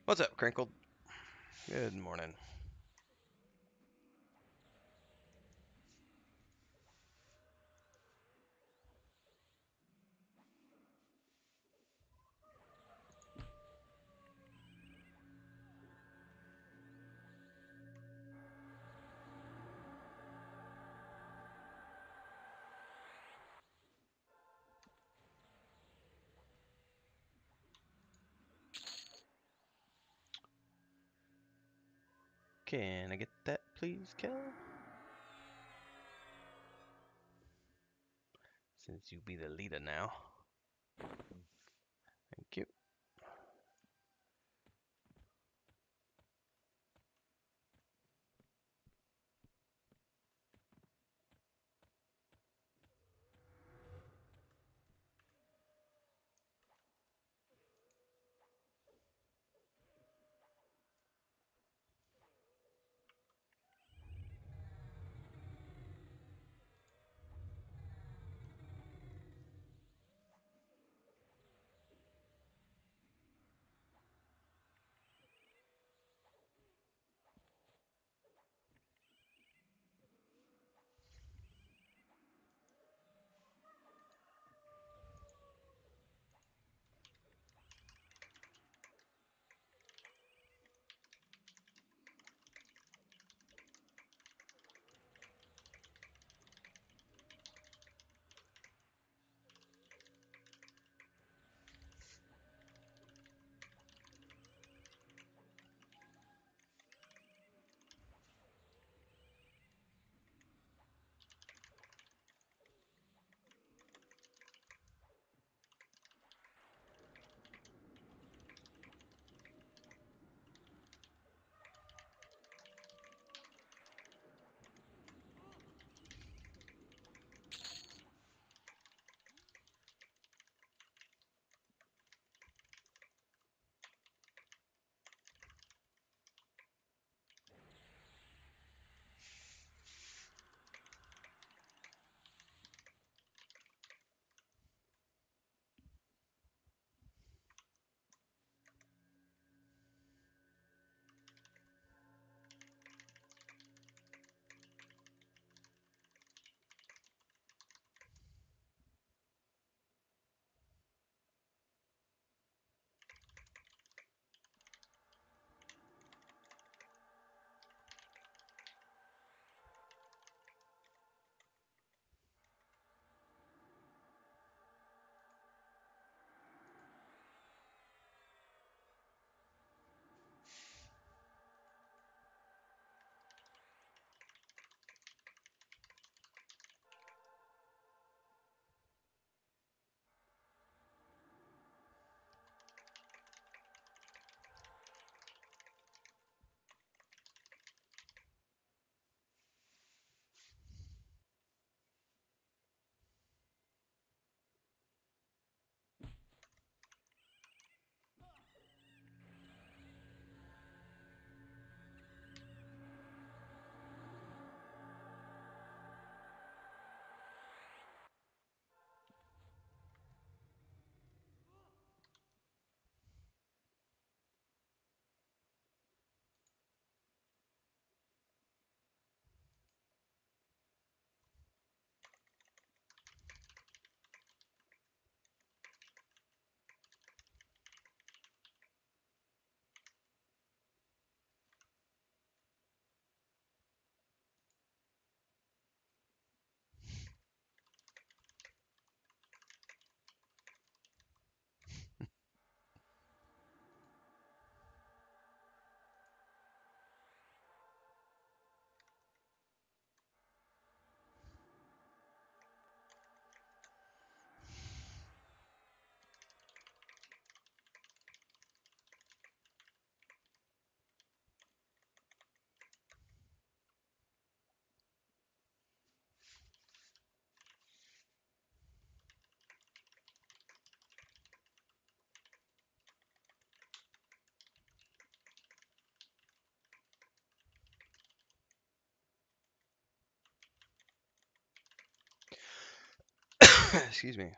What's up, Crinkled? Good morning. Can I get that, please, Kel? Since you be the leader now. Thank you. Excuse me.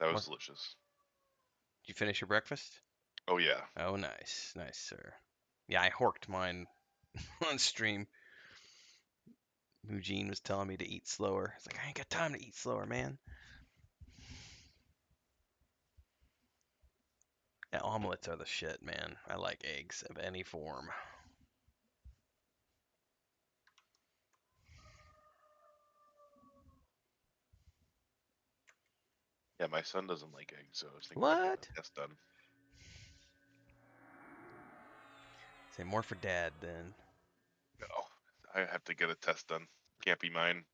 That was What? delicious. Did you finish your breakfast? Oh yeah. Oh, nice. Nice, sir. Yeah, I horked mine on stream. Eugene was telling me to eat slower. It's like, I ain't got time to eat slower, man. Yeah, omelets are the shit, man. I like eggs of any form. Yeah, my son doesn't like eggs, so I was thinking about getting What? a test done. Say more for dad then. No, I have to get a test done. Can't be mine.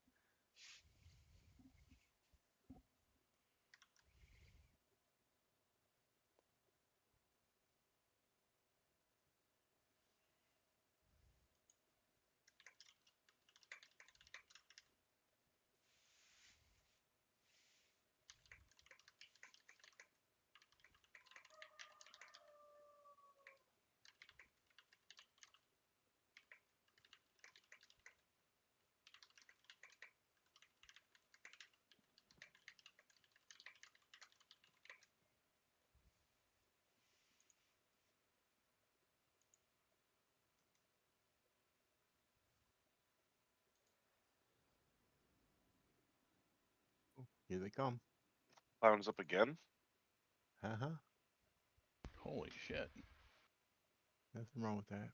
Here they come. Clowns up again. Uh-huh. Holy shit. Nothing wrong with that.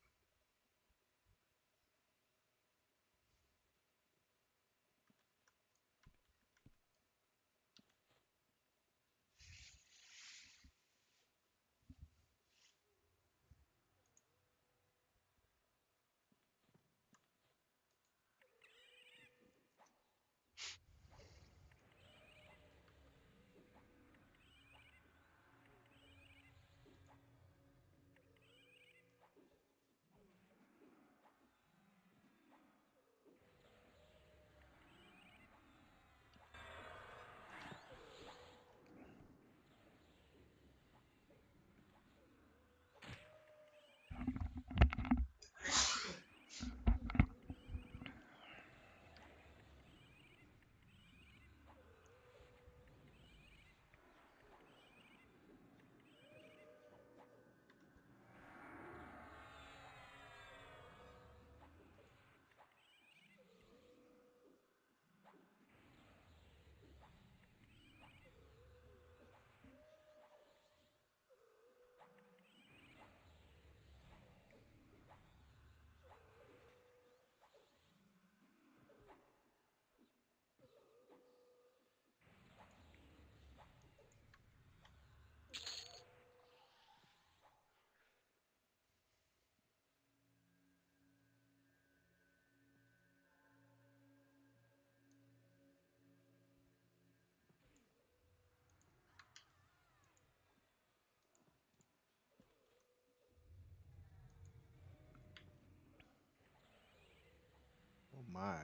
Oh my.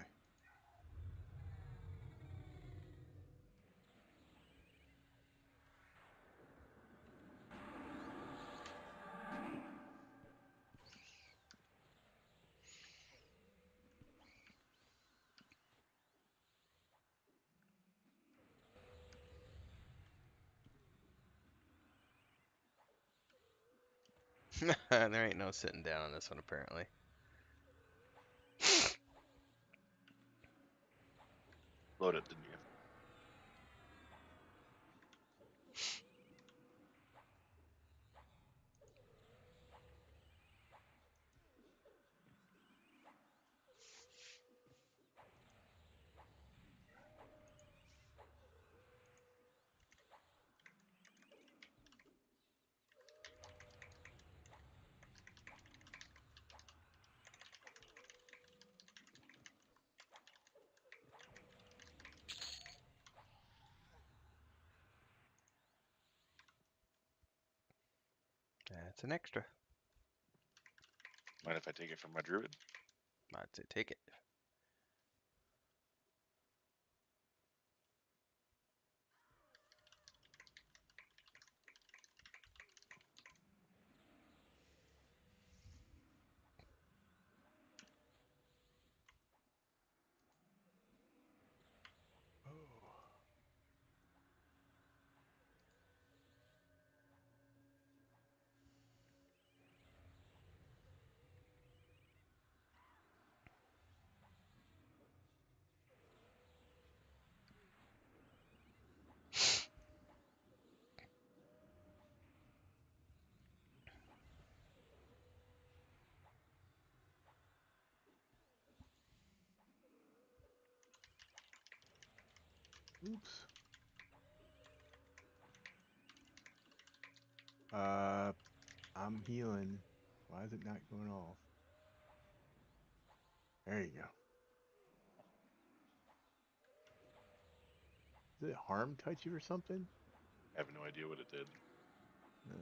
There ain't no sitting down on this one, apparently. Loaded, didn't you? That's an extra. Mind if I take it from my druid? I'd say take it. Oh. Oops. I'm healing. Why is it not going off? There you go. Did it harm touch you or something? I have no idea what it did. Uh,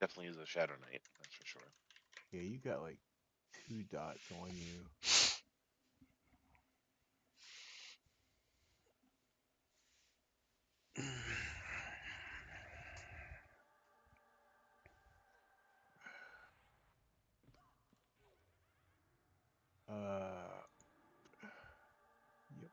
Definitely is a Shadow Knight, that's for sure. yeah, you got like 2 dots on you. Yep.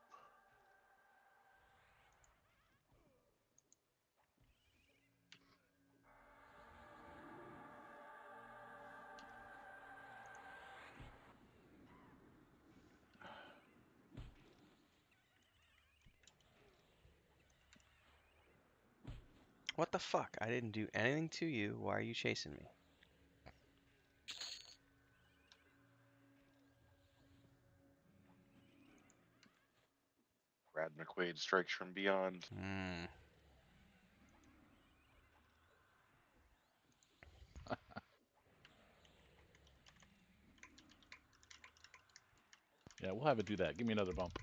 What the fuck? I didn't do anything to you. Why are you chasing me? Brad McQuaid strikes from beyond. Hmm. Yeah, we'll have it do that. Give me another bump.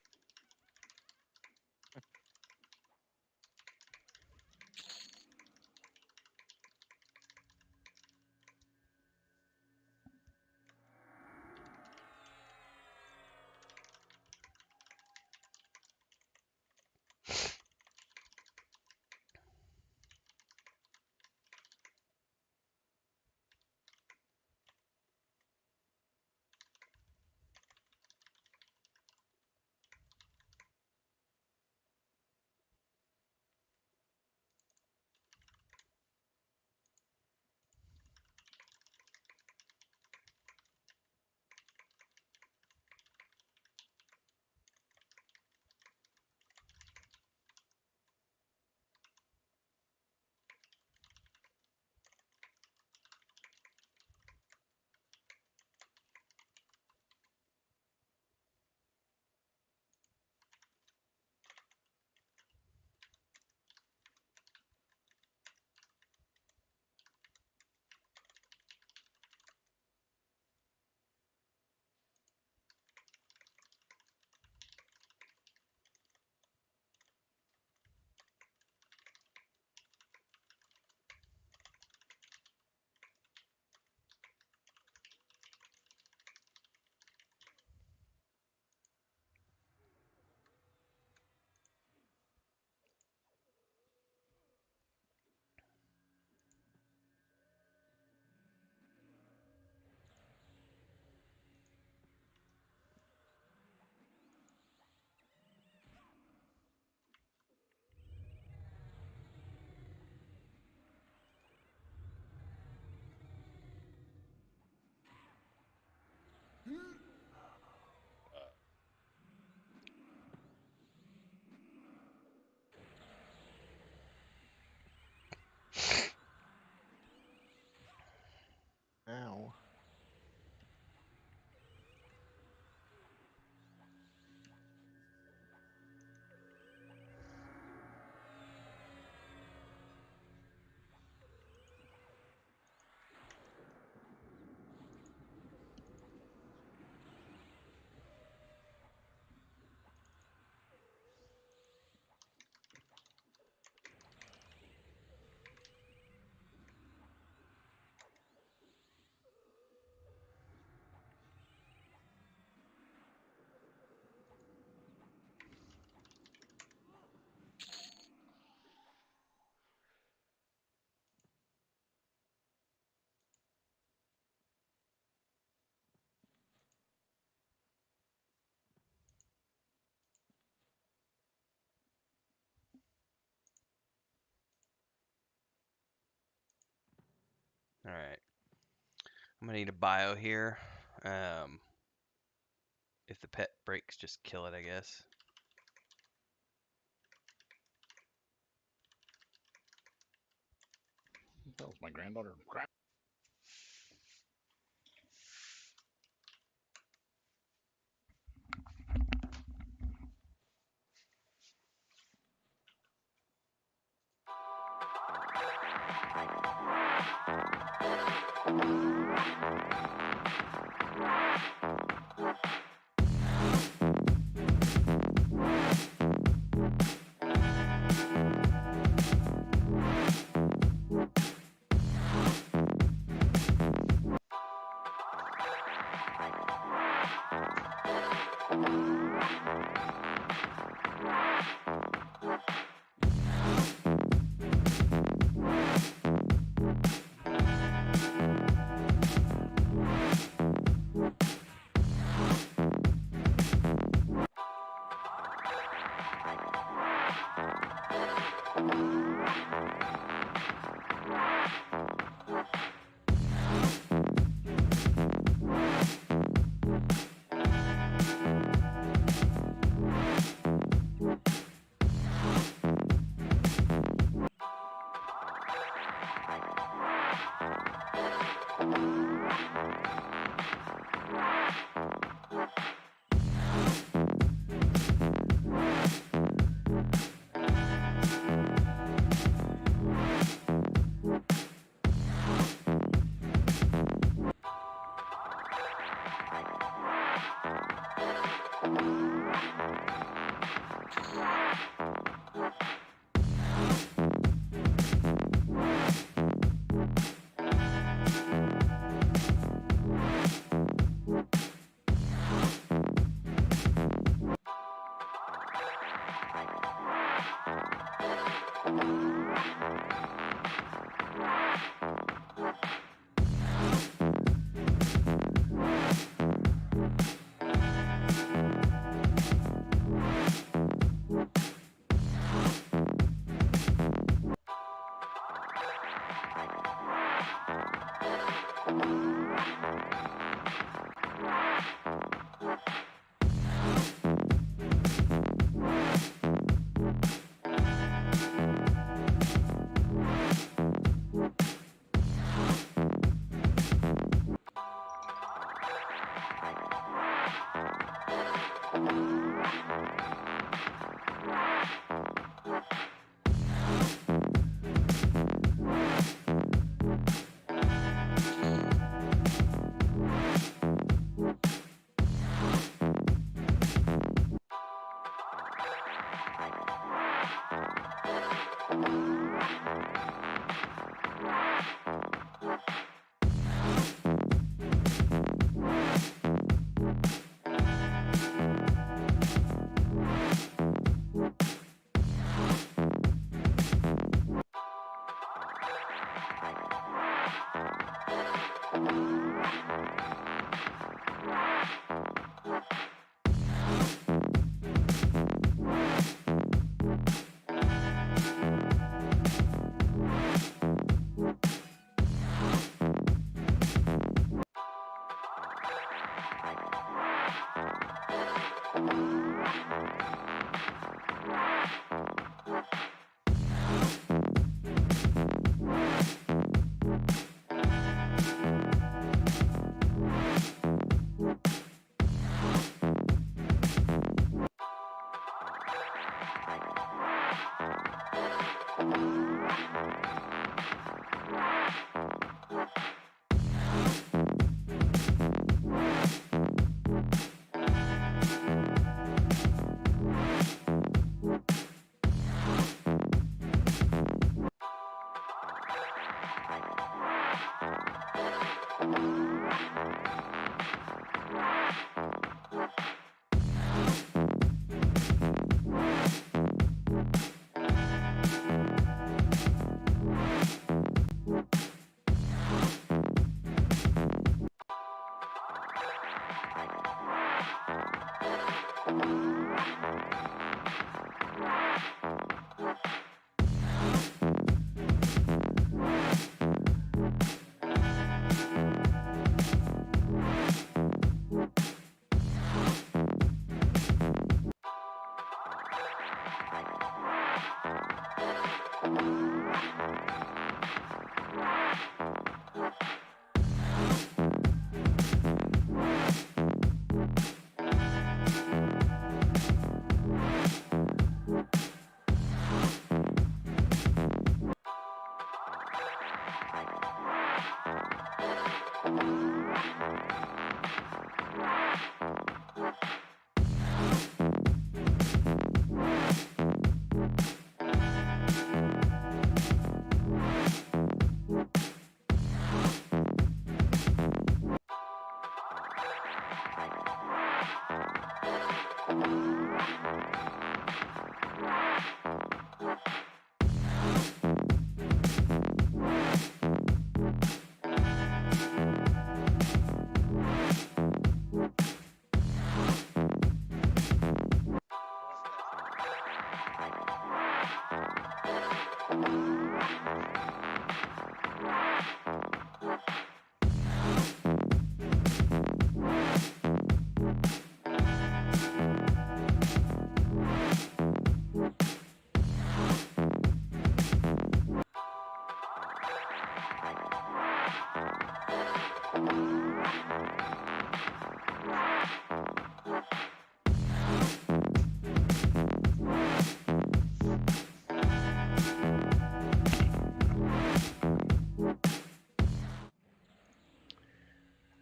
Ow. All right. I'm gonna need a bio here. If the pet breaks, just kill it, I guess. That was my granddaughter. Crap.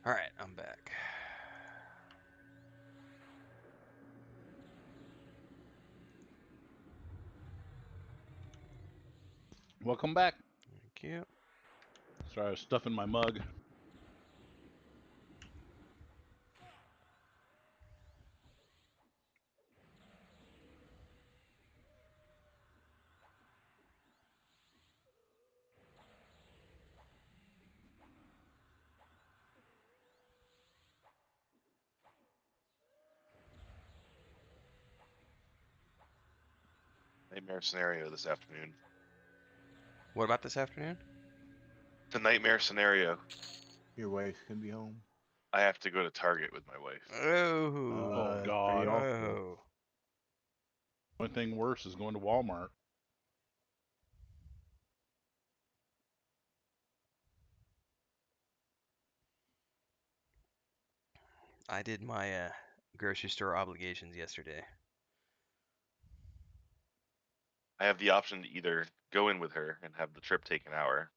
All right, I'm back. Welcome back. Thank you. Sorry, I was stuffing my mug. Nightmare scenario this afternoon. What about this afternoon? It's a nightmare scenario. Your wife's gonna be home. I have to go to Target with my wife. Oh, That's God. pretty awful. no. Only thing worse is going to Walmart. I did my grocery store obligations yesterday. I have the option to either go in with her and have the trip take an hour,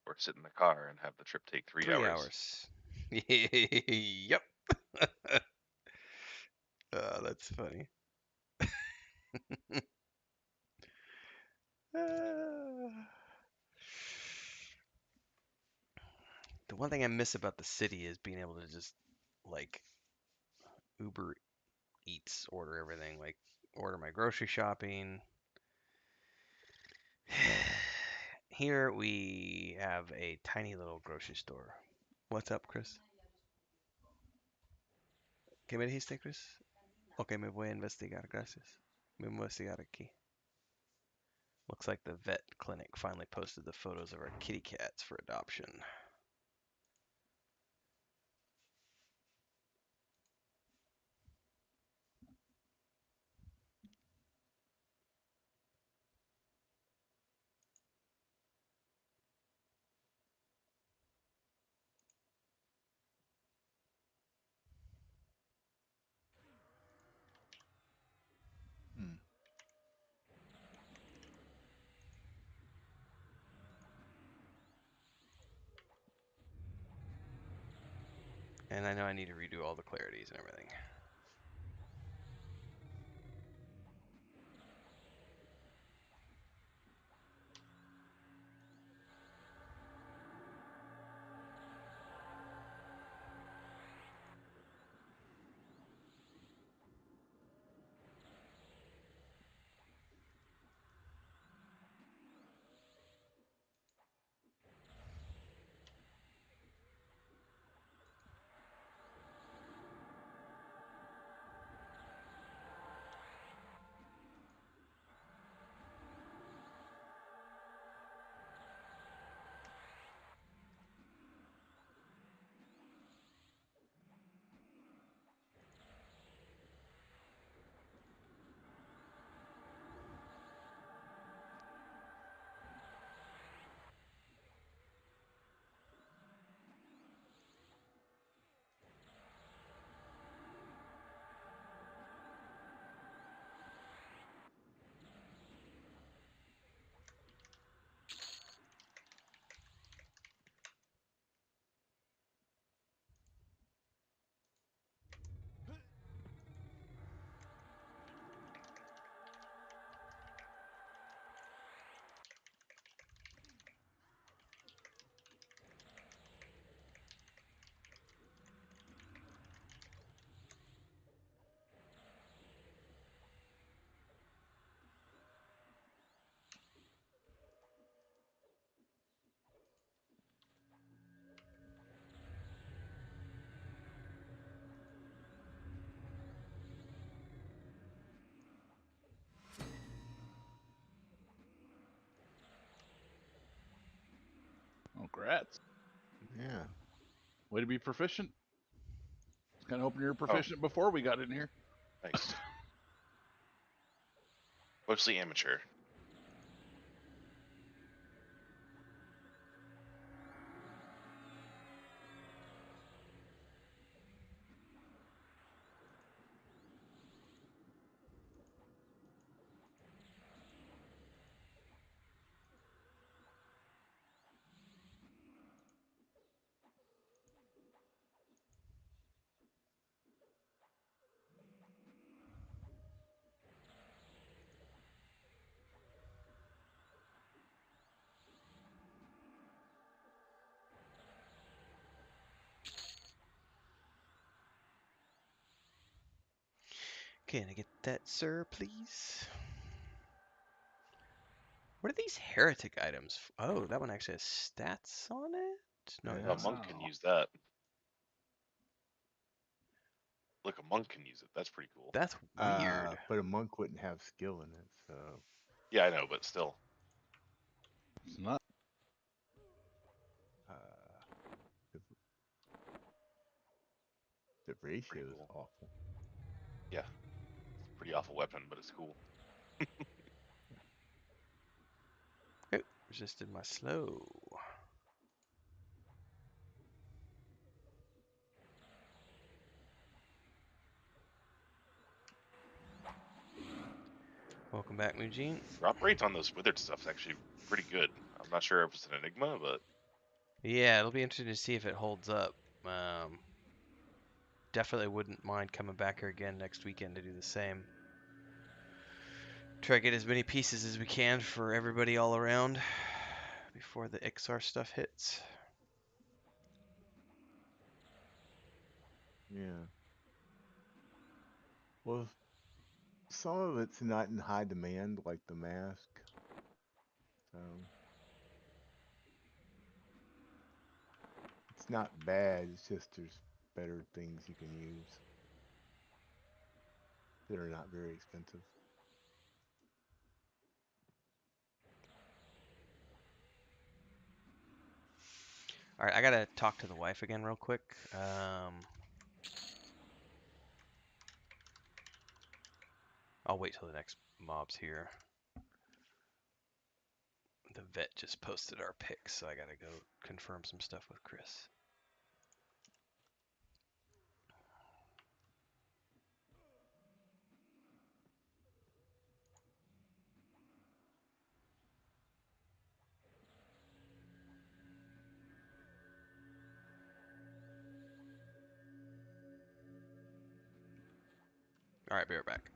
or sit in the car and have the trip take 3 3 hours. hours. Yep. Oh, that's funny. The one thing I miss about the city is being able to just like Uber Eats order everything, like order my grocery shopping. Here we have a tiny little grocery store. What's up, Chris? ¿Qué me dijiste, Chris? Ok, me voy a investigar, gracias. Me voy a investigar aquí. Looks like the vet clinic finally posted the photos of our kitty cats for adoption. Hmm. And I know I need to redo all the clarities and everything. Congrats. Yeah. Way to be proficient. I was kind of hoping you were Oh, proficient before we got in here. nice. Mostly amateur. Can I get that, sir, please? What are these heretic items? Oh, that one actually has stats on it? No, it Yeah. A doesn't. monk can Wow. use that. Look, a monk can use it. That's pretty cool. That's weird. But a monk wouldn't have skill in it, so Yeah, I know, but still. It's not. uh, the, the ratio is cool. awful. Yeah. It's a pretty awful weapon, but it's cool. Oh, resisted my slow. Welcome back, Mujin. Drop rates on those withered stuff's actually pretty good. I'm not sure if it's an enigma, but Yeah, it'll be interesting to see if it holds up. Definitely wouldn't mind coming back here again next weekend to do the same. Try to get as many pieces as we can for everybody all around before the XR stuff hits. Yeah. Well, some of it's not in high demand, like the mask. So it's not bad. It's just there's better things you can use that are not very expensive. All right, I gotta talk to the wife again real quick. I'll wait till the next mob's here. The vet just posted our picks, so I gotta go confirm some stuff with Chris. All right, be right back.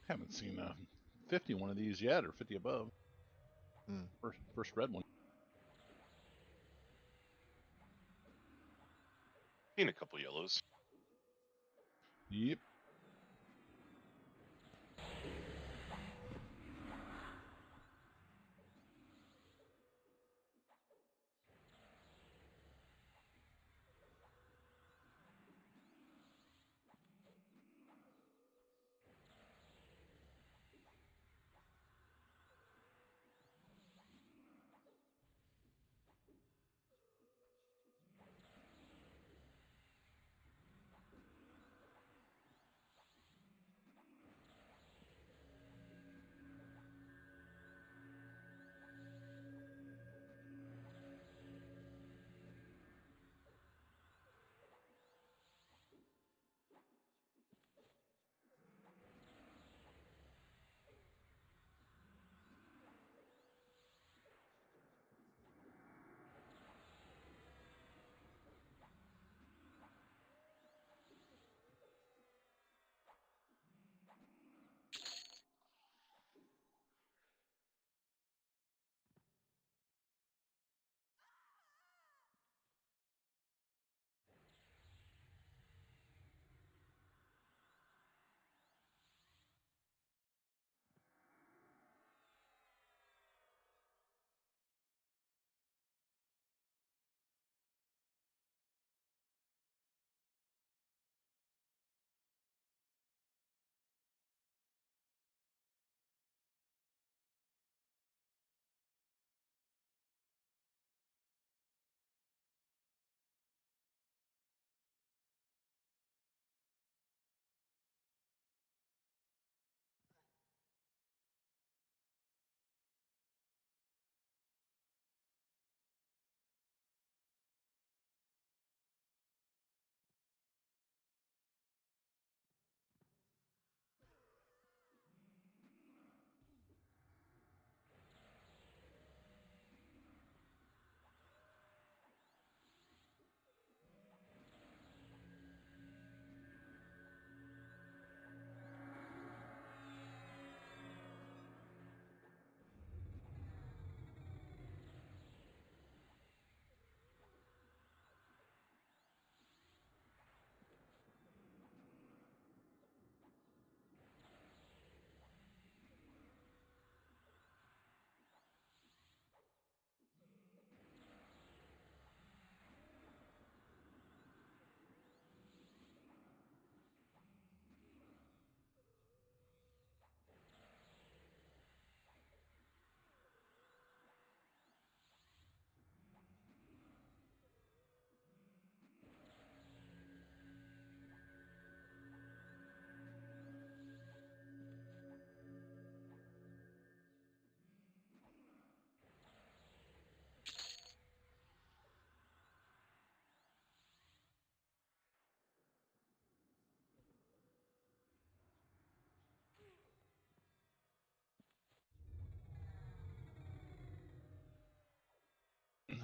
Haven't seen a 50 one of these yet, or 50 above. Mm. First red one. Seen a couple yellows. Yep.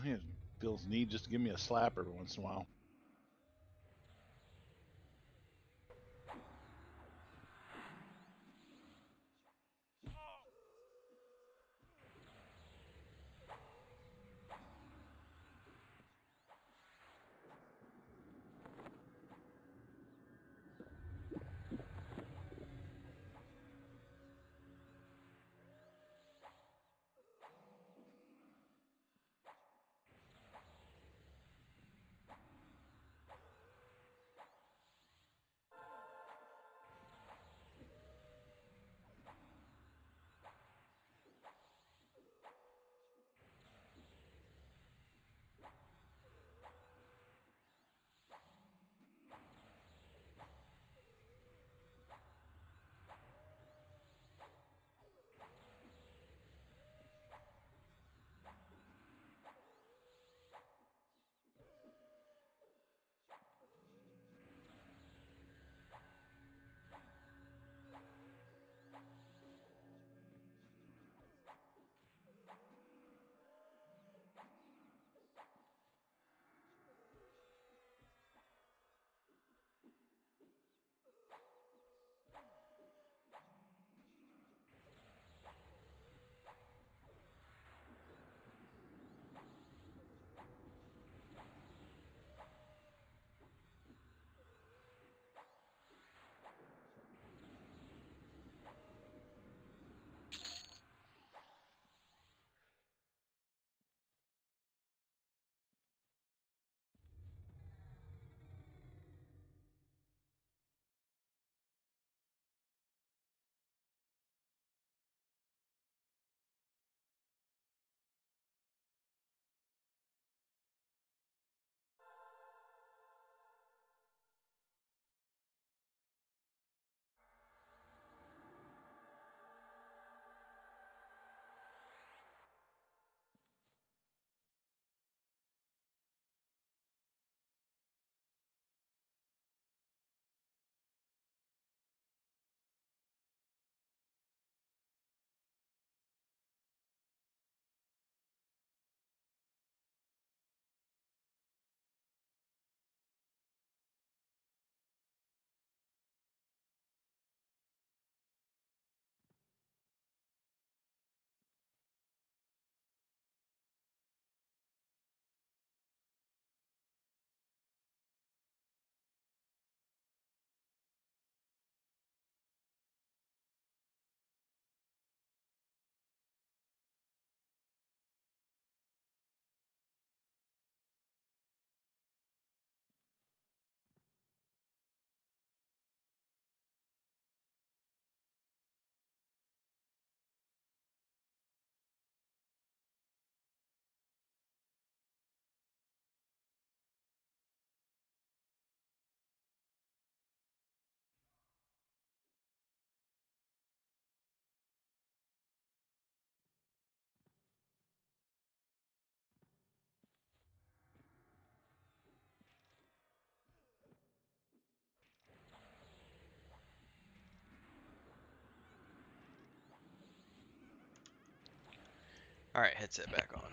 It feels neat just to give me a slap every once in a while. All right, headset back on.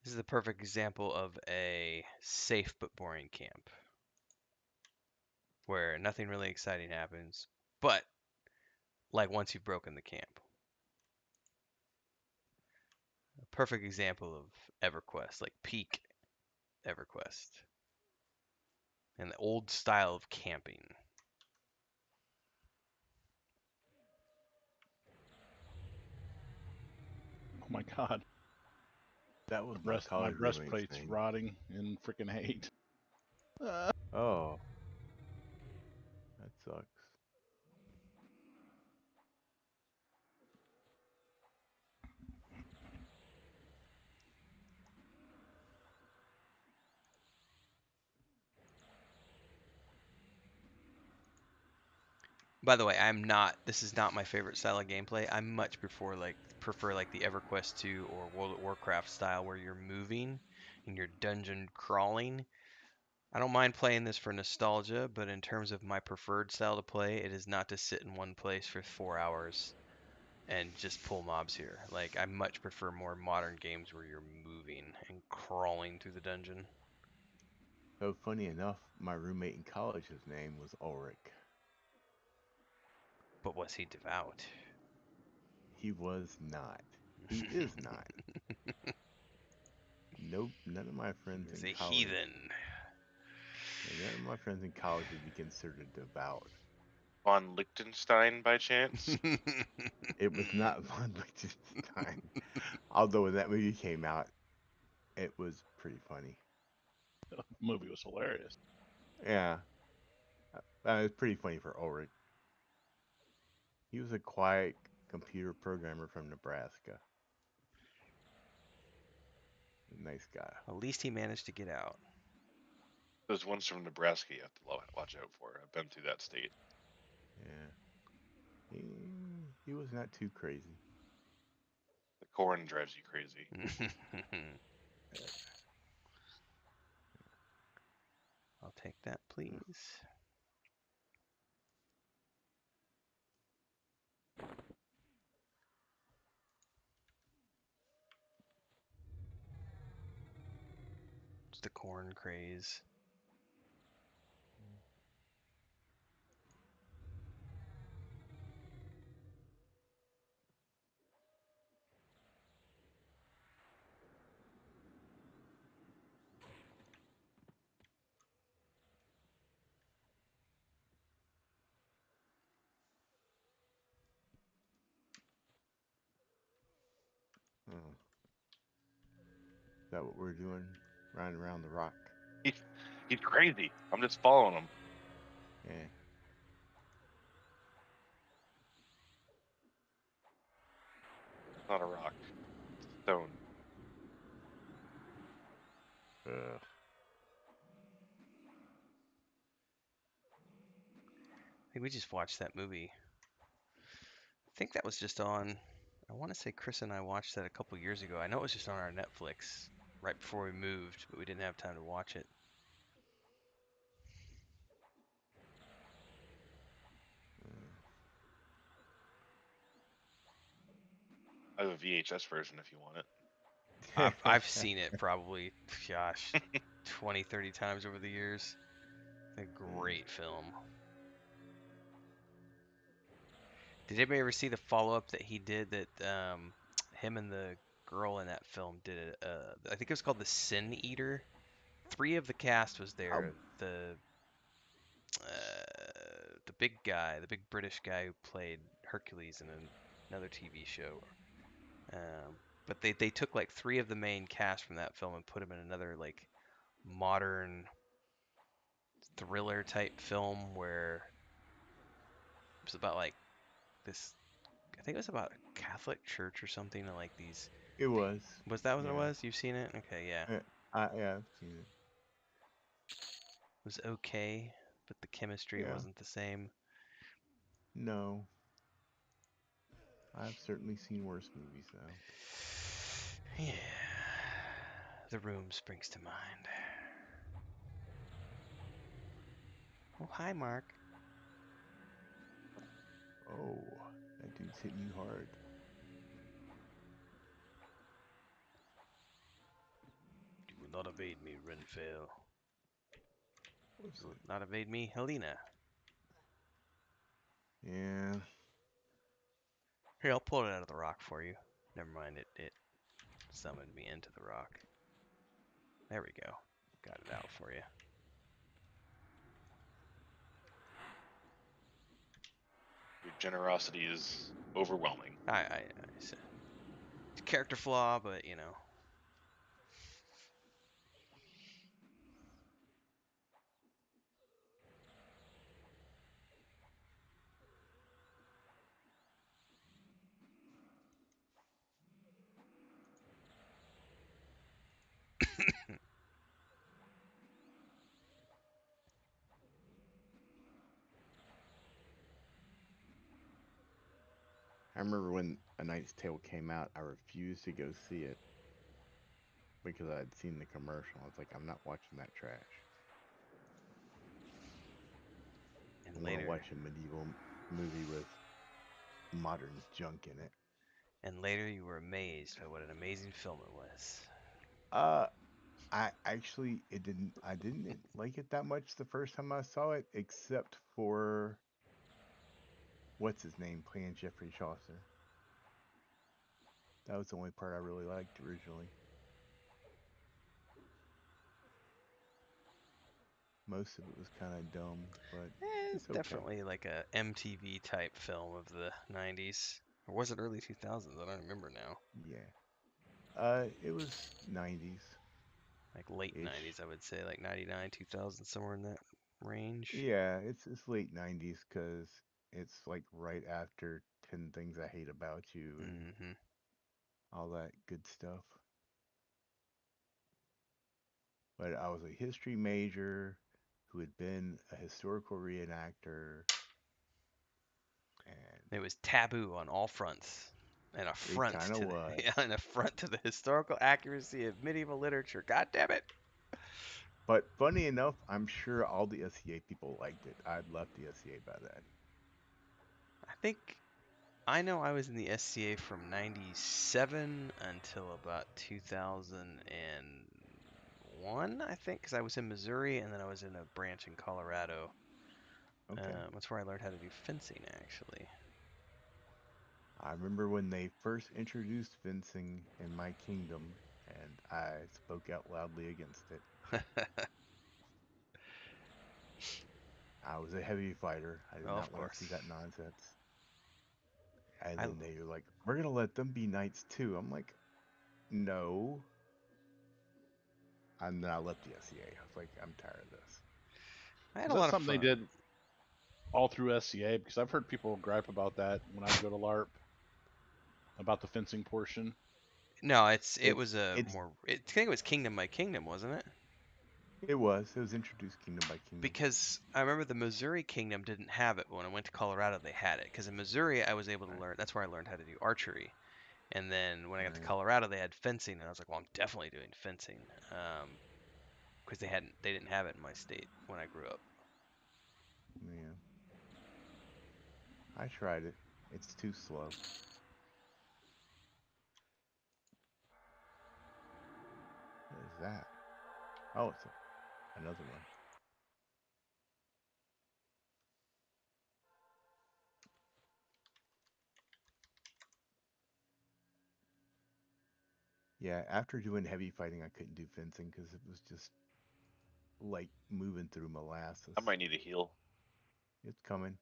This is the perfect example of a safe but boring camp where nothing really exciting happens, but like once you've broken the camp. A perfect example of EverQuest, like peak EverQuest, and the old style of camping. Oh my god. That was my My college roommate's breastplate's name. rotting in freaking hate. Oh, that sucks. By the way, I'm not. This is not my favorite style of gameplay. I much prefer like the EverQuest 2 or World of Warcraft style where you're moving and you're dungeon crawling. I don't mind playing this for nostalgia, but in terms of my preferred style to play, it is not to sit in one place for 4 hours and just pull mobs here. Like I much prefer more modern games where you're moving and crawling through the dungeon. So funny enough, my roommate in college, his name was Ulrich. But was he devout? He was not. He is not. Nope, none of my He friends was in a college, heathen. yeah, none of my friends in college would be considered devout. Von Liechtenstein by chance? It was not von Liechtenstein. Although when that movie came out, it was pretty funny. The movie was hilarious. Yeah, it was pretty funny for Ulrich. He was a quiet computer programmer from Nebraska. Nice guy. At least he managed to get out. Those ones from Nebraska you have to watch out for. I've been through that state. Yeah, he was not too crazy. The corn drives you crazy. I'll take that, please. It's the corn craze. Oh. Is that what we're doing? Riding around the rock? He's crazy. I'm just following him. Yeah. It's not a rock. It's a stone. Ugh. I think we just watched that movie. I think that was just on. I want to say Chris and I watched that a couple years ago. I know it was just on our Netflix right before we moved, but we didn't have time to watch it. I have a VHS version if you want it. I've seen it probably, gosh, 20, 30 times over the years. A great film. Did anybody ever see the follow-up that he did that him and the girl in that film did it? I think it was called The Sin Eater. 3 of the cast was Oh, there. The big guy, the big British guy who played Hercules in another TV show. But they took like 3 of the main cast from that film and put them in another like modern thriller type film where it was about like this. I think it was about a Catholic church or something, and like these. it was. Was that what it Yeah. was? You've seen it? Okay, yeah. Yeah, I've seen it. It was okay, but the chemistry Yeah. wasn't the same. No. I've certainly seen worse movies, though. Yeah. The Room springs to mind. Oh, hi, Mark. Oh, that dude's hitting you hard. You will not evade me, Renfell. What's You will it? not evade me, Helena. Yeah. Here, I'll pull it out of the rock for you. Never mind, it summoned me into the rock. There we go. Got it out for you. Your generosity is overwhelming. It's a character flaw, but you know. I remember when A Knight's Tale came out, I refused to go see it because I'd seen the commercial. I was like, I'm not watching that trash. And I want to later, watch a medieval movie with modern junk in it. you were amazed by what an amazing film it was. Uh, I didn't like it that much the first time I saw it, except for what's his name playing Jeffrey Chaucer. That was the only part I really liked originally. Most of it was kind of dumb, but It's it's okay. definitely like a MTV type film of the 90s. Or was it early 2000s? I don't remember now. Yeah. It was 90s Like late ish. 90s, I would say, like 99, 2000, somewhere in that range. Yeah, it's late 90s because it's like right after 10 Things I Hate About You and Hmm. all that good stuff. But I was a history major who had been a historical reenactor, and It was taboo on all fronts. An it affront kind of to the was. yeah, an affront to the historical accuracy of medieval literature. God damn it! But funny enough, I'm sure all the SCA people liked it. I'd left the SCA by then. I think I know I was in the SCA from 97 until about 2001, I think, because I was in Missouri and then I was in a branch in Colorado. Okay. That's where I learned how to do fencing, actually. I remember when they first introduced fencing in my kingdom, and I spoke out loudly against it. I was a heavy fighter. I did Oh, of not want to course. see that nonsense. And I then they were like, we're going to let them be knights too. I'm like, no. And then I left the SCA. I was like, I'm tired of this. I had Is a that lot of something they fun. did all through SCA? Because I've heard people gripe about that when I'd go to LARP about the fencing portion. No, it It was a it's more. I think it was Kingdom by Kingdom, wasn't it? it was introduced kingdom by kingdom. Because I remember the Missouri Kingdom didn't have it, but when I went to Colorado, they had it. Because in Missouri, I was able to Right. learn. That's where I learned how to do archery. And then when I got to Right. Colorado, they had fencing, and I was like, well, I'm definitely doing fencing. Because they didn't have it in my state when I grew up. Yeah. I tried it. It's too slow. What is that? Oh, it's another one. Yeah, after doing heavy fighting, I couldn't do fencing because it was just like moving through molasses. I might need a heal. It's coming.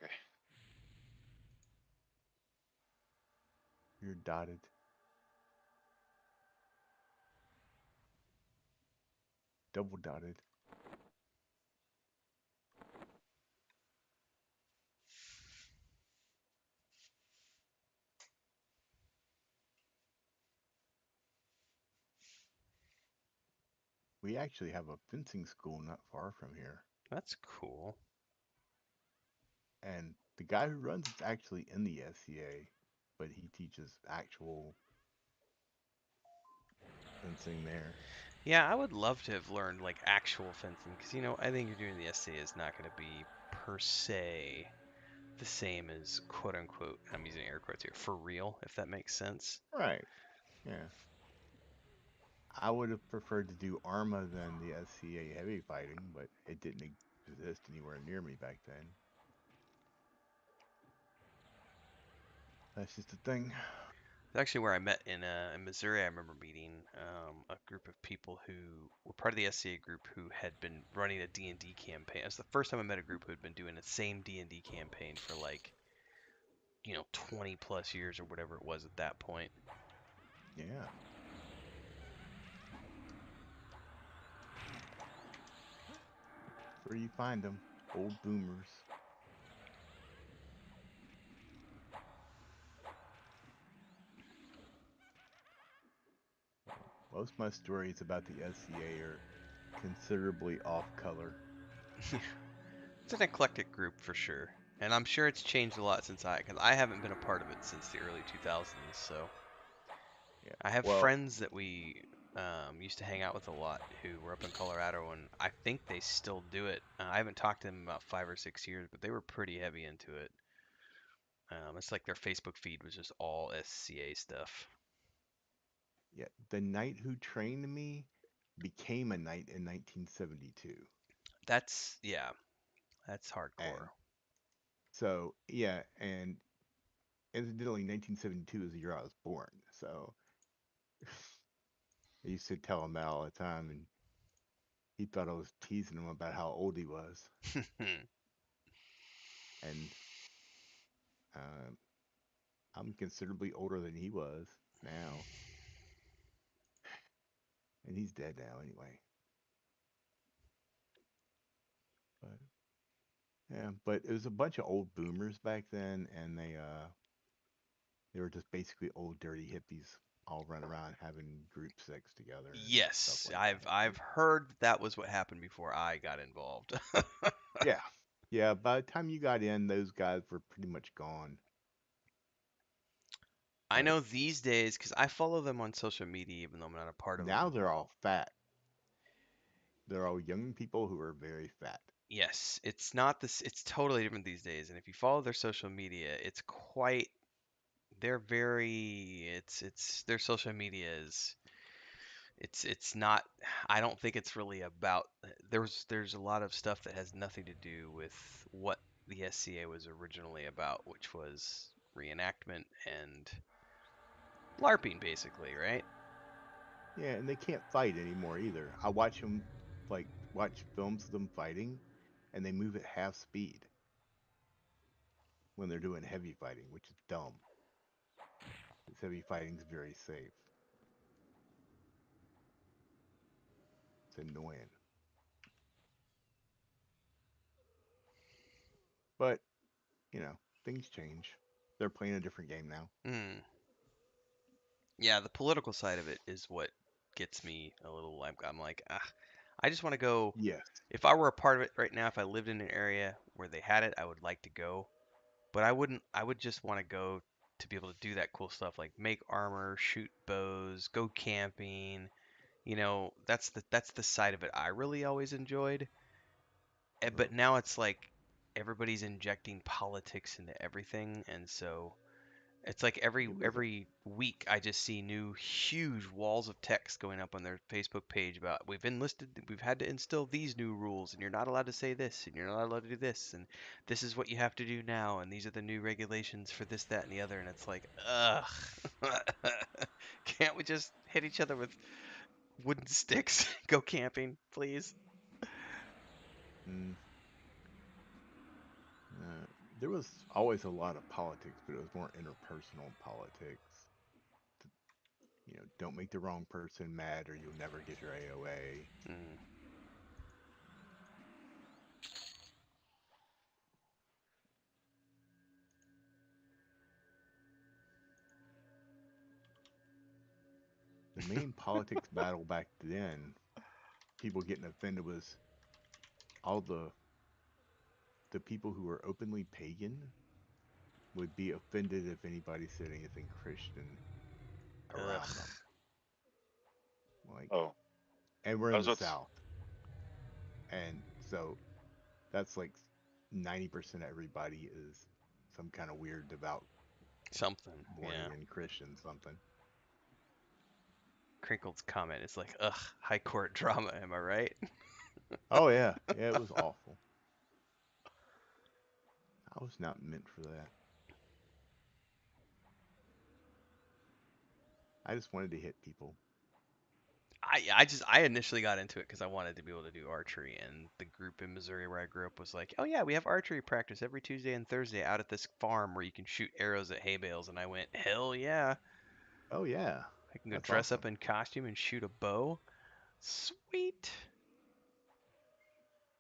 Okay. You're dotted. Double dotted. We actually have a fencing school not far from here. That's cool. And the guy who runs it's actually in the SCA, but he teaches actual fencing there. Yeah, I would love to have learned like actual fencing, because I think you're doing the SCA is not going to be per se the same as quote unquote. I'm using air quotes here for real, if that makes sense. Right. Yeah. I would have preferred to do Arma than the SCA heavy fighting, but it didn't exist anywhere near me back then. That's just a thing. It's actually where I met in Missouri. I remember meeting a group of people who were part of the SCA group who had been running a D&D campaign. It was the first time I met a group who had been doing the same D&D campaign for like 20 plus years or whatever it was at that point. Yeah. Where you find them, old boomers. Most of my stories about the SCA are considerably off color. It's an eclectic group for sure, and I'm sure it's changed a lot since because I haven't been a part of it since the early 2000s. So Yeah. I have Well, friends that we used to hang out with a lot who were up in Colorado, and I think they still do it. I haven't talked to them in about 5 or 6 years, but they were pretty heavy into it. It's like their Facebook feed was just all SCA stuff. yeah, the knight who trained me became a knight in 1972. Yeah, that's And hardcore. so, yeah, and incidentally, 1972 is the year I was born. So I used to tell him that all the time, and he thought I was teasing him about how old he was. And um, I'm considerably older than he was now, and he's dead now anyway. But yeah, but it was a bunch of old boomers back then, and they were just basically old dirty hippies all run around having group sex together and stuff Yes, like I've that. heard that was what happened before I got involved. Yeah. Yeah, by the time you got in, those guys were pretty much gone. I But know these days because I follow them on social media, even though I'm not a part of now them. they're all fat. They're all young people who are very fat. Yes, it's not this. It's totally different these days. And if you follow their social media, it's quite. They're very. It's their social media is. It's not. I don't think it's really about. There's a lot of stuff that has nothing to do with what the SCA was originally about, which was reenactment and LARPing, basically, right? Yeah, and they can't fight anymore either. I watch them, like, watch films of them fighting, and they move at half speed when they're doing heavy fighting, which is dumb. Because heavy fighting's very safe. It's annoying. But, you know, things change. They're playing a different game now. Hmm. Yeah, the political side of it is what gets me a little. I'm like, ah, I just want to go. Yes. If I were a part of it right now, if I lived in an area where they had it, I would like to go. But I wouldn't. I would just want to go to be able to do that cool stuff, like make armor, shoot bows, go camping. That's the side of it I really always enjoyed. But Well, now it's like everybody's injecting politics into everything, and so it's like every it was, every week I just see new huge walls of text going up on their Facebook page about we've had to instill these new rules and you're not allowed to say this and you're not allowed to do this and this is what you have to do now and these are the new regulations for this, that, and the other, and it's like, ugh. Can't we just hit each other with wooden sticks? Go camping, please. mm, there was always a lot of politics, but it was more interpersonal politics. You know, don't make the wrong person mad or you'll never get your AOA. Mm. The main politics battle back then, people getting offended, was all the people who were openly pagan would be offended if anybody said anything Christian around Ugh. them. Like, Oh, and we're I in was the about to, South, and so that's like 90% of everybody is some kind of weird, devout, Something, born yeah. again Christian something. Crinkled's comment is like, ugh, high court drama, am I right? Oh yeah, yeah, it was awful. I was not meant for that. I just wanted to hit people. I initially got into it because I wanted to be able to do archery, and the group in Missouri where I grew up was like, oh yeah, we have archery practice every Tuesday and Thursday out at this farm where you can shoot arrows at hay bales, and I went, hell yeah, Oh yeah, I can go that's dress up awesome. in costume and shoot a bow. Sweet.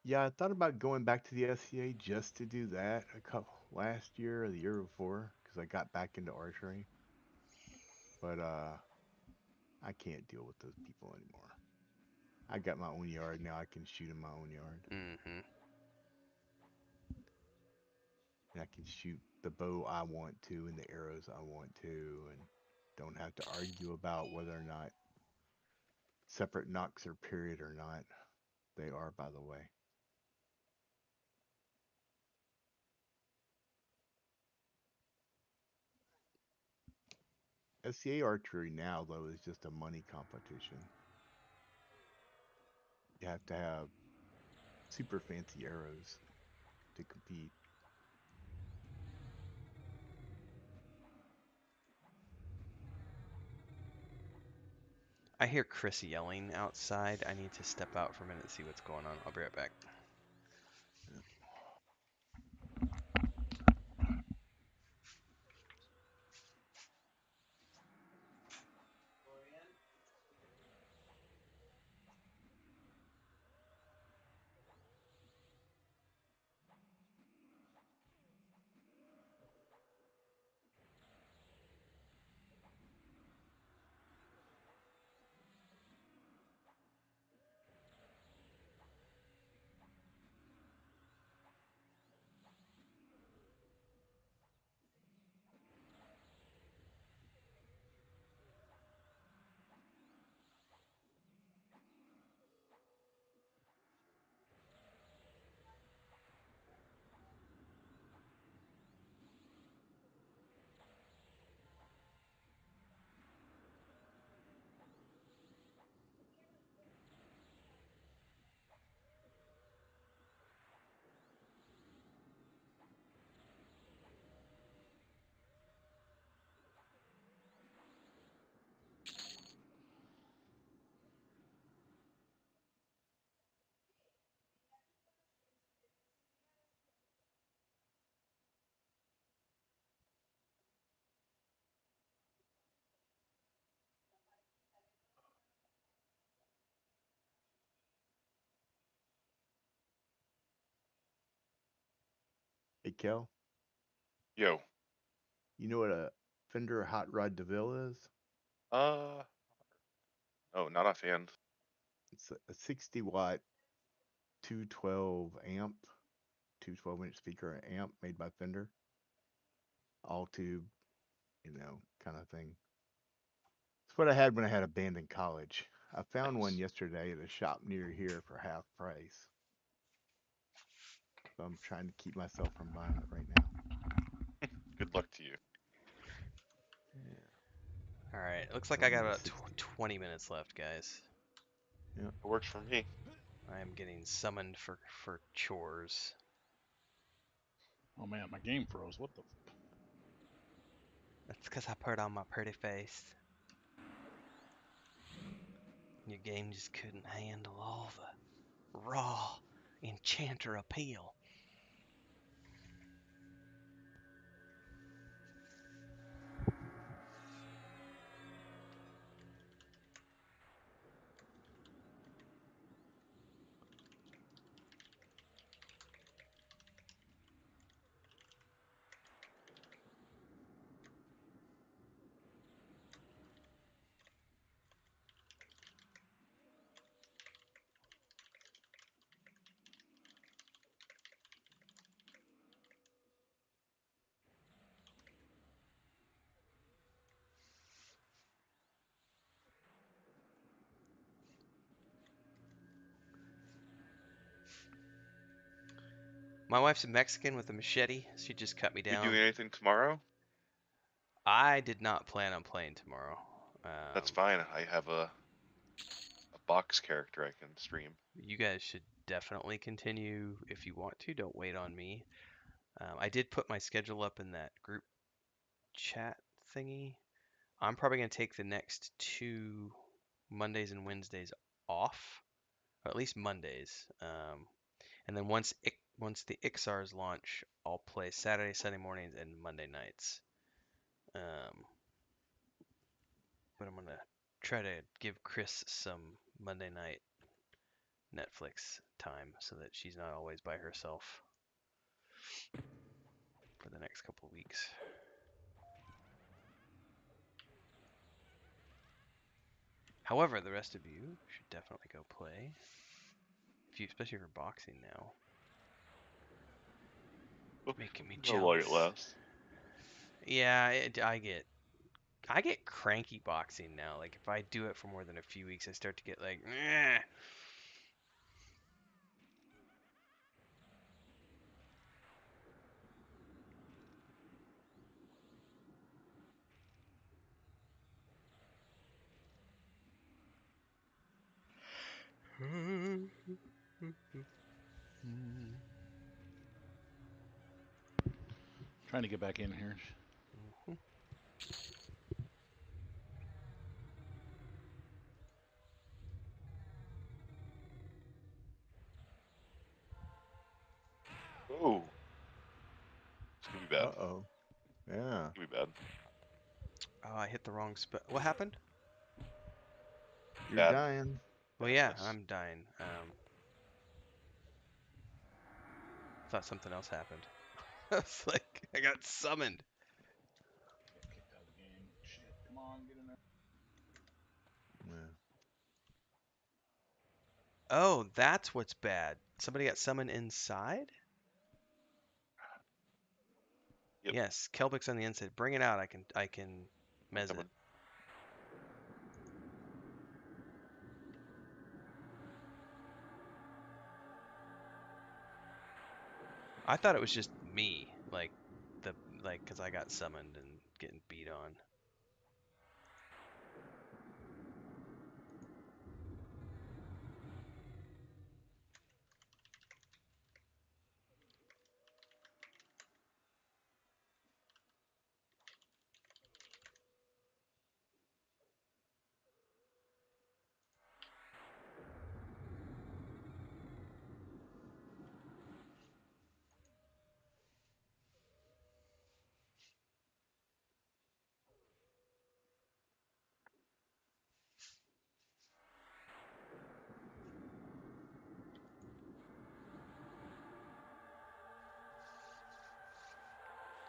Yeah, I thought about going back to the SCA just to do that a couple last year or the year before because I got back into archery, but I can't deal with those people anymore. I got my own yard now. I can shoot in my own yard, Mm-hmm. and I can shoot the bow I want to and the arrows I want to, and don't have to argue about whether or not separate knocks are period or not. They are, by the way. SCA archery now, though, is just a money competition. You have to have super fancy arrows to compete. I hear Chris yelling outside. I need to step out for a minute and see what's going on. I'll be right back. Hey, Kel, Yo. you know what a Fender Hot Rod DeVille is? Oh, not offhand. It's a 60-watt 212 amp, 212-inch speaker amp made by Fender. All tube, kind of thing. It's what I had when I had a band in college. I found one Nice. yesterday at a shop near here for half price. So I'm trying to keep myself from buying it right now. Good luck to you. All right. It looks So like I I'm got in the about 60. 20 minutes left, guys. Yeah. It works for me. I am getting summoned for chores. Oh man, my game froze. What the? That's because I put on my pretty face. Your game just couldn't handle all the raw enchanter appeal. My wife's a Mexican with a machete. She just cut me You down. doing anything tomorrow? I did not plan on playing tomorrow. That's fine. I have a box character I can stream. You guys should definitely continue if you want to. Don't wait on me. I did put my schedule up in that group chat thingy. I'm probably going to take the next 2 Mondays and Wednesdays off, or at least Mondays. And then once the Ixars launch, I'll play Saturday, Sunday mornings, and Monday nights. But I'm gonna try to give Chris some Monday night Netflix time so that she's not always by herself for the next couple weeks. However, the rest of you should definitely go play, especially for boxing now. Making me How long it jealous. lasts? Yeah, I get cranky boxing now. Like if I do it for more than a few weeks, I start to get like, eh. Trying to get back in here. Oh, it's gonna be bad. Uh-oh. Yeah. It's gonna be bad. Oh, I hit the wrong spot. What happened? You're Bad. dying. Well, Bad yeah, miss. I'm dying. Thought something else happened. I was like, I got summoned. Get kicked out of the game. Shit. Come on, get in there. Yeah. Oh, that's what's bad. Somebody got summoned inside? Yep. Yes, Kelbic's on the inside. Bring it out. I can I'm mez it. coming. I thought it was just me, because I got summoned and getting beat on.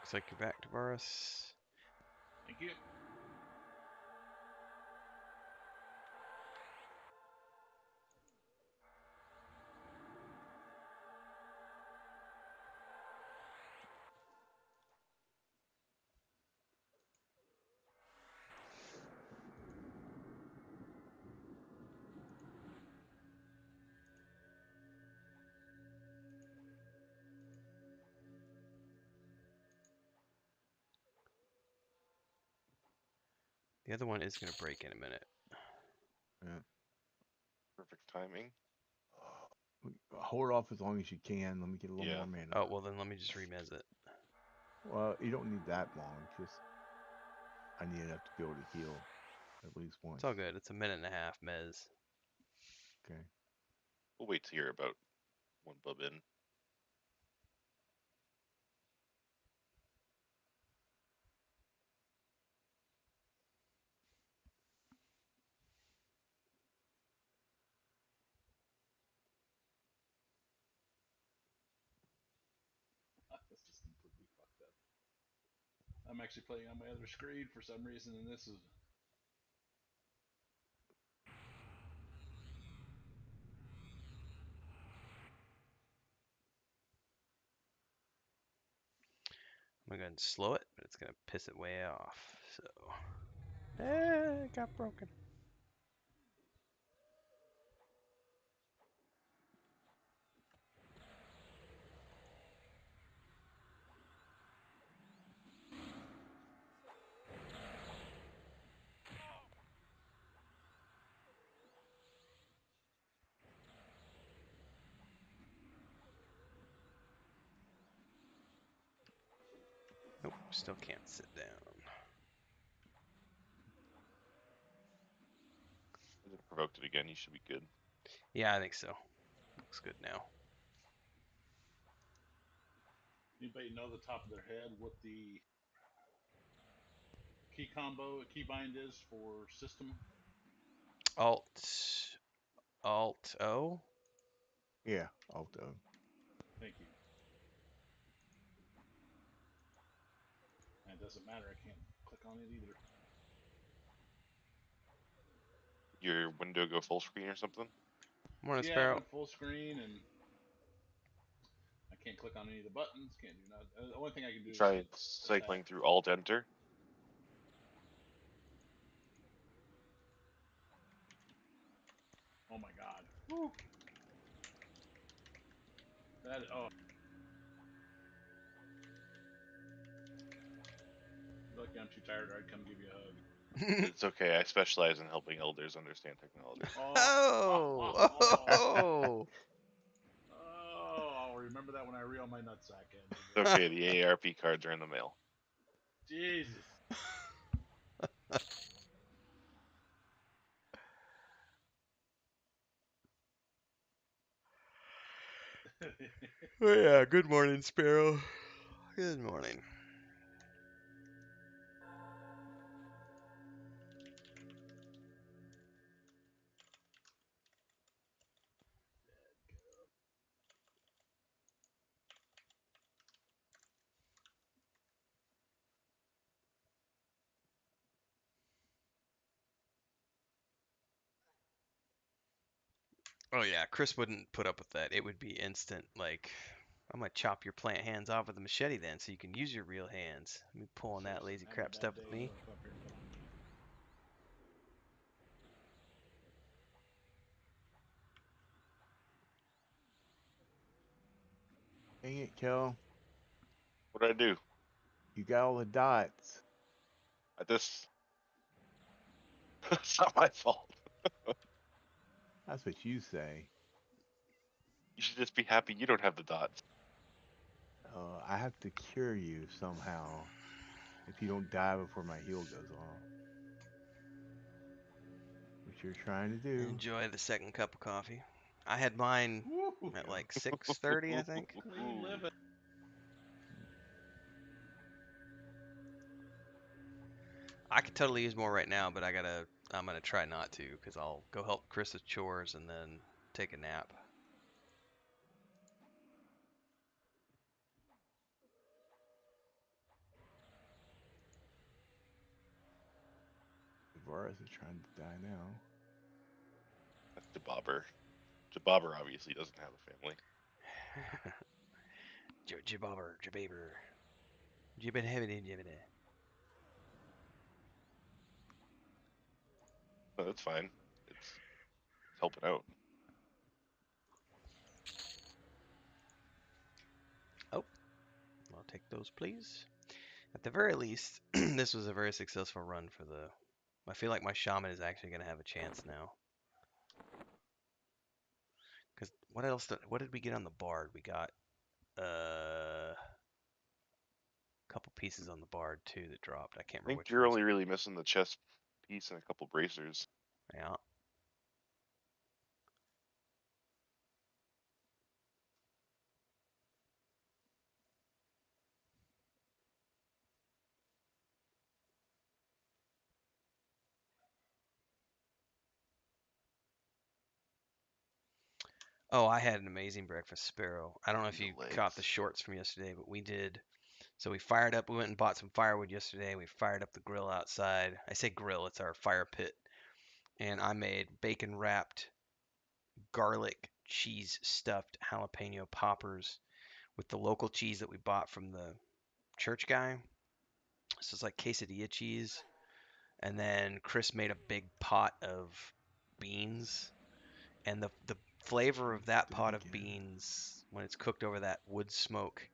Looks like you're back to Varus. Thank you. The other one is going to break in a minute. Yeah. Perfect timing. Hold off as long as you can. Let me get a little Yeah. more mana. Oh, well then let me just remez it. Well, you don't need that long. Just I need enough to be able to heal at least once. It's all good. It's a minute and a half mez. Okay. We'll wait till you're about one bub in. This is completely fucked up. I'm actually playing on my other screen for some reason, and this is. I'm going to go ahead and slow it, but it's going to piss it way off. So, it got broken. Nope, still can't sit down. I just provoked it again. You should be good. Yeah, I think so. Looks good now. Anybody know the top of their head what the key combo, keybind is for system? Alt O. Yeah, Alto. Thank you. And it doesn't matter. I can't click on it either. Your window go full screen or something? Morning, Yeah, it Sparrow. went full screen, and I can't click on any of the buttons. Can't do nothing. The only thing I can do is Try cycling attack. through Alt Enter. Oh my god. Woo. That oh. Lucky I'm too tired, or I'd come give you a hug. It's okay. I specialize in helping elders understand technology. Oh, oh, Oh, I'll remember that when I reel my nutsack in. It's okay. The AARP cards are in the mail. Jesus. oh yeah. Good morning, Sparrow. Good morning. Oh yeah, Chris wouldn't put up with that. It would be instant. Like, I'm gonna chop your plant hands off with a machete then, so you can use your real hands. Me pulling that Seriously, lazy I'm having a crap stuff bad with day. You me. want to come up here and put on me? Dang it, Kel. What did I do? You got all the dots. This. It's not my fault. That's what you say. You should just be happy you don't have the dots. I have to cure you somehow if you don't die before my heal goes off. What you're trying to do. Enjoy the second cup of coffee. I had mine Woo, at like 6:30, I think. clean living. I could totally use more right now, but I'm gonna try not to, because I'll go help Chris with chores and then take a nap. Tavares is trying to die now. That's Jabobber. Jabobber obviously doesn't have a family. Jabobber, Jababer. Jibbin heavy jibbin. No, that's fine. It's helping out. Oh, I'll take those, please. At the very least, this was a very successful run for the. I feel like my shaman is actually going to have a chance now. Because what else? What did we get on the bard? We got a couple pieces on the bard too that dropped. I can't I remember think which you're ones. only really missing the chest piece and a couple bracers. Yeah. Oh, I had an amazing breakfast, Sparrow. I don't know if The you caught the legs. shorts from yesterday, but we did. So we fired up. We went and bought some firewood yesterday. We fired up the grill outside. I say grill, it's our fire pit. And I made bacon wrapped garlic cheese stuffed jalapeno poppers with the local cheese that we bought from the church guy. So it's like quesadilla cheese. And then Chris made a big pot of beans. And the flavor of that Did it pot of again. beans, when it's cooked over that wood smoke,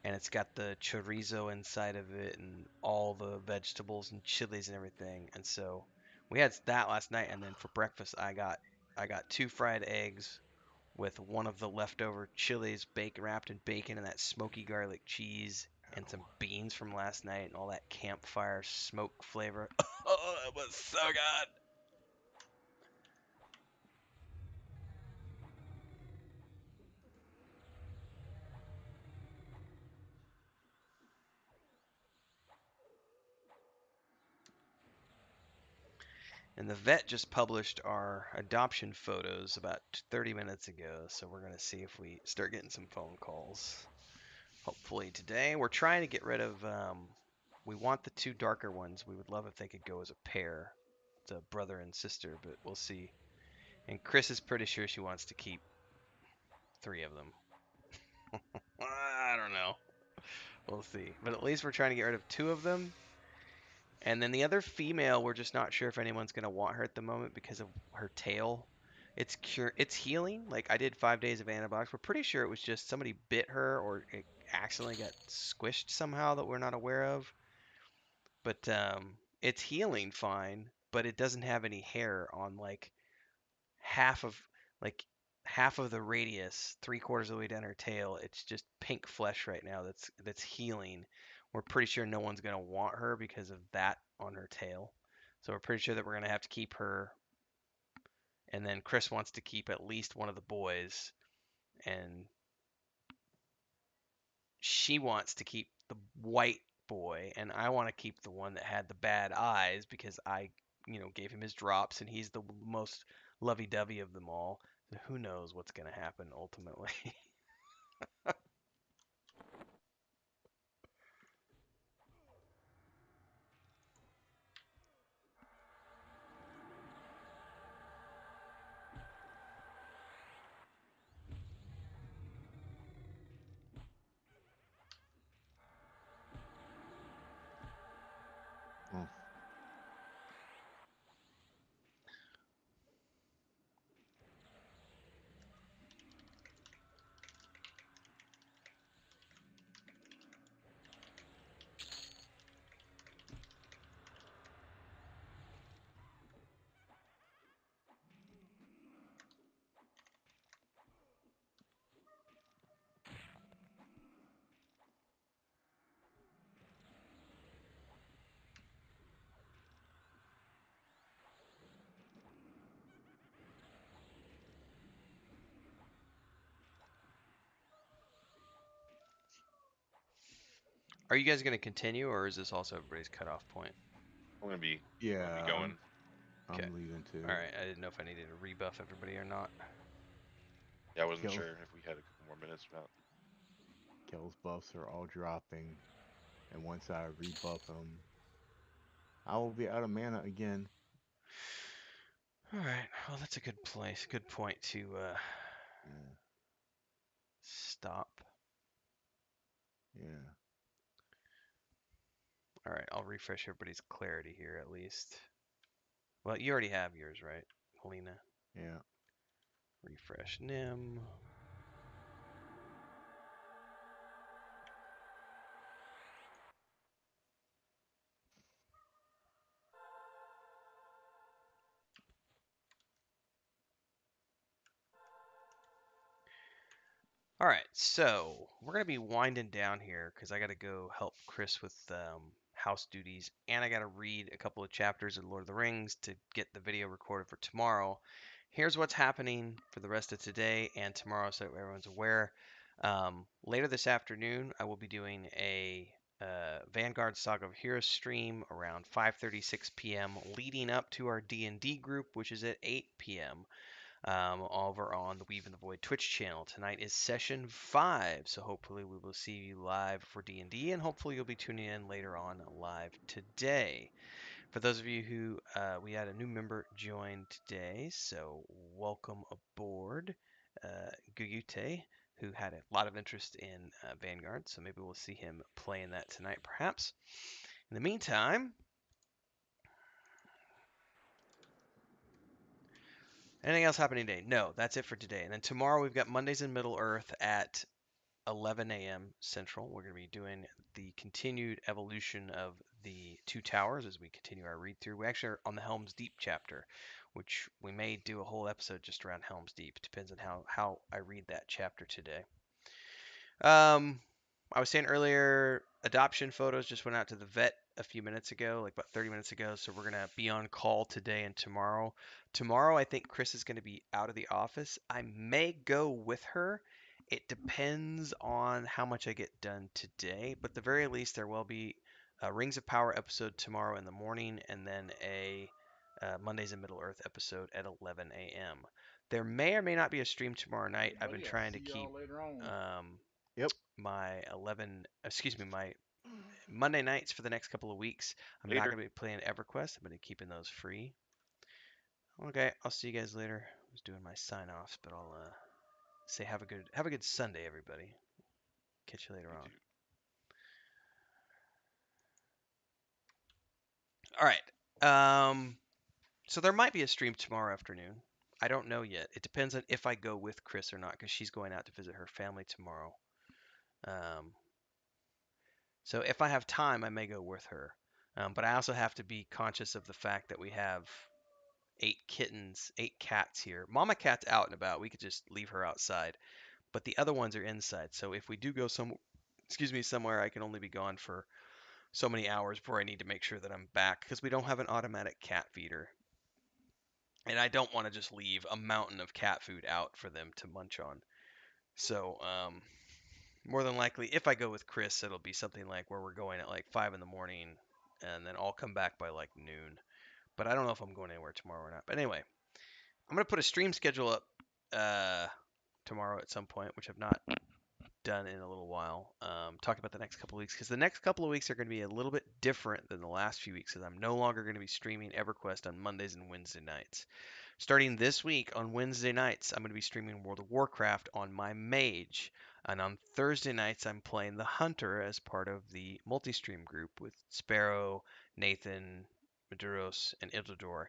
and it's got the chorizo inside of it and all the vegetables and chilies and everything. And so we had that last night, and then for breakfast I got 2 fried eggs with one of the leftover chilies bacon wrapped in bacon and that smoky garlic cheese and some Ow. beans from last night and all that campfire smoke flavor. Oh, it was so good. And the vet just published our adoption photos about 30 minutes ago, so we're going to see if we start getting some phone calls. Hopefully today. We're trying to get rid of, we want the 2 darker ones. We would love if they could go as a pair. It's a brother and sister, but we'll see. And Chris is pretty sure she wants to keep 3 of them. I don't know. We'll see. But at least we're trying to get rid of 2 of them. And then the other female, we're just not sure if anyone's going to want her at the moment because of her tail. It's healing. Like I did 5 days of antibiotics. We're pretty sure it was just somebody bit her or it accidentally got squished somehow that we're not aware of. But it's healing fine, but it doesn't have any hair on half of like half of the radius, 3/4 of the way down her tail. It's just pink flesh right now that's healing. We're pretty sure no one's gonna want her because of that on her tail. So we're pretty sure that we're gonna have to keep her. And then Chris wants to keep at least one of the boys, and she wants to keep the white boy, and I want to keep the one that had the bad eyes because I, gave him his drops, and he's the most lovey-dovey of them all. So who knows what's going to happen ultimately? Oh, Are you guys going to continue, or is this also everybody's cutoff point? I'm gonna be yeah, going. Okay. I'm leaving too. All right. I didn't know if I needed to rebuff everybody or not. Yeah, I wasn't Kills, sure if we had a couple more minutes or not. kills buffs are all dropping, and once I rebuff them, I will be out of mana again. All right. Well, that's a good place, good point to Yeah, stop. yeah. All right. I'll refresh everybody's clarity here at least. Well, you already have yours, right, Helena? Yeah. Refresh Nim. All right, so we're gonna be winding down here because I gotta go help Chris with house duties, and I gotta read a couple of chapters of Lord of the Rings to get the video recorded for tomorrow. Here's what's happening for the rest of today and tomorrow, so everyone's aware. Later this afternoon, I will be doing a Vanguard Saga of Heroes stream around 5:36 p.m., leading up to our D&D group, which is at 8 p.m. Over on the Weave in the Void Twitch channel. Tonight is session 5, so hopefully we will see you live for D&D, and hopefully you'll be tuning in later on live today. For those of you who we had a new member join today, so welcome aboard, Gugute, who had a lot of interest in Vanguard, so maybe we'll see him playing that tonight, perhaps. In the meantime, anything else happening today? No, that's it for today. And then tomorrow we've got Mondays in Middle Earth at 11 a.m. Central. We're going to be doing the continued evolution of the Two Towers as we continue our read through. We actually are on the Helm's Deep chapter, which we may do a whole episode just around Helm's Deep. Depends on how I read that chapter today. I was saying earlier, adoption photos just went out to the vet a few minutes ago, like about 30 minutes ago. So we're going to be on call today and tomorrow. Tomorrow, I think Chris is going to be out of the office. I may go with her. It depends on how much I get done today, but at the very least, there will be a Rings of Power episode tomorrow in the morning, and then a Mondays in Middle Earth episode at 11 a.m. There may or may not be a stream tomorrow night. Alrighty, I've been buddy. I'll trying to see keep y'all later on. Yep. my Monday nights for the next couple of weeks. I'm not Later. going to be playing EverQuest. I'm going to be keeping those free. Okay, I'll see you guys later. I was doing my sign offs, but I'll say have a good Sunday, everybody. Catch you later You on. too. All right. So there might be a stream tomorrow afternoon. I don't know yet. It depends on if I go with Chris or not, because she's going out to visit her family tomorrow. So if I have time, I may go with her. But I also have to be conscious of the fact that we have 8 cats here. Mama cat's out and about. We could just leave her outside. But the other ones are inside. So if we do go somewhere, I can only be gone for so many hours before I need to make sure that I'm back because we don't have an automatic cat feeder. And I don't want to just leave a mountain of cat food out for them to munch on. So, more than likely, if I go with Chris, it'll be something like where we're going at like 5 in the morning and then I'll come back by like noon. But I don't know if I'm going anywhere tomorrow or not. But anyway, I'm going to put a stream schedule up tomorrow at some point, which I've not done in a little while. Talking about the next couple of weeks because the next couple of weeks are going to be a little bit different than the last few weeks because I'm no longer going to be streaming EverQuest on Mondays and Wednesday nights. Starting this week on Wednesday nights, I'm going to be streaming World of Warcraft on my mage. And on Thursday nights, I'm playing the Hunter as part of the multi-stream group with Sparrow, Nathan, Maduros, and Ildador.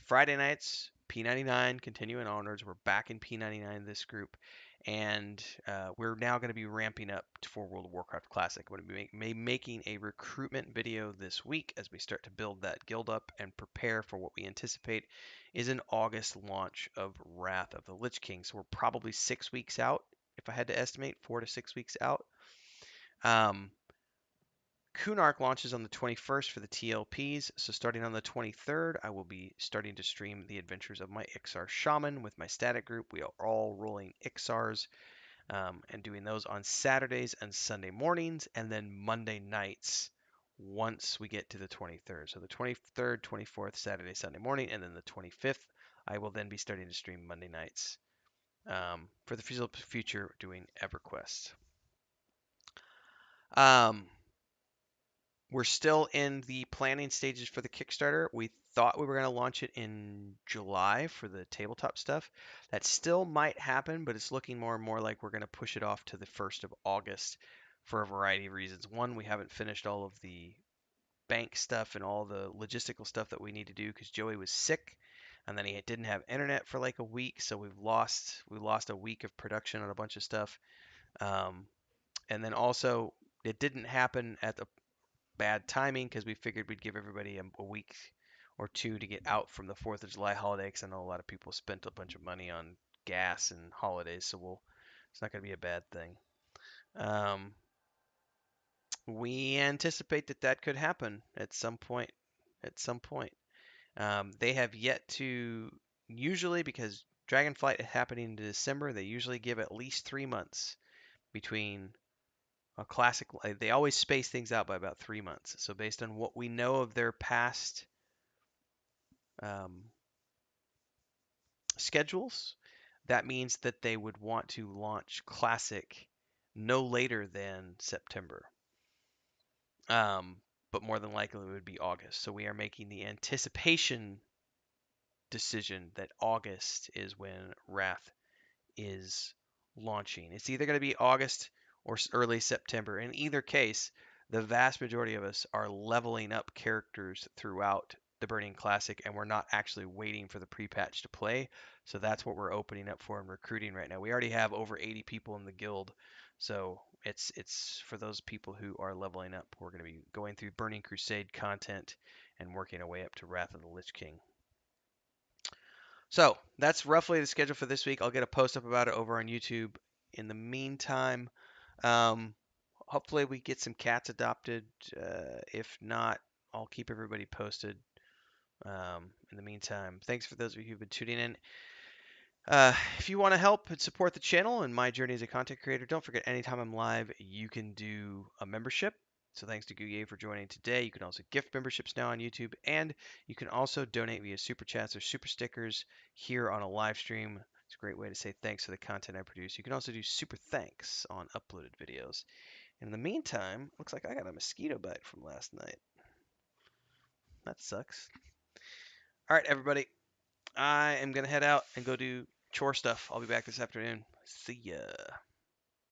Friday nights, P99, continuing onwards. We're back in P99 this group. And we're now going to be ramping up for World of Warcraft Classic. I'm going to be making a recruitment video this week as we start to build that guild up and prepare for what we anticipate is an August launch of Wrath of the Lich King. So we're probably 6 weeks out, if I had to estimate, 4 to 6 weeks out. Kunark launches on the 21st for the TLPs, so starting on the 23rd, I will be starting to stream the adventures of my Ixar Shaman with my static group. We are all rolling Ixars and doing those on Saturdays and Sunday mornings, and then Monday nights once we get to the 23rd. So the 23rd, 24th, Saturday, Sunday morning, and then the 25th, I will then be starting to stream Monday nights for the future doing EverQuest. We're still in the planning stages for the Kickstarter. We thought we were going to launch it in July for the tabletop stuff. That still might happen, but it's looking more and more like we're going to push it off to the 1st of August for a variety of reasons. One, we haven't finished all of the bank stuff and all the logistical stuff that we need to do because Joey was sick and then he didn't have internet for like a week, so we lost a week of production on a bunch of stuff. And then also it didn't happen at the bad timing because we figured we'd give everybody a week or two to get out from the 4th of July holiday because I know a lot of people spent a bunch of money on gas and holidays, so it's not going to be a bad thing. We anticipate that could happen at some point. They have yet to, usually because Dragonflight is happening in December, they usually give at least 3 months between a classic. They always space things out by about 3 months. So based on what we know of their past schedules, that means that they would want to launch classic no later than September. But more than likely it would be August. So we are making the anticipation decision that August is when Wrath is launching. It's either going to be August or early September. In either case, the vast majority of us are leveling up characters throughout the Burning Classic, and we're not actually waiting for the pre-patch to play. So that's what we're opening up for and recruiting right now. We already have over 80 people in the guild, so it's for those people who are leveling up. We're going to be going through Burning Crusade content and working our way up to Wrath of the Lich King. So that's roughly the schedule for this week. I'll get a post up about it over on YouTube. In the meantime, hopefully we get some cats adopted. If not, I'll keep everybody posted. In the meantime, thanks for those of you who've been tuning in. If you want to help and support the channel and my journey as a content creator, don't forget anytime I'm live, you can do a membership. So thanks to Guye for joining today. You can also gift memberships now on YouTube, and you can also donate via super chats or super stickers here on a live stream. It's a great way to say thanks for the content I produce. You can also do super thanks on uploaded videos. In the meantime, looks like I got a mosquito bite from last night. That sucks. All right, everybody. I am going to head out and go do chore stuff. I'll be back this afternoon. See ya.